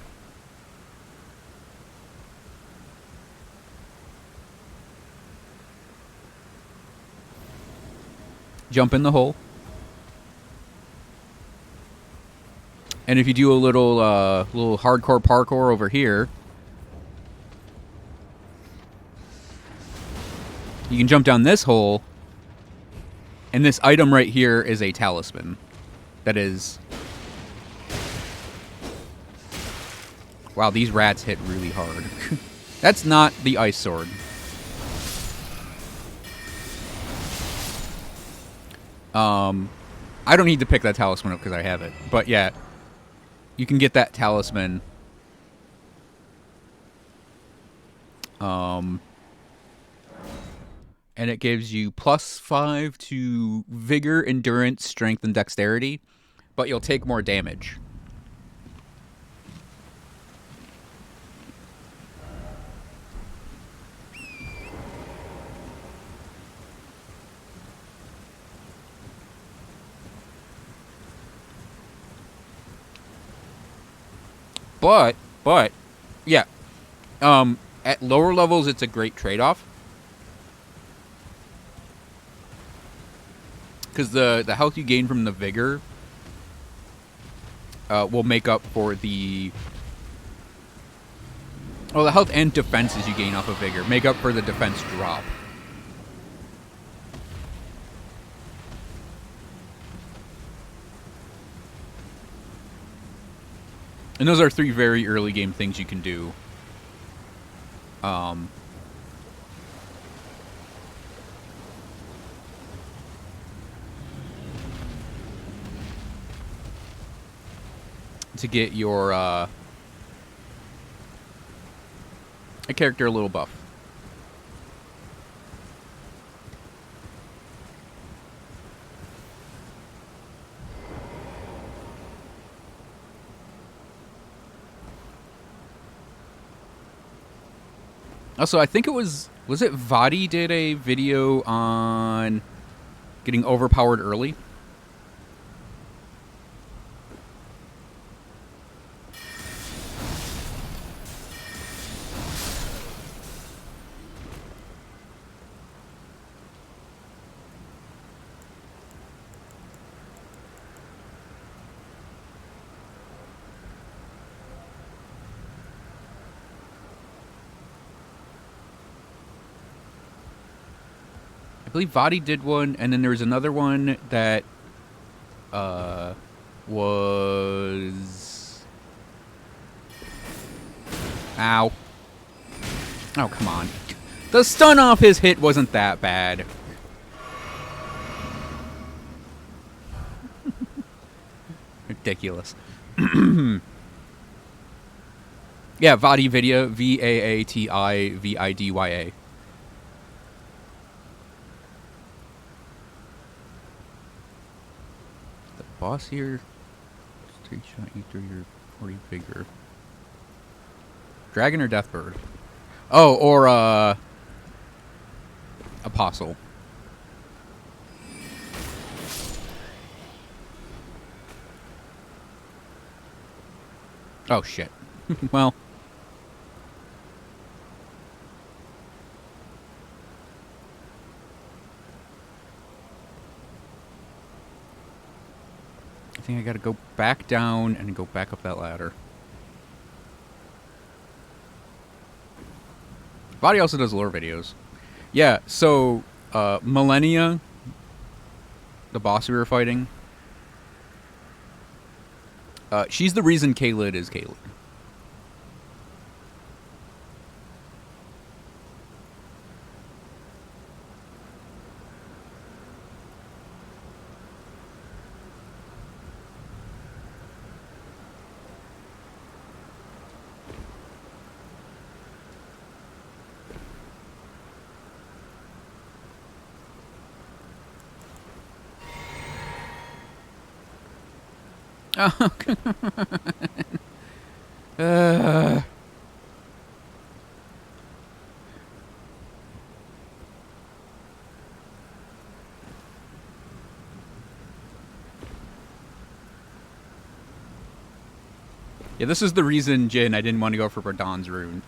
jump in the hole, and if you do a little hardcore parkour over here, you can jump down this hole, and this item right here is a talisman. That is... Wow, these rats hit really hard. That's not the ice sword. I don't need to pick that talisman up because I have it. But yeah, you can get that talisman. And it gives you +5 to vigor, endurance, strength, and dexterity. But you'll take more damage. But, yeah. At lower levels, it's a great trade-off. Because the health you gain from the vigor will make up for the... Well, the health and defenses you gain off of vigor make up for the defense drop. And those are 3 very early game things you can do. To get your a character a little buff. Also, I think it was it Vadi did a video on getting overpowered early? I believe Vadi did one, and then there was another one that was... Ow. Oh, come on. The stun off his hit wasn't that bad. Ridiculous. Yeah, Vadi Vidya, Vaatividya. The boss here, straight shot ether, you're 40 bigger. Dragon or Deathbird? Oh, or Apostle. Oh shit. Well. I think I gotta go back down and go back up that ladder. Body also does lore videos. Yeah, so, Malenia, the boss we were fighting, she's the reason Caelid is Caelid. Oh, come on. Yeah, this is the reason, Jin, I didn't want to go for Radon's rune.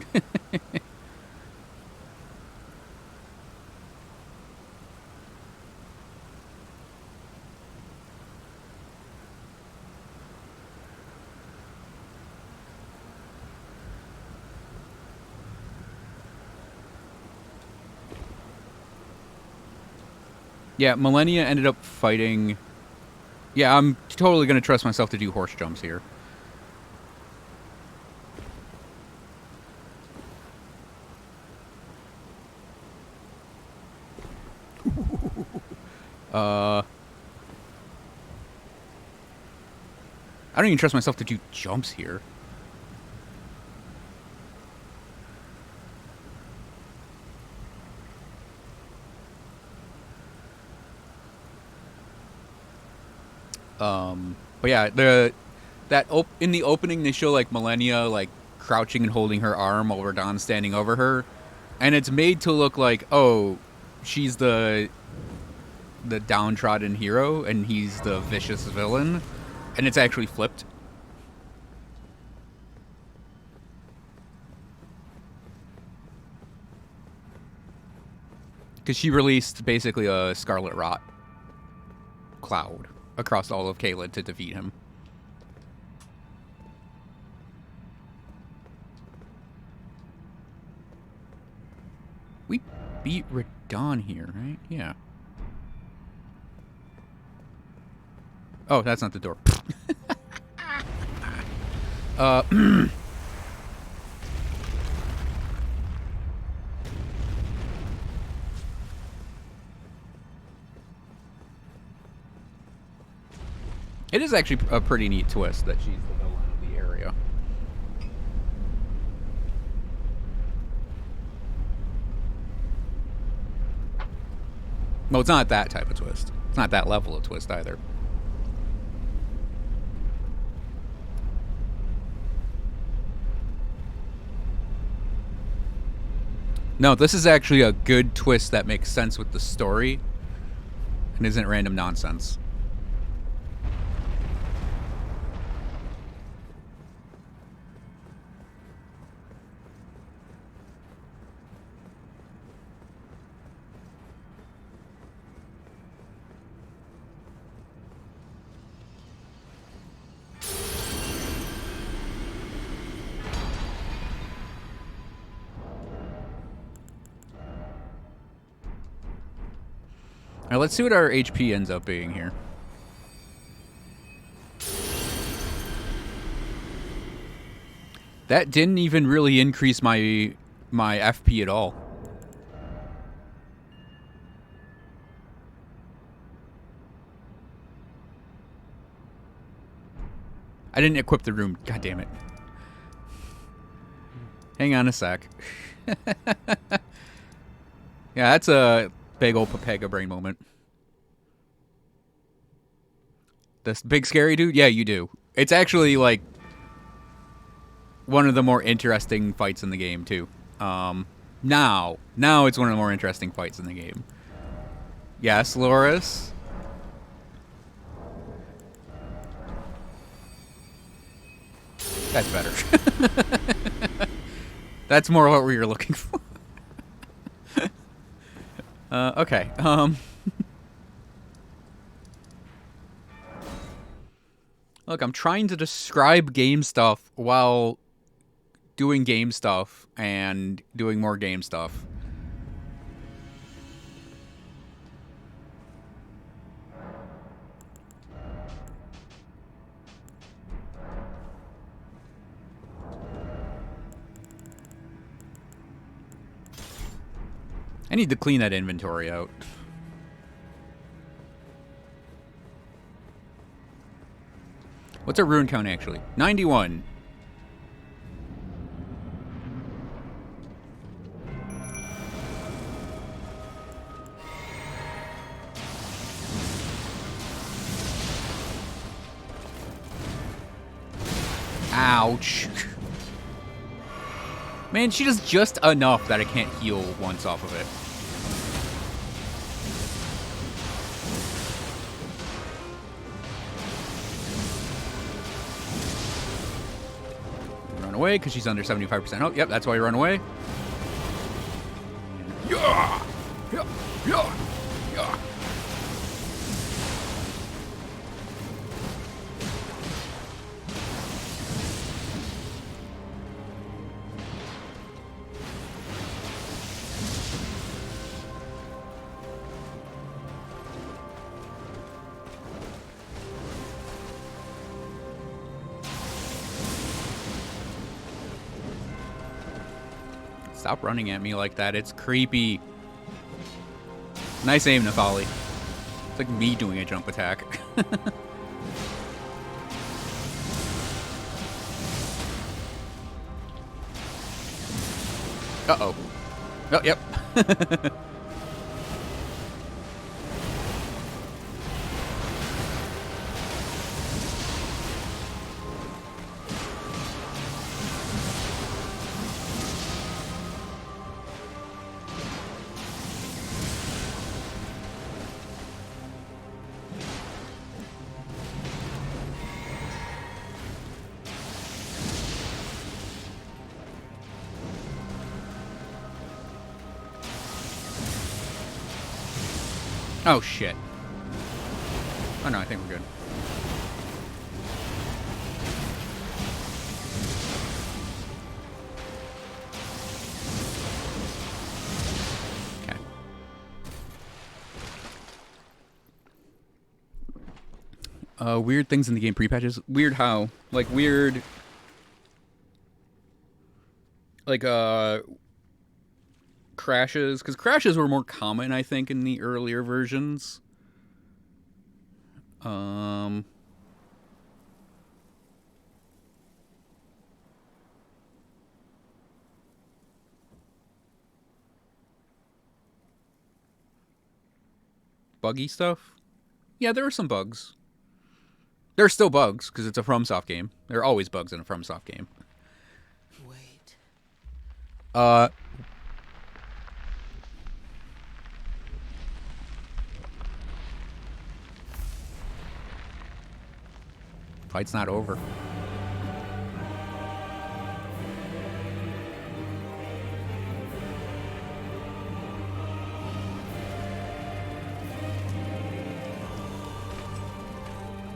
Yeah, Malenia ended up fighting... Yeah, I'm totally going to trust myself to do horse jumps here. I don't even trust myself to do jumps here. But yeah, in the opening they show like Malenia like crouching and holding her arm while Radon's standing over her, and it's made to look like, oh, she's the downtrodden hero and he's the vicious villain, and it's actually flipped. Because she released basically a Scarlet Rot cloud across all of Caelid to defeat him. We beat Radon here, right? Yeah. Oh, that's not the door. It is actually a pretty neat twist that she's the villain of the area. Well, it's not that type of twist. It's not that level of twist either. No, this is actually a good twist that makes sense with the story and isn't random nonsense. Now let's see what our HP ends up being here. That didn't even really increase my FP at all. I didn't equip the room. God damn it. Hang on a sec. Yeah, that's a big old Papega brain moment. This big scary dude? Yeah, you do. It's actually, like, one of the more interesting fights in the game, too. Now it's one of the more interesting fights in the game. Yes, Loris? That's better. That's more what we were looking for. Okay. Look, I'm trying to describe game stuff while doing game stuff and doing more game stuff. I need to clean that inventory out. What's our rune count, actually? 91. Ouch. Man, she does just enough that I can't heal once off of it. Run away because she's under 75%. Oh, yep, that's why you run away. Yeah! Yeah! Yeah! Yeah! Stop running at me like that. It's creepy. Nice aim, Nefali. It's like me doing a jump attack. Uh-oh. Oh, yep. Oh, shit. Oh, no, I think we're good. Okay. Weird things in the game pre-patches. Weird how? Like, weird... Like, crashes, because crashes were more common, I think, in the earlier versions. Buggy stuff? Yeah, there were some bugs. There are still bugs, because it's a FromSoft game. There are always bugs in a FromSoft game. Wait. Fight's not over.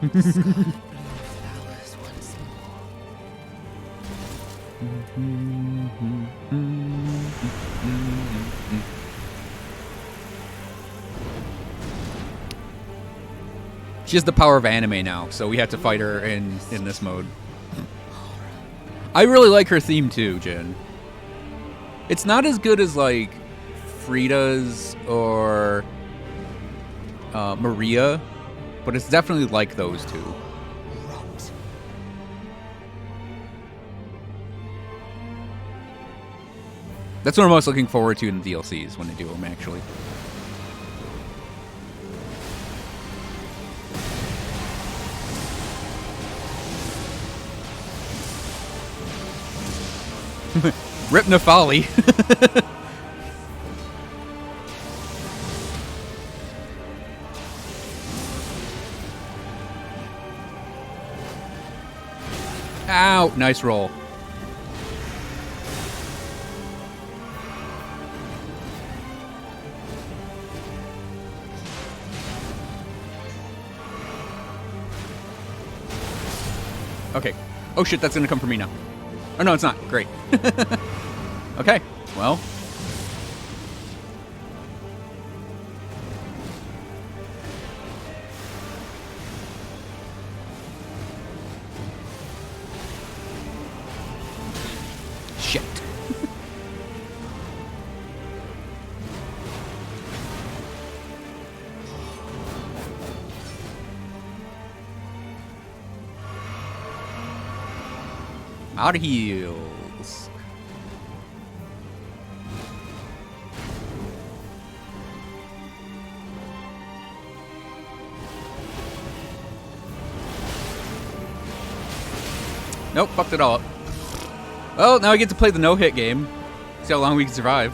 Flowers once She has the power of anime now, so we have to fight her in this mode. I really like her theme too, Jen. It's not as good as like Frida's or Maria, but it's definitely like those two. That's what I'm most looking forward to in the DLCs when they do them, actually. Rip Nefali. Ow! Nice roll. Okay. Oh shit, that's gonna come for me now. Oh no, it's not. Great. Okay, well. Shit. Out of heals. Nope, fucked it all up. Well, now I get to play the no-hit game. See how long we can survive.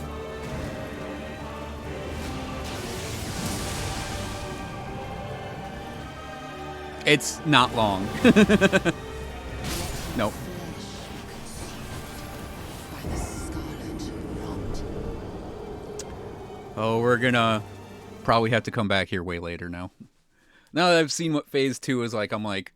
It's not long. Nope. Oh, we're gonna probably have to come back here way later now. Now that I've seen what phase 2 is like, I'm like...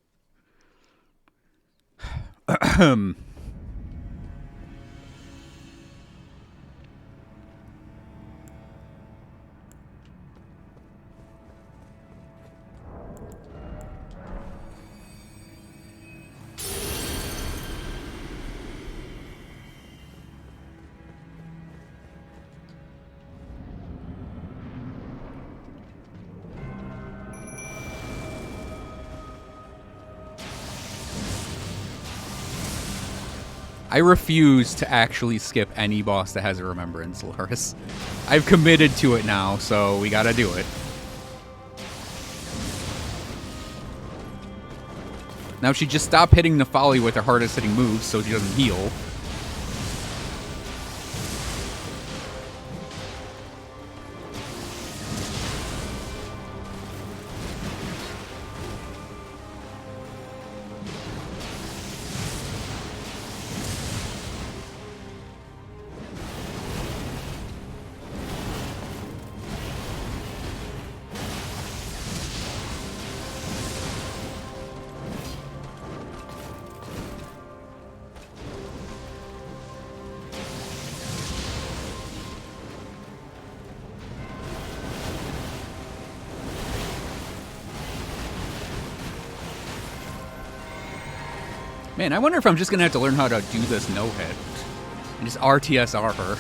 I refuse to actually skip any boss that has a remembrance, Loris. I've committed to it now, so we gotta do it. Now she just stopped hitting Nefali with her hardest hitting moves so she doesn't heal. Man, I wonder if I'm just gonna have to learn how to do this no-hit. And just RTSR her.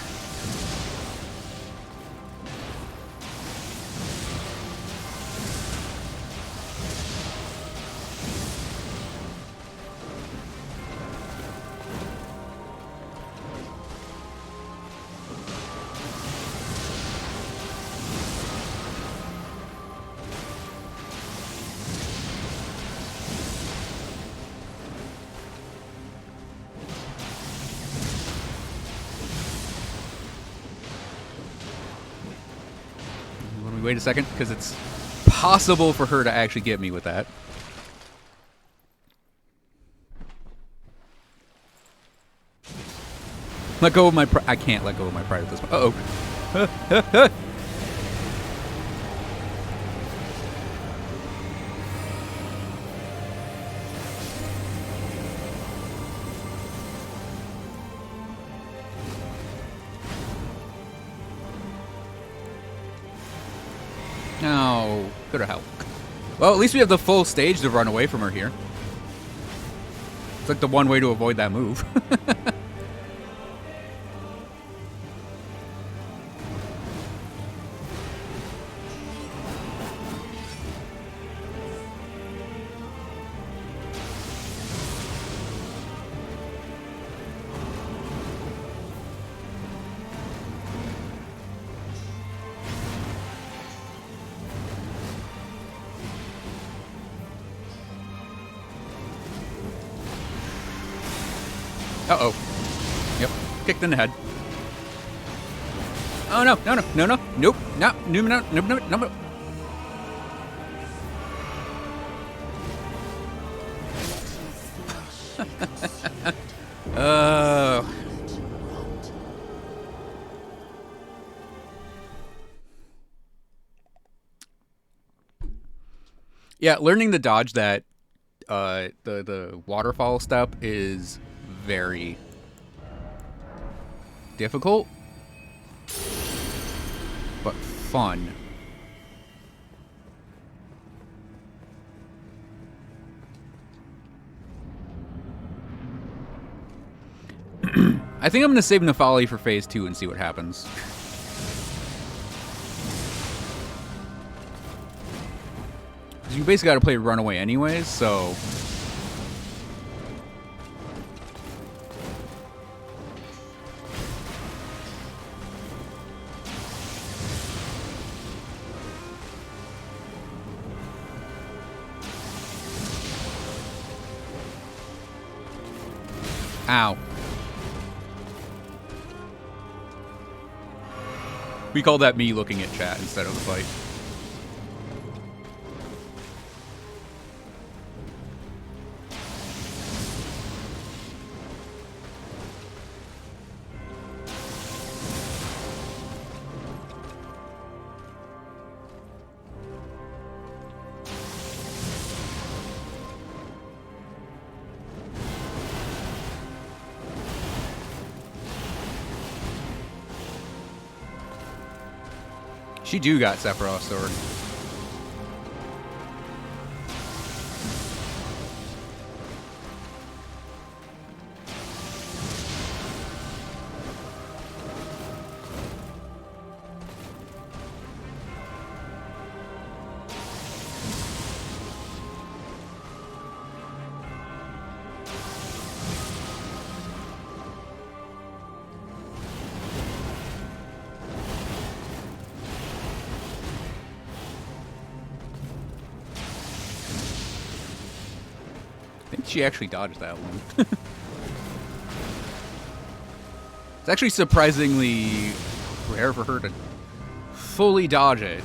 Wait a second, because it's possible for her to actually get me with that. Let go of my I can't let go of my pride at this point. Uh-oh. No, could have helped. Well, at least we have the full stage to run away from her here. It's like the one way to avoid that move. Uh-oh. Yep. Kicked in the head. Oh, no. No, no. No, no. Nope. No. No, no. No, no, no, no. Oh. Yeah, learning to dodge that the waterfall step is very difficult, but fun. I think I'm gonna save Nefali for phase 2 and see what happens. You basically gotta play Runaway anyways, so... Ow. We call that me looking at chat instead of the fight. She do got Sephiroth's sword. I think she actually dodged that one. It's actually surprisingly rare for her to fully dodge it.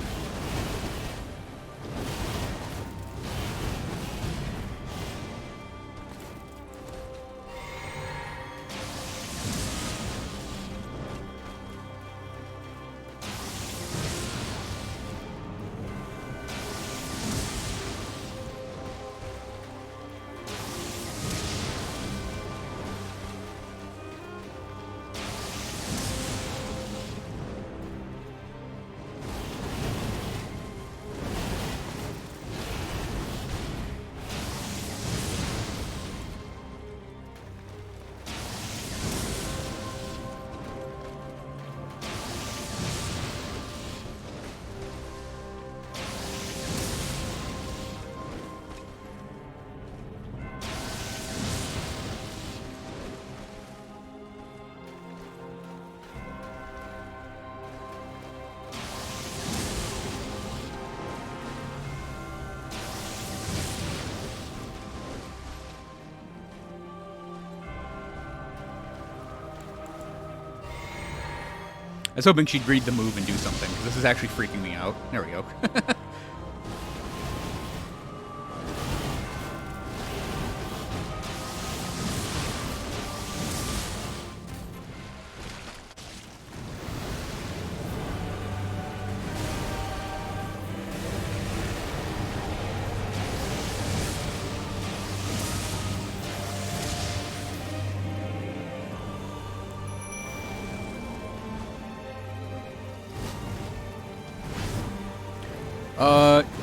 I was hoping she'd read the move and do something, because this is actually freaking me out. There we go.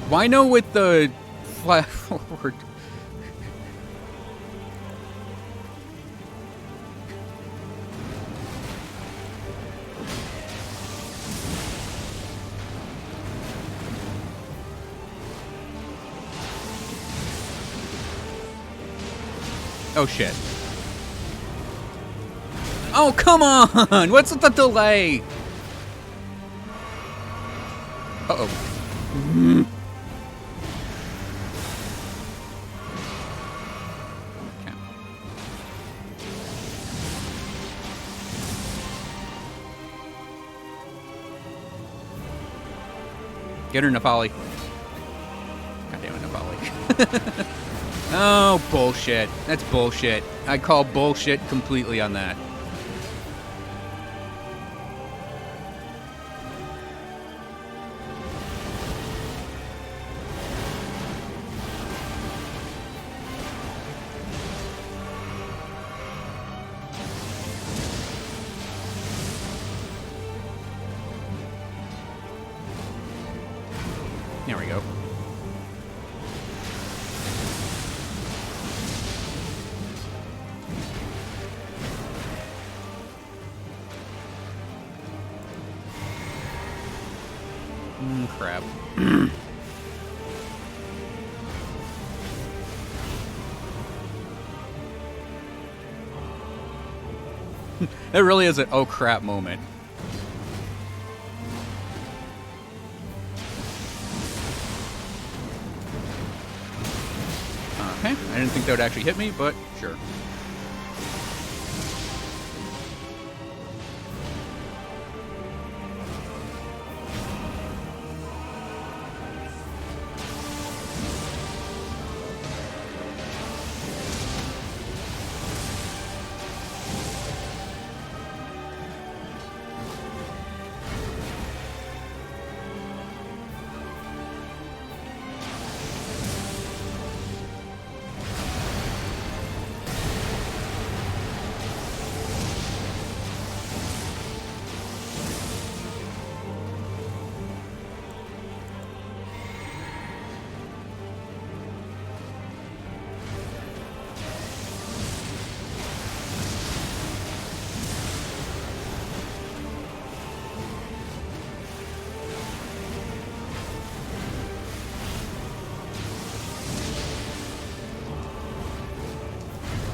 Why no with the flash forward? Oh, shit. Oh, come on! What's with the delay? Uh-oh. Okay. Get her, Nafali. God damn it, Nafali. Oh, bullshit. That's bullshit. I call bullshit completely on that. There we go. Crap. That really is an oh crap moment. Okay, I didn't think that would actually hit me, but sure.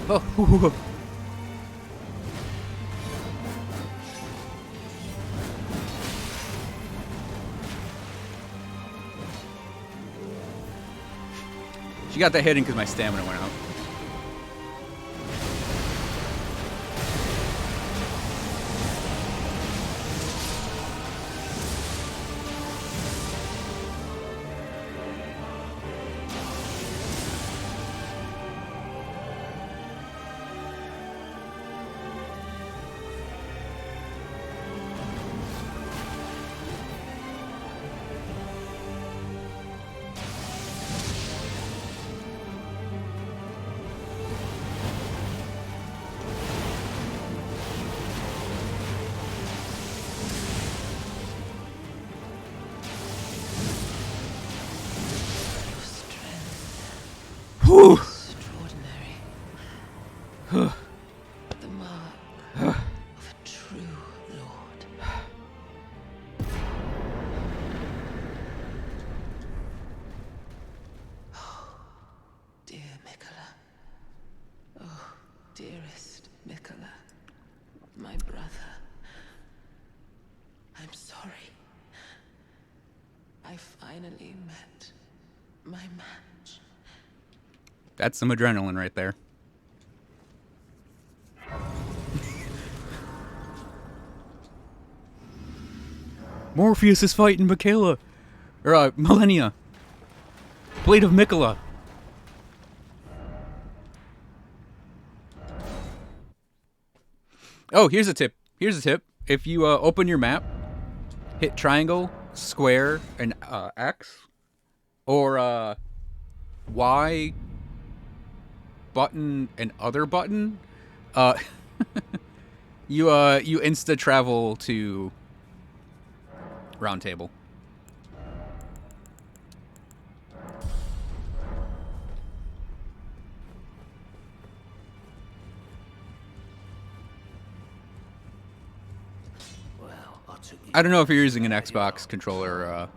Oh, whew. She got that hitting because my stamina went out. Whew. Extraordinary. The mark of a true lord. Oh, dear Mikola. Oh, dearest Mikola. My brother. I'm sorry. I finally met my match. That's some adrenaline right there. Morpheus is fighting Michaela. Or, Malenia. Blade of Mikola. Oh, here's a tip. Here's a tip. If you open your map, hit triangle, square, and X, or Y, button, and other button, you insta travel to Round Table. I don't know if you're using an Xbox controller or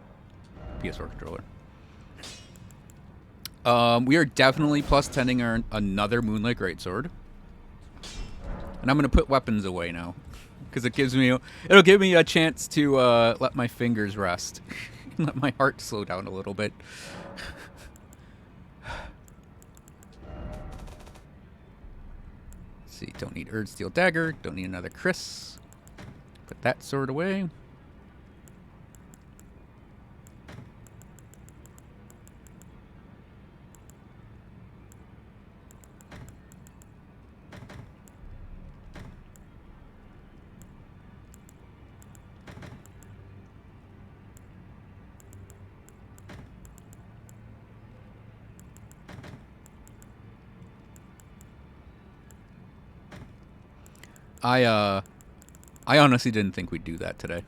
PS4 controller. We are definitely plus 10ing our another Moonlight Greatsword. And I'm going to put weapons away now. Because it'll give me a chance to let my fingers rest. Let my heart slow down a little bit. Let's see, don't need Erdsteel Dagger. Don't need another Chris. Put that sword away. I honestly didn't think we'd do that today.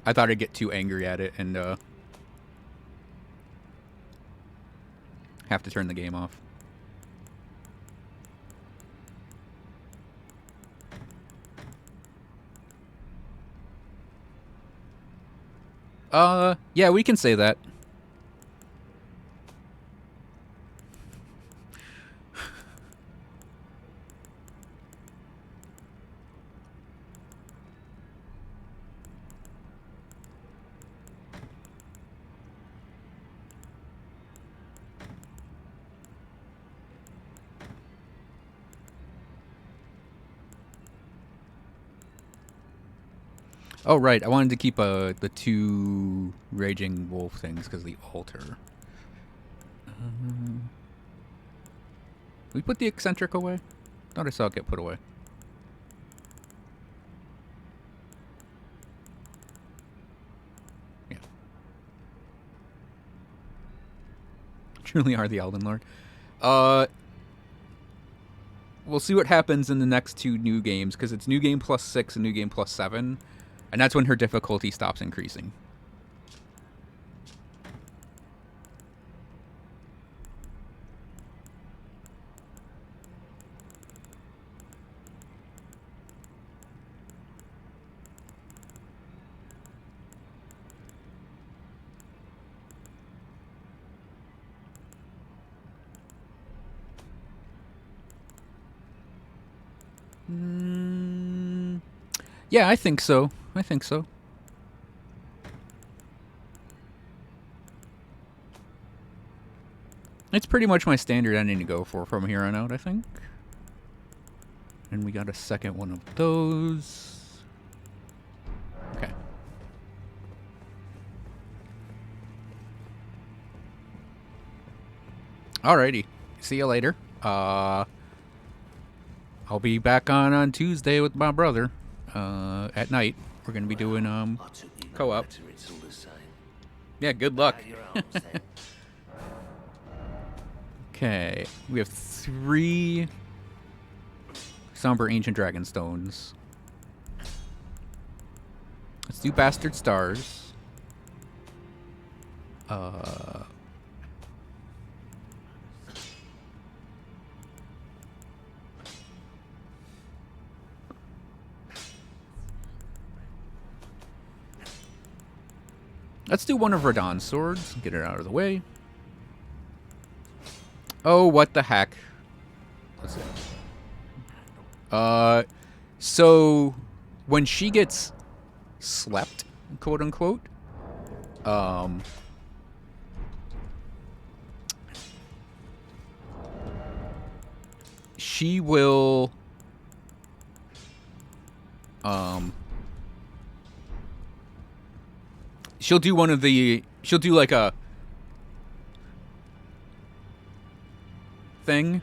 I thought I'd get too angry at it and have to turn the game off. Yeah, we can say that. Oh, right. I wanted to keep the 2 Raging Wolf things because of the altar. We put the eccentric away? Thought I saw it get put away. Yeah. Truly are the Elden Lord. We'll see what happens in the next 2 new games because it's New Game plus 6 and New Game plus 7. And that's when her difficulty stops increasing. Yeah, I think so. I think so. It's pretty much my standard ending to go for from here on out, I think. And we got a second one of those. Okay. Alrighty. See you later. I'll be back on Tuesday with my brother. At night. We're gonna be doing co-op. Yeah, good luck. Okay, we have 3 Somber Ancient Dragonstones. Let's do Bastard Stars. Let's do one of Radahn's swords. Get it out of the way. Oh, what the heck. Let's see. So when she gets slept, quote unquote, she will she'll do one of the she'll do like a thing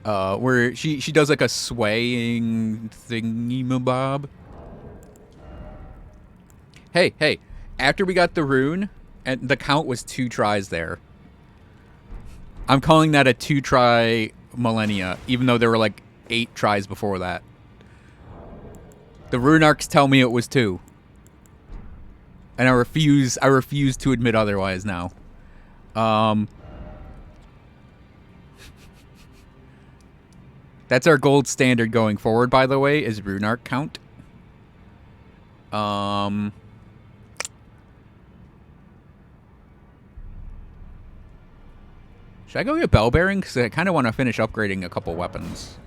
where she does like a swaying thingy-mabob. Hey, after we got the rune, and the count was 2 tries there. I'm calling that a 2-try Malenia, even though there were like 8 tries before that. The rune arcs tell me it was 2. And I refuse to admit otherwise now. That's our gold standard going forward, by the way, is rune arc count. Should I go get bell bearing? Because I kind of want to finish upgrading a couple weapons.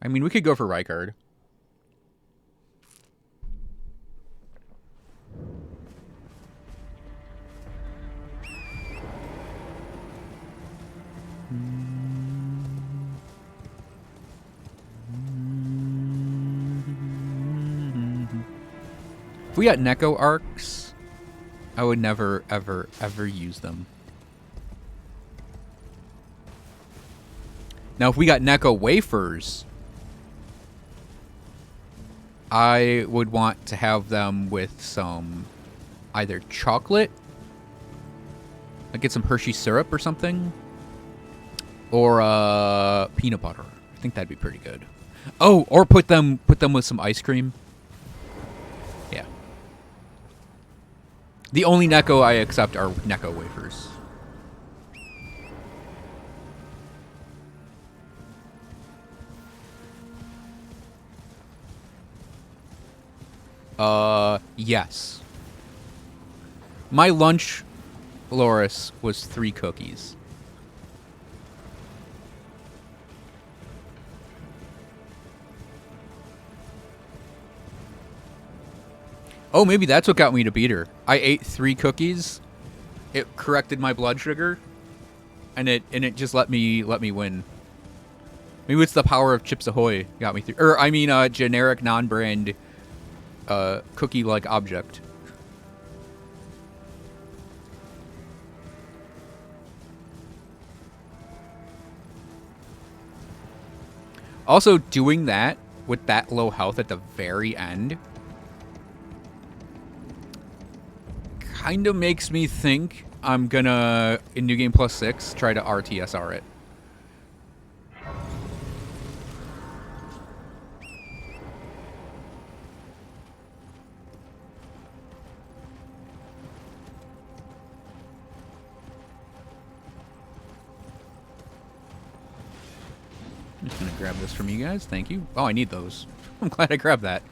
I mean, we could go for Rykard. If we got Neko arcs, I would never, ever, ever use them. Now, if we got Neko wafers, I would want to have them with some either chocolate, like get some Hershey syrup or something, or peanut butter. I think that'd be pretty good. Oh, or put them with some ice cream. Yeah. The only Neko I accept are Neko wafers. Yes. My lunch, Loris, was 3 cookies. Oh, maybe that's what got me to beat her. I ate 3 cookies. It corrected my blood sugar, and it just let me win. Maybe it's the power of Chips Ahoy got me through. Or I mean, generic non-brand cookie-like object. Also, doing that with that low health at the very end kind of makes me think I'm gonna, in New Game Plus 6, try to RTSR it. I'm just gonna grab this from you guys. Thank you. Oh, I need those. I'm glad I grabbed that.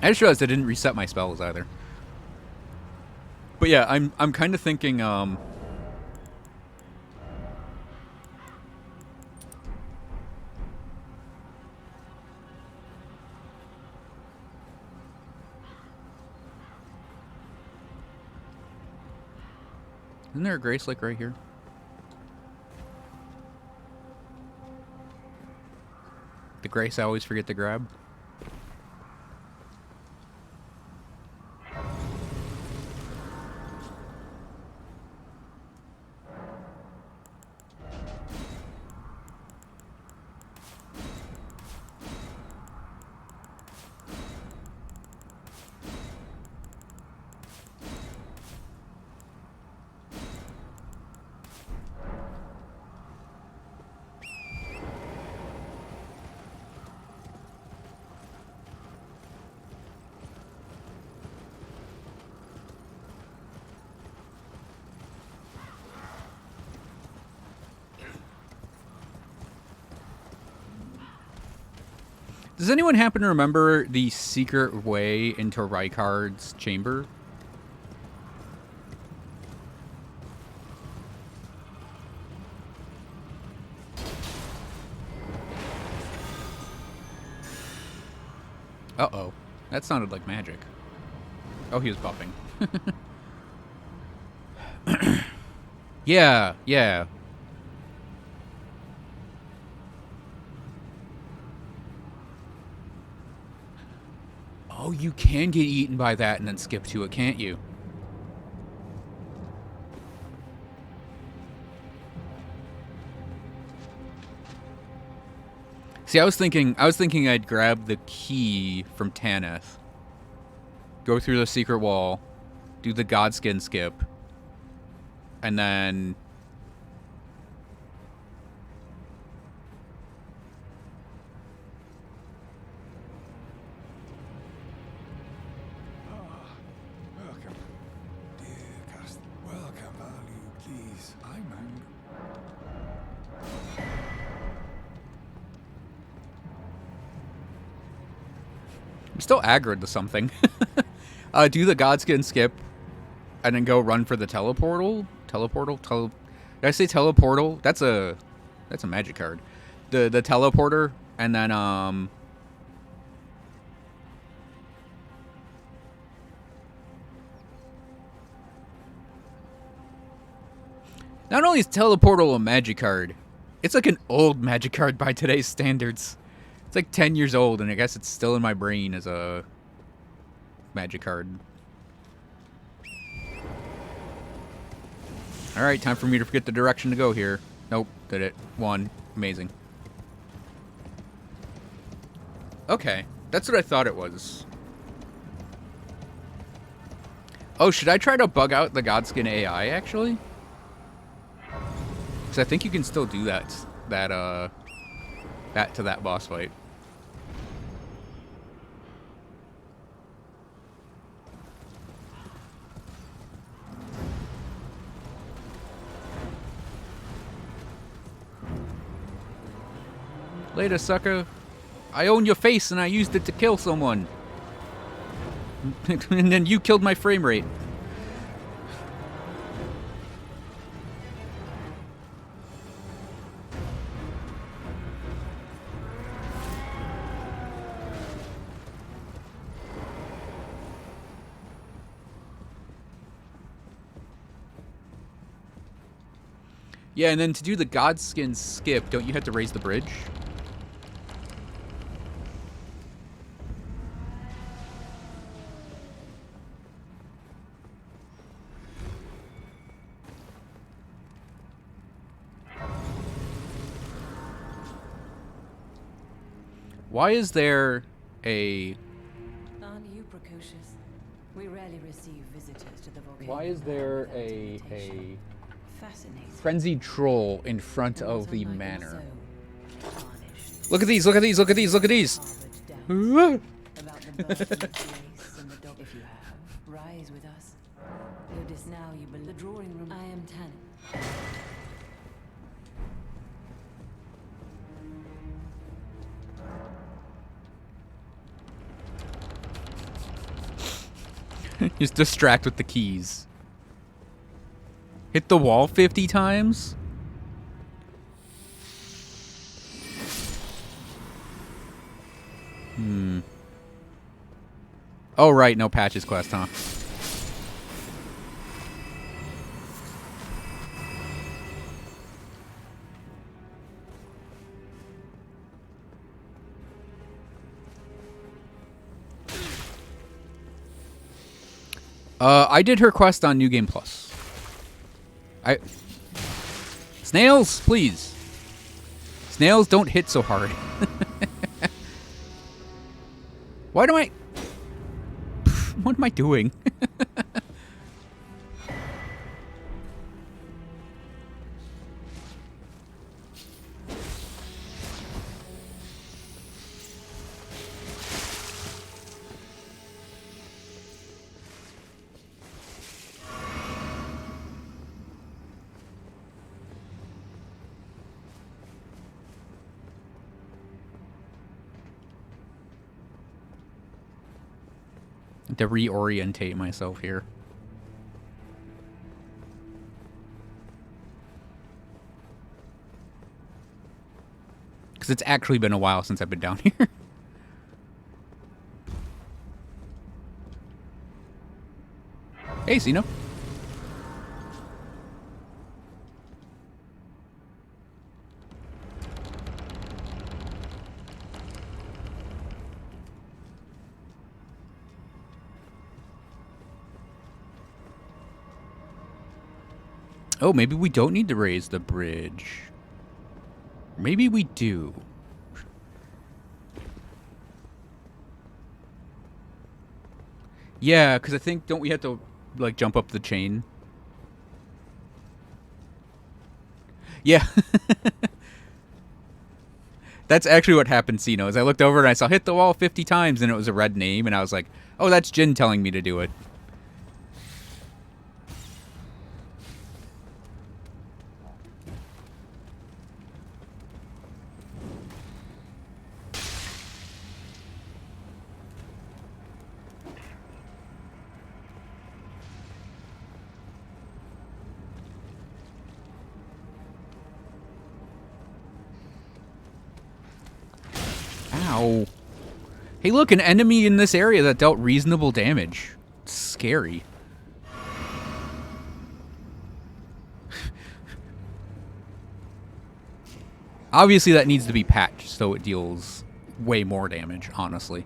I just realized I didn't reset my spells either. But yeah, I'm kind of thinking isn't there a Grace Lake right here? The Grace I always forget to grab. Does anyone happen to remember the secret way into Rykard's chamber? Uh-oh. That sounded like magic. Oh, he was buffing. Yeah, yeah. Oh, you can get eaten by that and then skip to it, can't you? See, I was thinking I'd grab the key from Tanith, go through the secret wall, do the Godskin skip, and then Yes, I'm angry. I'm still aggroed to something. Do the Godskin skip, and then go run for the teleportal. Did I say teleportal? That's a magic card. The teleporter, and then not only is teleportal a magic card, it's like an old magic card by today's standards. It's like 10 years old, and I guess it's still in my brain as a magic card. Alright, time for me to forget the direction to go here. Nope, did it. 1. Amazing. Okay, that's what I thought it was. Oh, should I try to bug out the Godskin AI, actually? Because I think you can still do that to that boss fight. Later, sucker. I own your face and I used it to kill someone. And then you killed my frame rate. Yeah, and then to do the Godskin skip, don't you have to raise the bridge? Why is there a... Aren't you precocious? We rarely receive visitors to the volcano. Why is there a fascinating frenzied troll in front of the manor? So tarnished. Look at these, look at these, look at these, look at these! Harbored doubts about the birth of the grace and the dog. If you have, rise with us. Ludus, now you believe the drawing room. I am Tannin. Just distract with the keys. Hit the wall 50 times? Oh, right, no patches quest, huh? I did her quest on New Game Plus. Snails, please. Snails don't hit so hard. Why do I... What am I doing? To reorientate myself here. Because it's actually been a while since I've been down here. Hey, Zeno. Oh, maybe we don't need to raise the bridge. Maybe we do. Yeah, because I think, don't we have to, like, jump up the chain? Yeah. That's actually what happened, Sino, is I looked over and I saw hit the wall 50 times and it was a red name, and I was like, oh, that's Jin telling me to do it. Ow. Hey, look, an enemy in this area that dealt reasonable damage. It's scary. Obviously, that needs to be patched so it deals way more damage, honestly.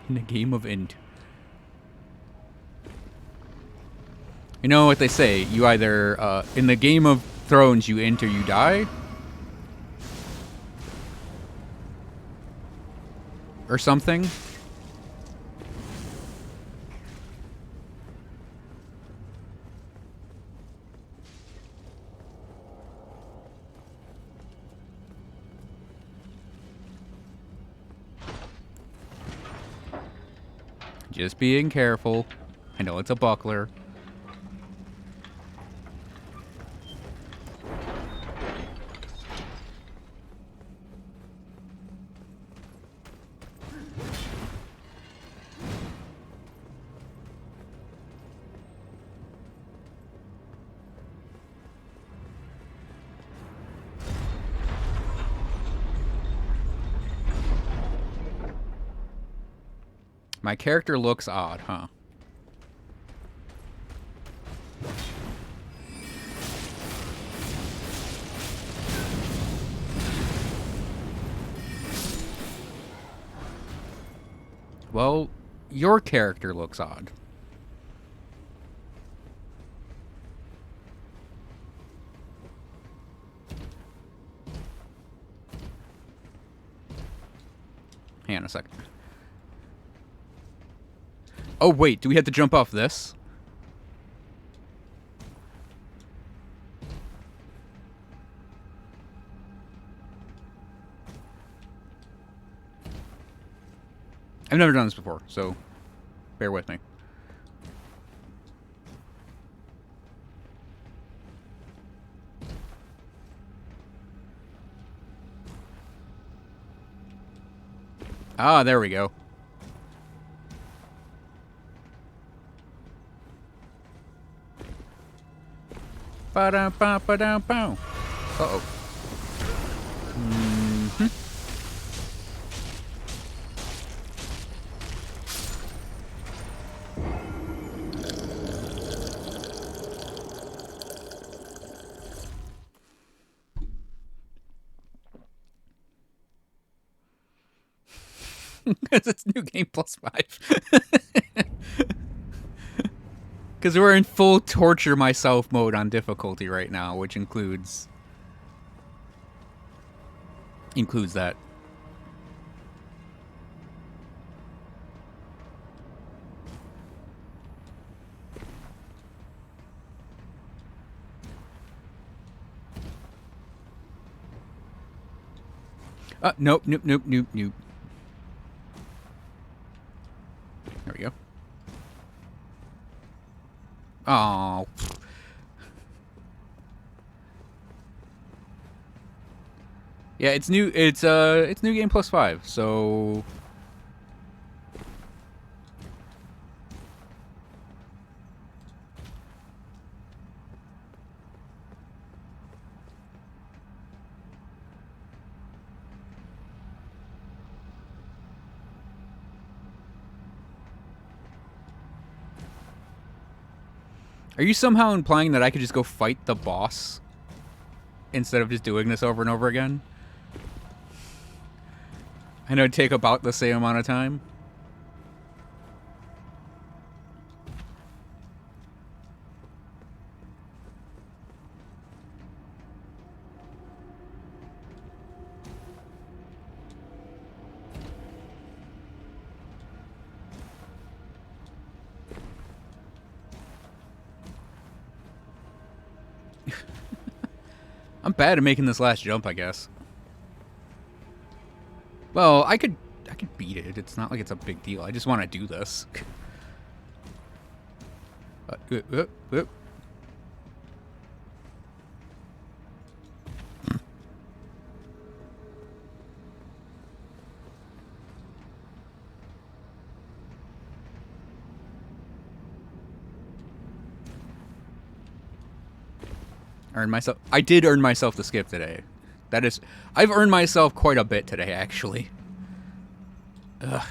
In a game of int. You know what they say, you either, in the Game of Thrones, you int or you die? Or something? Just being careful. I know it's a buckler. My character looks odd, huh? Well, your character looks odd. Hang on a second. Oh, wait, do we have to jump off this? I've never done this before, so bear with me. Ah, there we go. Ba-da-ba-ba-da-bow. Uh-oh. Mm-hmm. Because it's New Game Plus 5. Because we're in full torture myself mode on difficulty right now, which includes that. Nope, nope, nope, nope, nope. There we go. Oh. Yeah, it's new. It's New Game Plus 5. So are you somehow implying that I could just go fight the boss instead of just doing this over and over again? I know it'd take about the same amount of time. I'm bad at making this last jump, I guess. Well, I could beat it. It's not like it's a big deal. I just want to do this. Whoop. I did earn myself the skip today. That is, I've earned myself quite a bit today, actually. Ugh.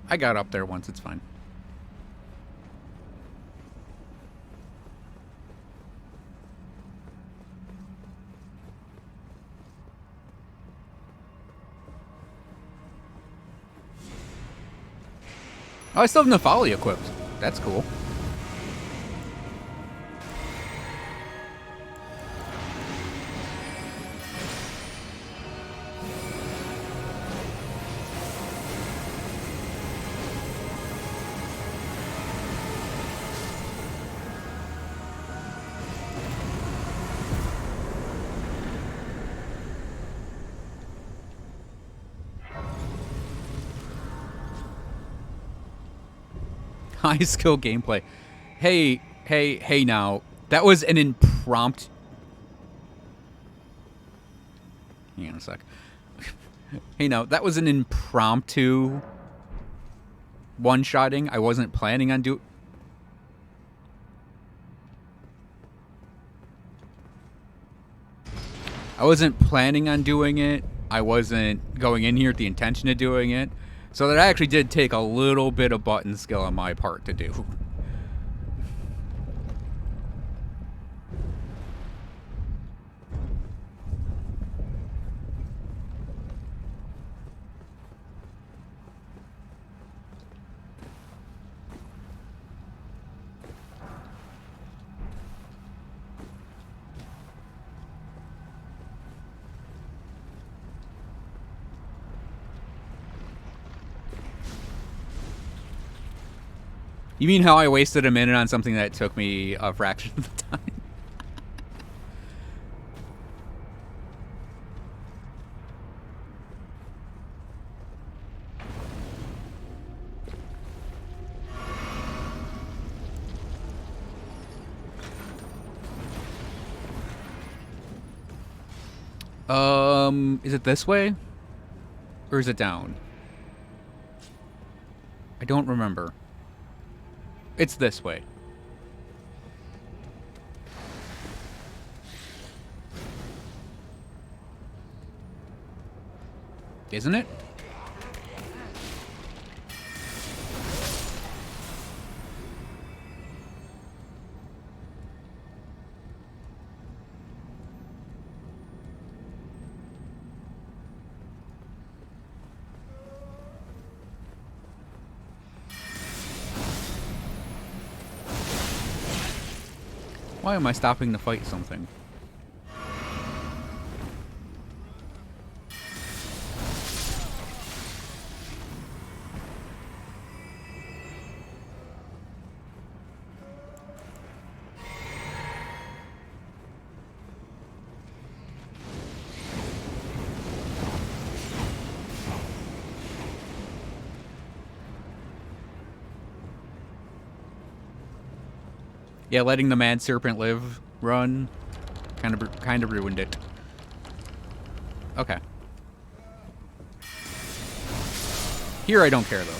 I got up there once, it's fine. Oh, I still have Nefali equipped. That's cool. High skill gameplay. Hey now. That was an impromptu... Hang on a sec. Hey now, that was an impromptu one-shotting. I wasn't planning on I wasn't planning on doing it. I wasn't going in here with the intention of doing it. So that actually did take a little bit of button skill on my part to do. You mean how I wasted a minute on something that took me a fraction of the time? Is it this way? Or is it down? I don't remember. It's this way. Isn't it? Why am I stopping to fight something? Yeah, letting the mad serpent live run kind of ruined it. Okay. Here I don't care though.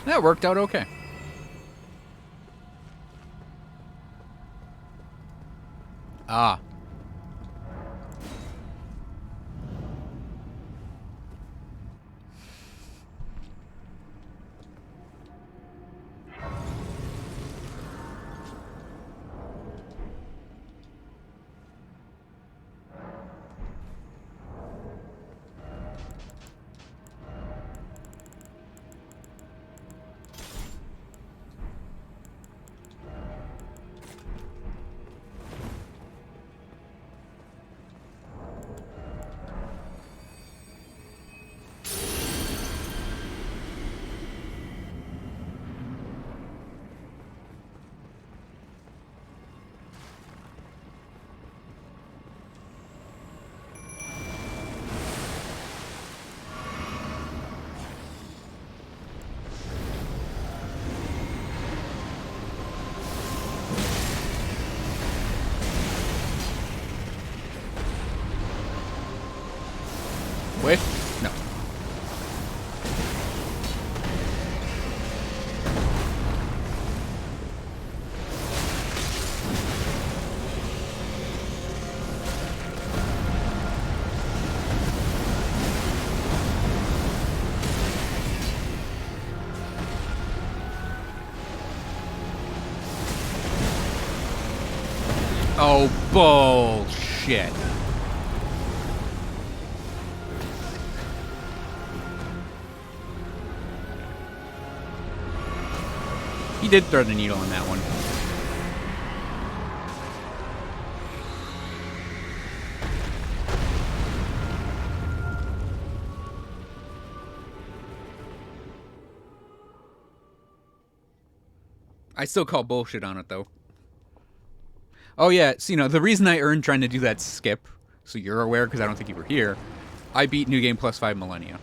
That worked out okay. Ah. Oh, bullshit. He did throw the needle on that one. I still call bullshit on it, though. Oh, yeah, so, you know, the reason I earned trying to do that skip, so you're aware, because I don't think you were here, I beat New Game Plus 5 Millennia.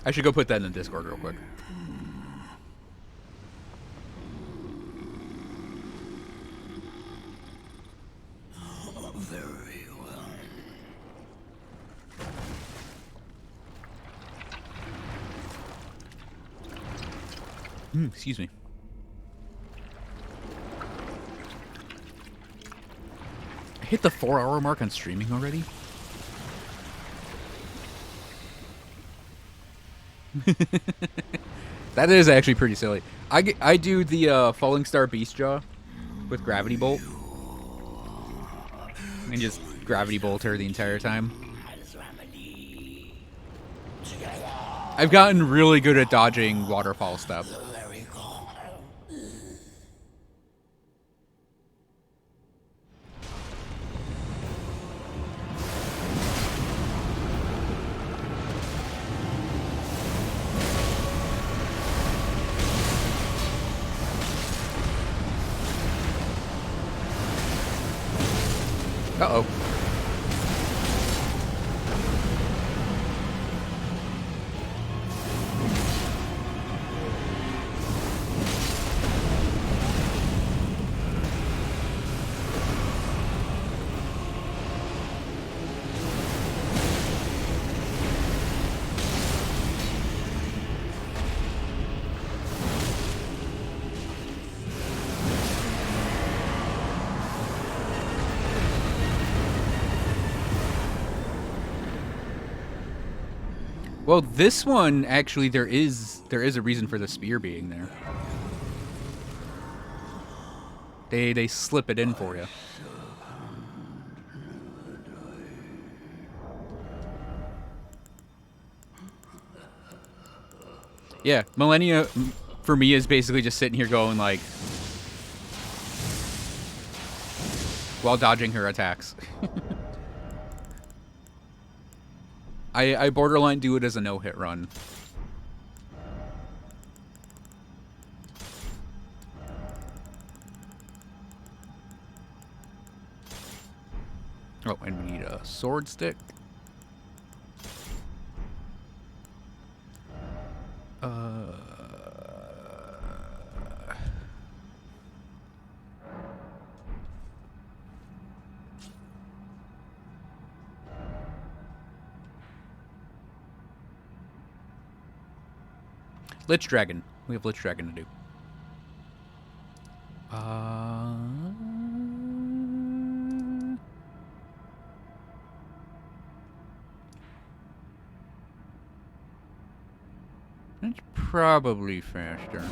I should go put that in the Discord real quick. Very well. Excuse me. I hit the 4-hour mark on streaming already? That is actually pretty silly. I do the Falling Star Beast Jaw with Gravity Bolt. And just Gravity Bolt her the entire time. I've gotten really good at dodging waterfall stuff. Uh-oh. Well, this one actually there is a reason for the spear being there. They slip it in for you. Yeah, Millennia for me is basically just sitting here going like while dodging her attacks. I borderline do it as a no-hit run. Oh, and we need a sword stick. Lich Dragon. We have Lich Dragon to do. That's probably faster.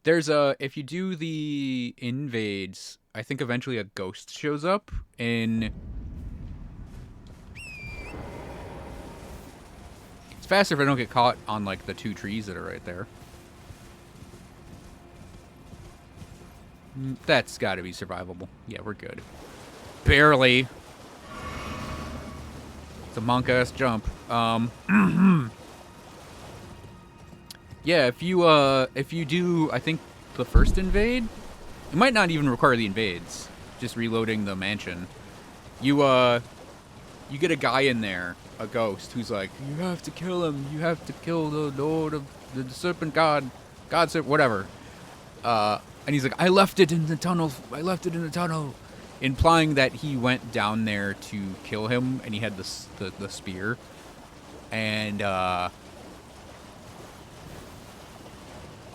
There's if you do the invades, I think eventually a ghost shows up in... It's faster if I don't get caught on, like, the 2 trees that are right there. That's got to be survivable. Yeah, we're good. Barely. It's a monk-ass jump. Yeah, if you do, I think, the first invade, it might not even require the invades. Just reloading the mansion. You get a guy in there, a ghost, who's like, you have to kill him. You have to kill the Lord of the Serpent God, whatever. And he's like, I left it in the tunnel. I left it in the tunnel, implying that he went down there to kill him, and he had the spear, and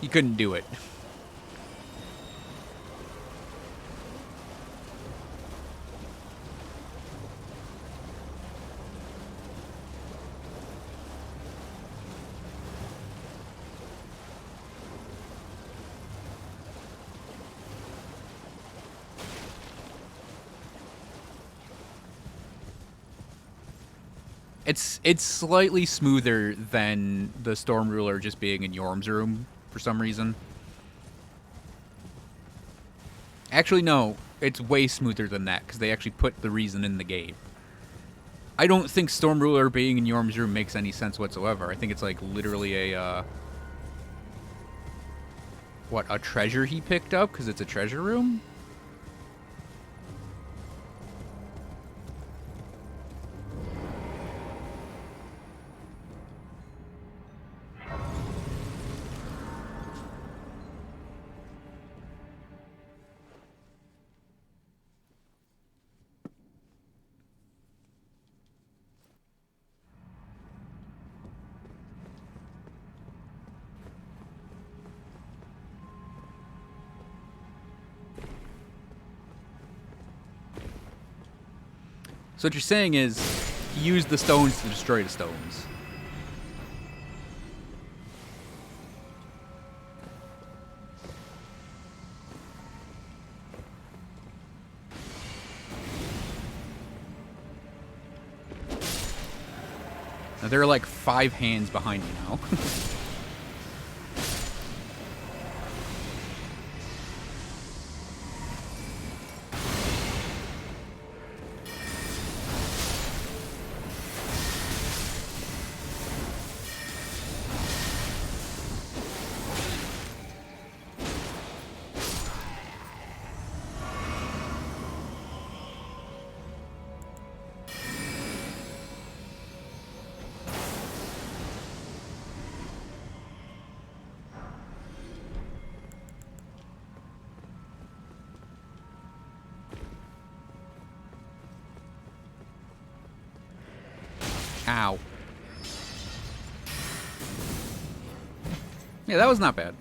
he couldn't do it. It's slightly smoother than the Storm Ruler just being in Yorm's room for some reason. Actually, no. It's way smoother than that, because they actually put the reason in the game. I don't think Storm Ruler being in Yorm's room makes any sense whatsoever. I think it's like literally a, what, a treasure he picked up, because it's a treasure room? So what you're saying is, he used the stones to destroy the stones. Now there are like 5 hands behind me now. Ow. Yeah, that was not bad.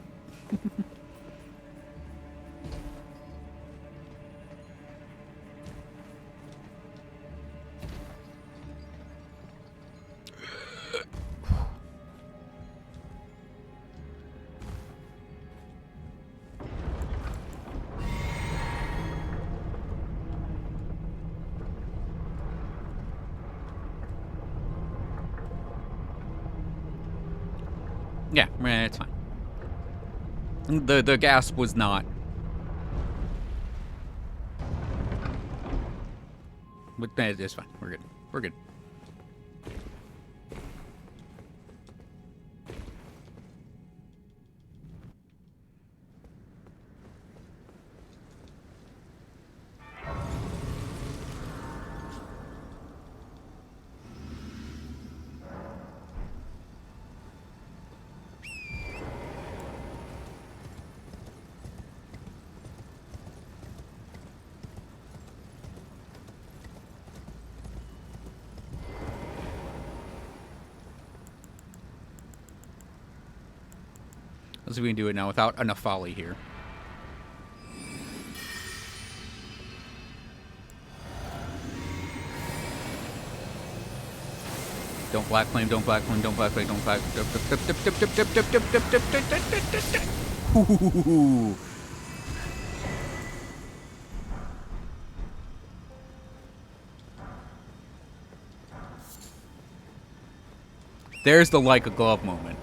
Yeah, it's fine. The gasp was not. But it's fine. We're good. We're good. Let's see if we can do it now without enough folly here. Don't black flame, don't black flame, don't black flame, don't black. Ooh. There's the like a glove moment.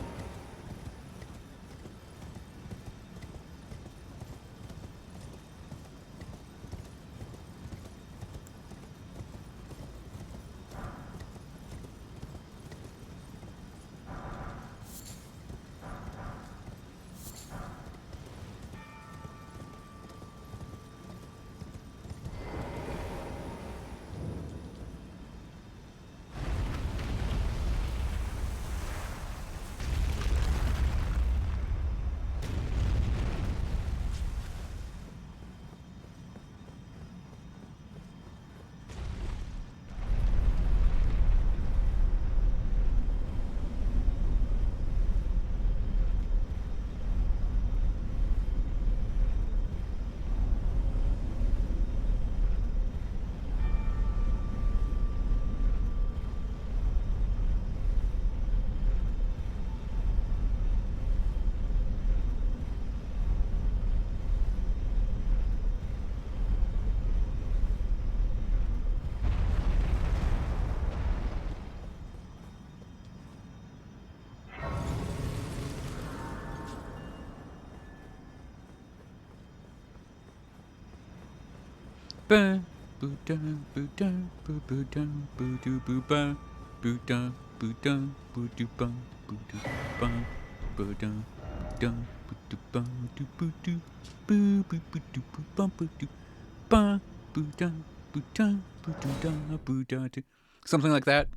Something like that.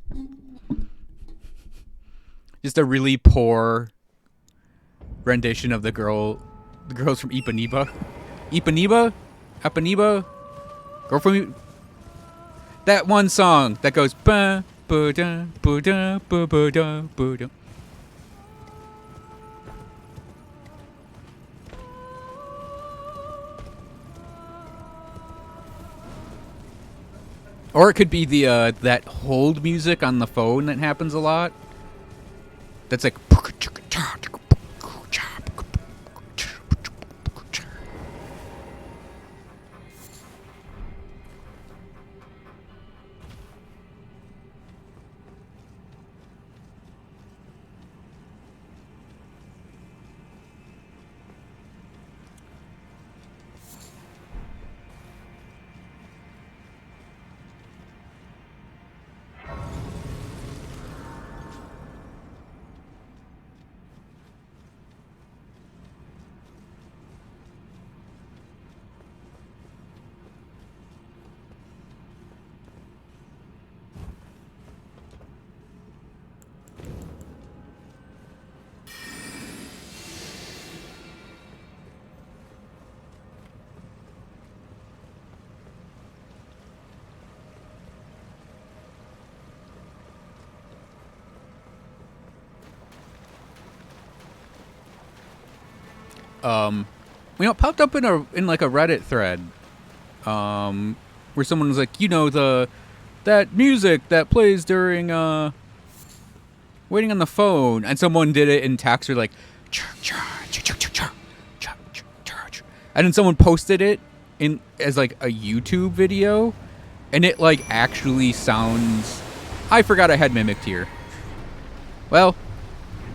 Just a really poor rendition of the girls from Ipanema. Ipanema? Ipanema? Girl from that one song that goes ba ba da ba da ba ba da ba da. Or it could be the that hold music on the phone that happens a lot. That's like it popped up in like a Reddit thread, where someone was like, that music that plays during waiting on the phone, and someone did it in text, or like, and then someone posted it in as like a YouTube video, and it like actually sounds. I forgot I had mimicked here. Well,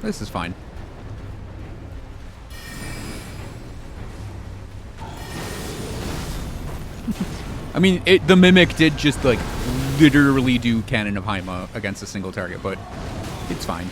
this is fine. I mean, the Mimic did just, like, literally do Cannon of Haima against a single target, but it's fine.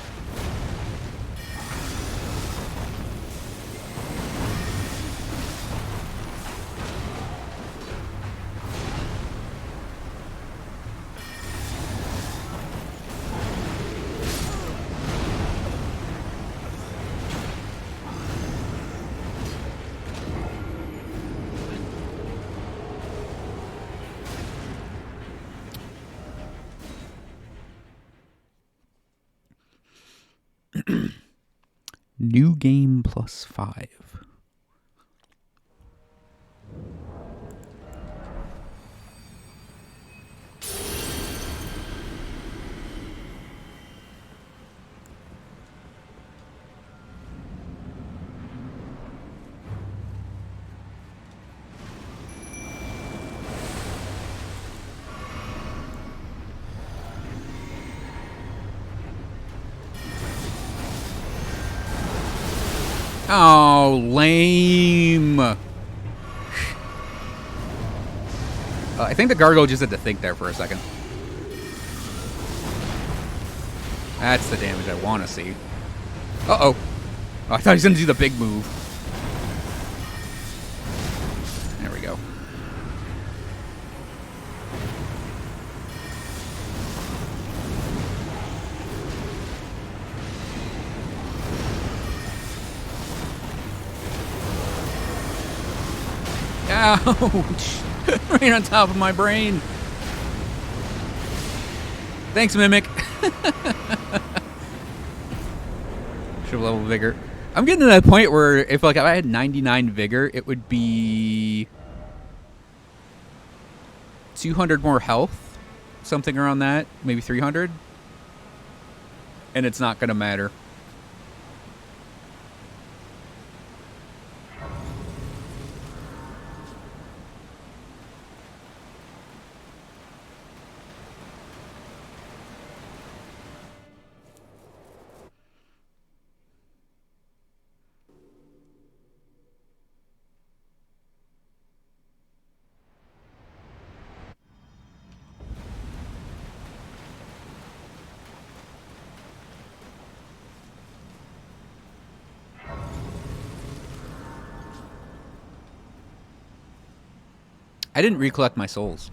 New game +5. Oh, lame. I think the gargoyle just had to think there for a second. That's the damage I want to see. Uh-oh. Oh, I thought he was going to do the big move. There we go. Ouch! Right on top of my brain. Thanks, Mimic. Should have level vigor. I'm getting to that point where if I had 99 vigor, it would be 200 more health, something around that, maybe 300, and it's not gonna matter. I didn't recollect my souls.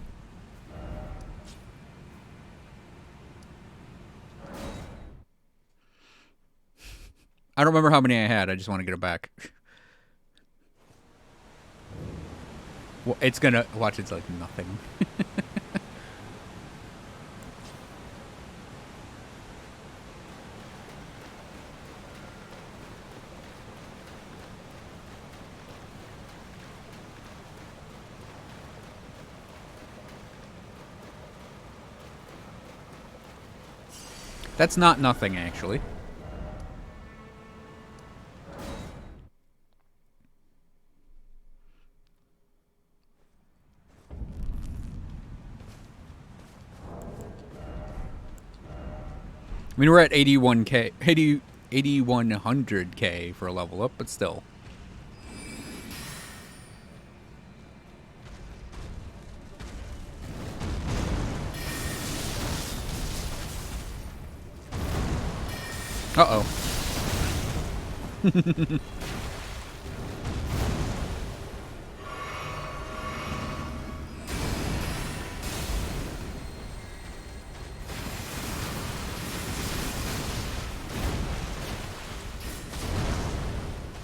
I don't remember how many I had. I just want to get it back. Well, it's gonna... Watch, it's like nothing. That's not nothing, actually. I mean, we're at 81k, 8100k for a level up, but still. Uh-oh.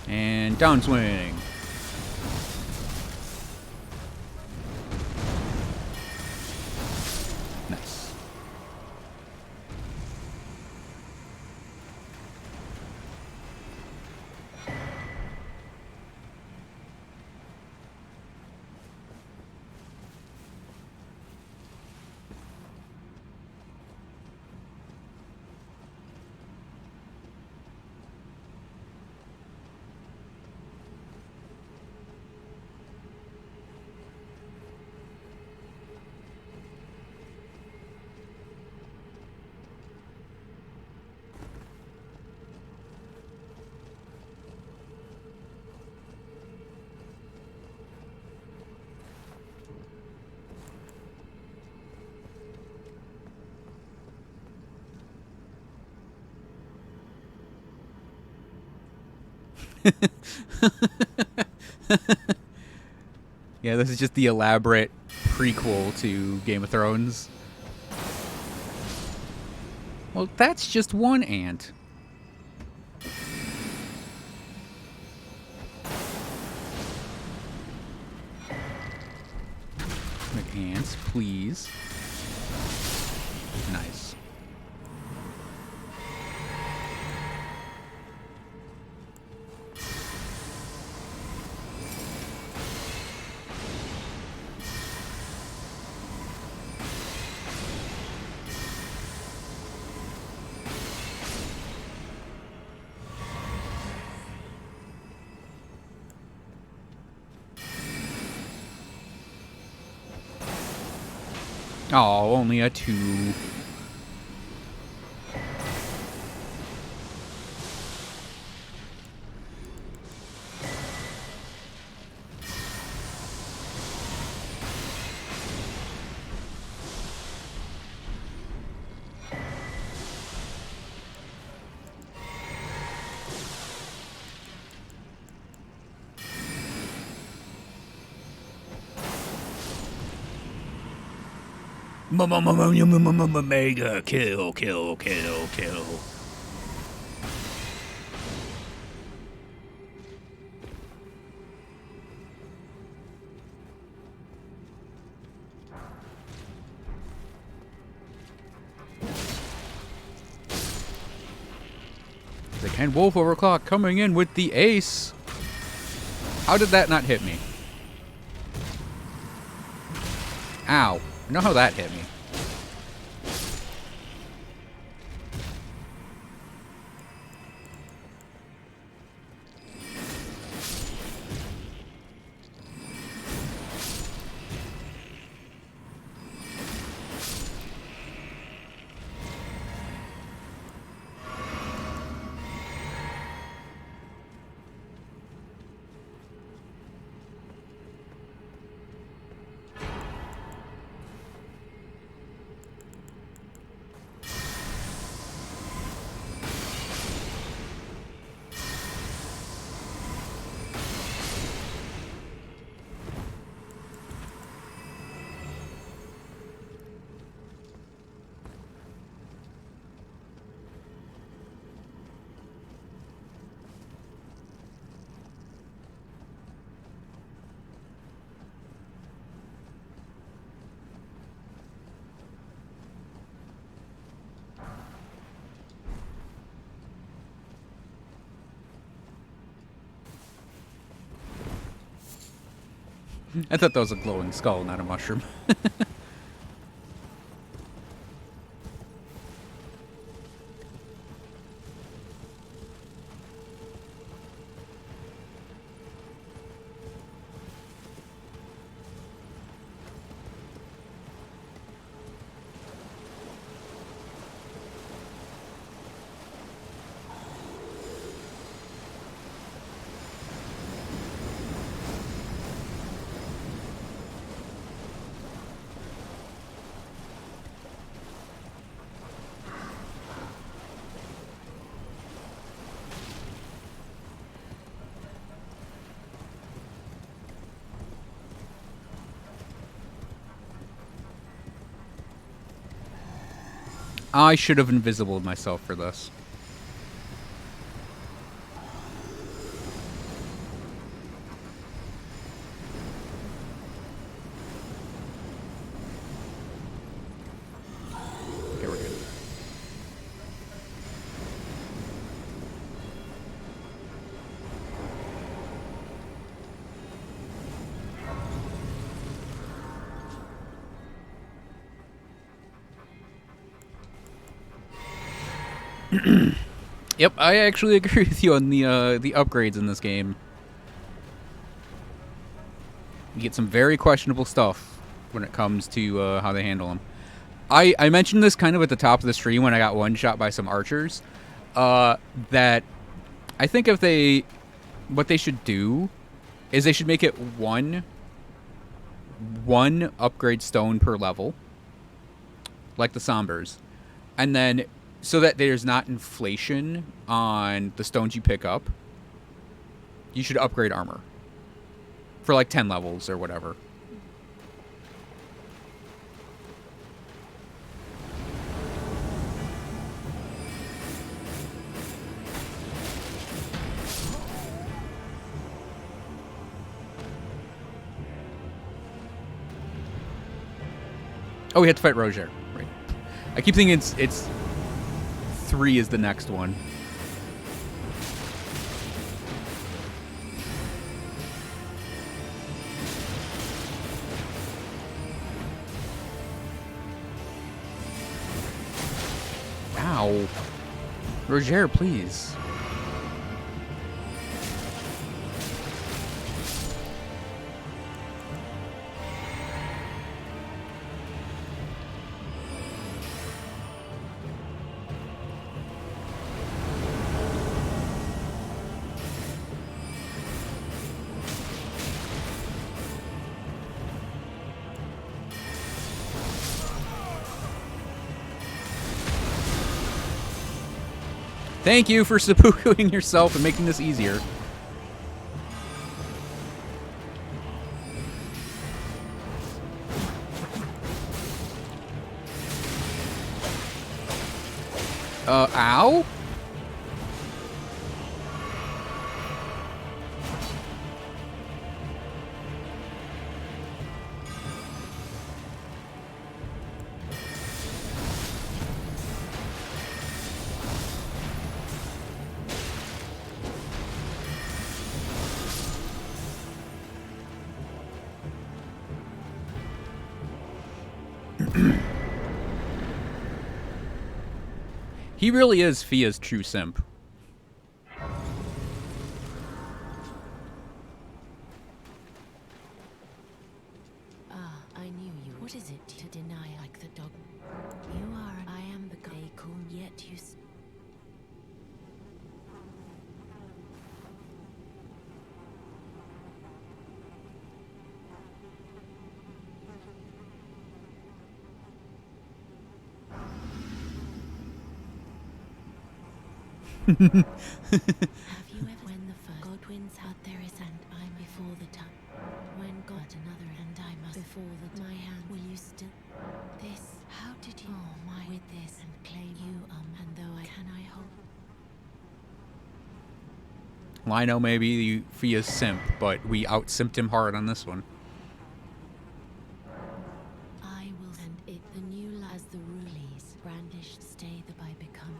And downswing. Nice. Yeah, this is just the elaborate prequel to Game of Thrones. Well, that's just one ant. Make ants, please. Nice. Oh, only a 2. Mega kill. And Wolf Overclock coming in with the ace. How did that not hit me? Ow. I know how that hit me. I thought that was a glowing skull, not a mushroom. I should have invisibled myself for this. Okay, we're good. Yep, I actually agree with you on the upgrades in this game. You get some very questionable stuff when it comes to how they handle them. I mentioned this kind of at the top of the stream when I got one shot by some archers. That I think what they should do is they should make it one upgrade stone per level, like the Sombers, and then so that there's not inflation on the stones you pick up, you should upgrade armor for like 10 levels or whatever. Oh, we have to fight Roger. Right. I keep thinking it's 3 is the next one. Ow. Roger, please. Thank you for seppukuing yourself and making this easier. Ow? He really is Fia's true simp. Ah, I knew you. What is it to deny like the dog? You are. I am the guy cool, yet you. Have you ever, when the first Godwins had their and I'm before the time, when God another and I must before the my hand, will you still this? How did you my with this and claim you and though I can I hope Lino may be Fia's simp, but we out-simped him hard on this one. I will and it the new as the rulies brandished stay the by become.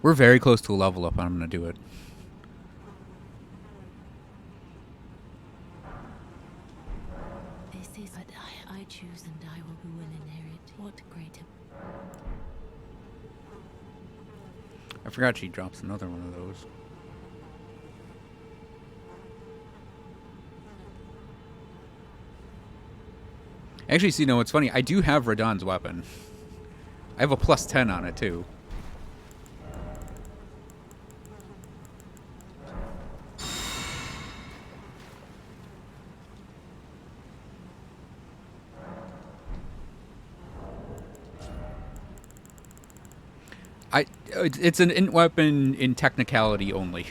We're very close to a level up. I'm going to do it. This is what I choose, and I will inherit. What greater? I forgot she drops another one of those. Actually, see, no, it's funny. I do have Radahn's weapon. I have a +10 on it, too. It's an int weapon in technicality only.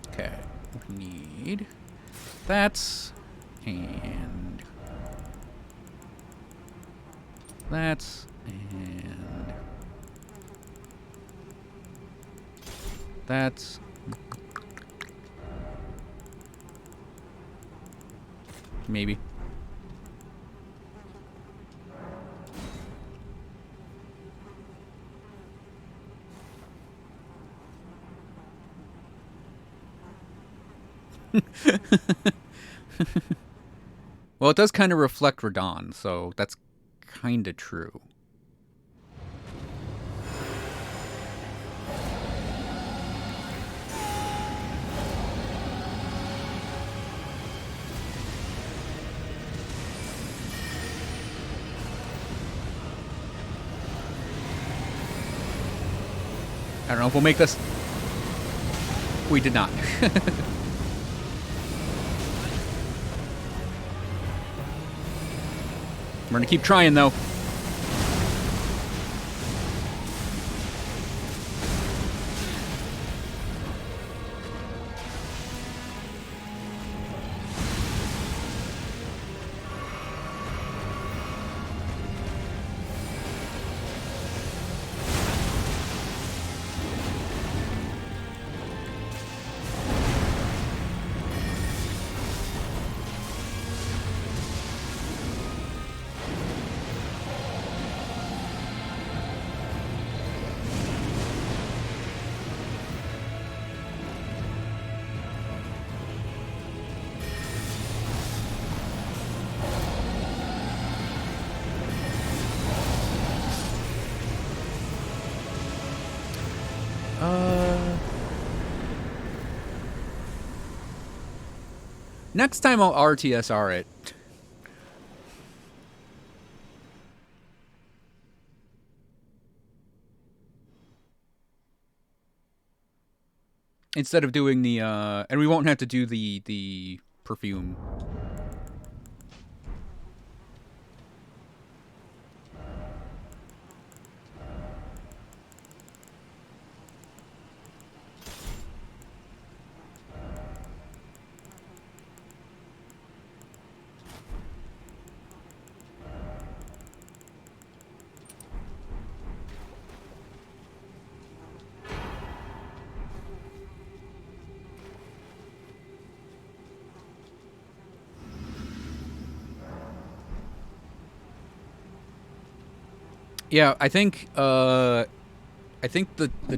Okay, we need that and that and that. Maybe. Well, it does kind of reflect Radahn, so that's kind of true. I don't know if we'll make this. We did not. We're gonna keep trying, though. Next time I'll RTSR it. Instead of doing the, and we won't have to do the perfume. Yeah, I think the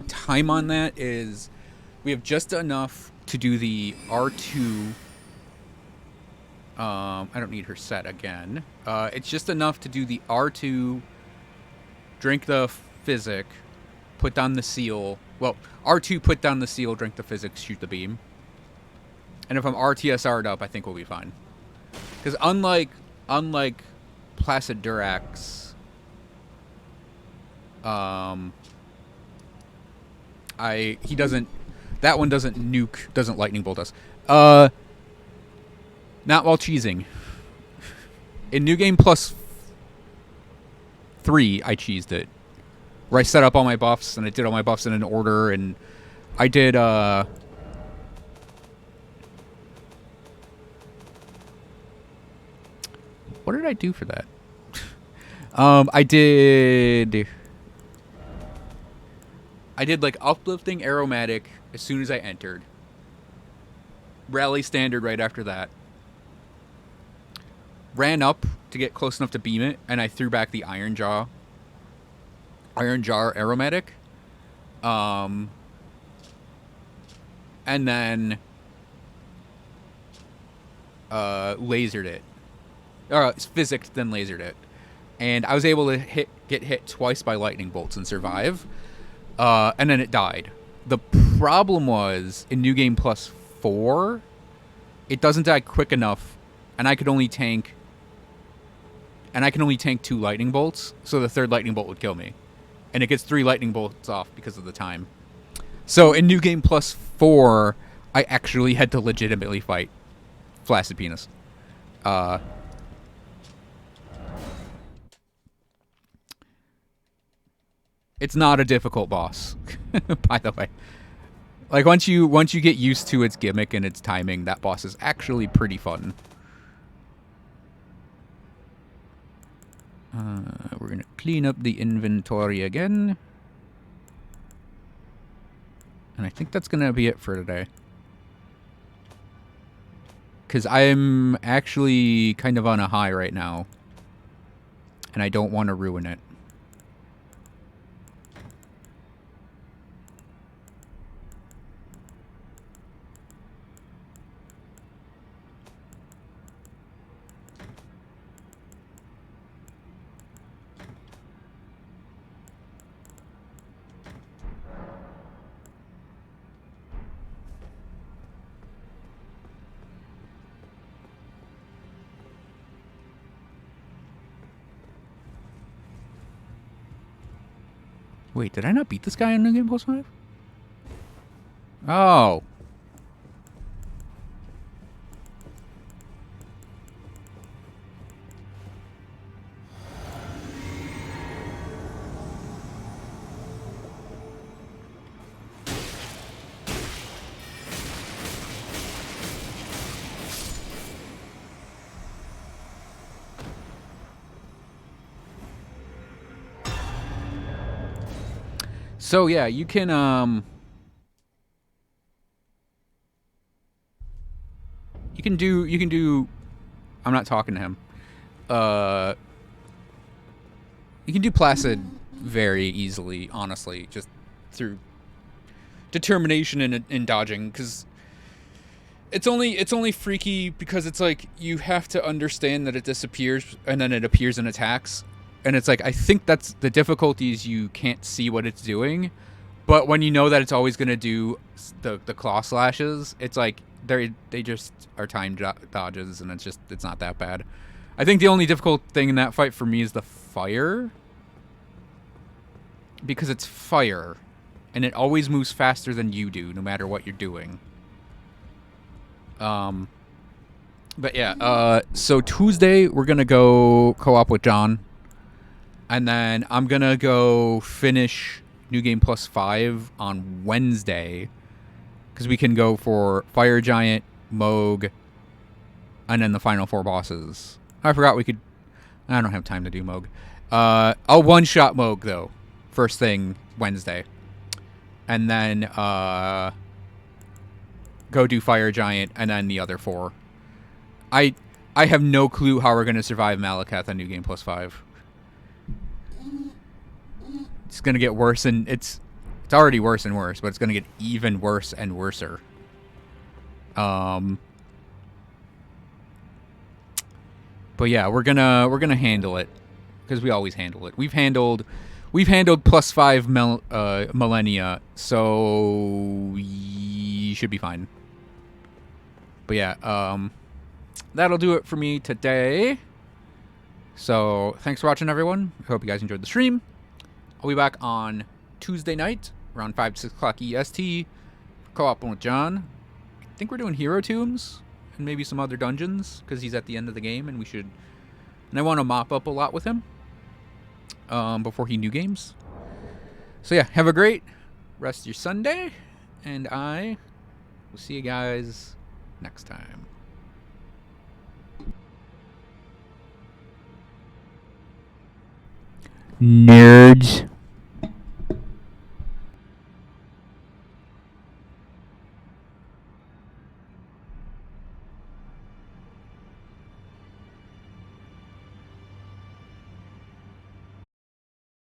time on that is we have just enough to do the R2. I don't need her set again. It's just enough to do the R2, drink the physic, put down the seal. Well, R2, put down the seal, drink the physic, shoot the beam. And if I'm RTSR'd up, I think we'll be fine. Because unlike Placid Durax, he doesn't, that one doesn't nuke, doesn't lightning bolt us. Not while cheesing. In New Game Plus 3, I cheesed it. Where I set up all my buffs, and I did all my buffs in an order, and I did, what did I do for that? I did I did like uplifting aromatic as soon as I entered. Rally standard right after that. Ran up to get close enough to beam it, and I threw back the Iron Jar aromatic. And then lasered it. Physicked, then lasered it. And I was able to get hit twice by lightning bolts and survive. And then it died. The problem was, in New Game Plus 4, it doesn't die quick enough, and I can only tank 2 lightning bolts, so the third lightning bolt would kill me. And it gets 3 lightning bolts off because of the time. So in New Game Plus 4, I actually had to legitimately fight Flaccid Penis. It's not a difficult boss, by the way. Like once you get used to its gimmick and its timing, that boss is actually pretty fun. We're gonna clean up the inventory again. And I think that's gonna be it for today. Because I'm actually kind of on a high right now. And I don't want to ruin it. Wait, did I not beat this guy on New Game Plus 5? Oh. So yeah, you can do I'm not talking to him. You can do Placid very easily, honestly, just through determination and dodging, cuz it's only freaky because it's like you have to understand that it disappears and then it appears and attacks. And it's like, I think that's the difficulty is you can't see what it's doing. But when you know that it's always going to do the claw slashes, it's like they just are timed dodges, and it's not that bad. I think the only difficult thing in that fight for me is the fire. Because it's fire. And it always moves faster than you do, no matter what you're doing. But yeah, so Tuesday, we're going to go co-op with John. And then I'm going to go finish New Game Plus 5 on Wednesday. Because we can go for Fire Giant, Moog, and then the final 4 bosses. I forgot we could... I don't have time to do Moog. I'll one-shot Moog, though. First thing, Wednesday. And then go do Fire Giant, and then the other 4. I have no clue how we're going to survive Malekith on New Game Plus 5. It's going to get worse, and it's already worse and worse, but it's going to get even worse and worser. But yeah, we're gonna handle it because we always handle it. We've handled plus 5 Malenia, so we should be fine. But yeah, that'll do it for me today. So thanks for watching, everyone. I hope you guys enjoyed the stream. I'll be back on Tuesday night around 5 to 6 o'clock EST. Co-op with John. I think we're doing hero tombs and maybe some other dungeons because he's at the end of the game, and we should. And I want to mop up a lot with him before he new games. So yeah, have a great rest of your Sunday, and I will see you guys next time. Nerds.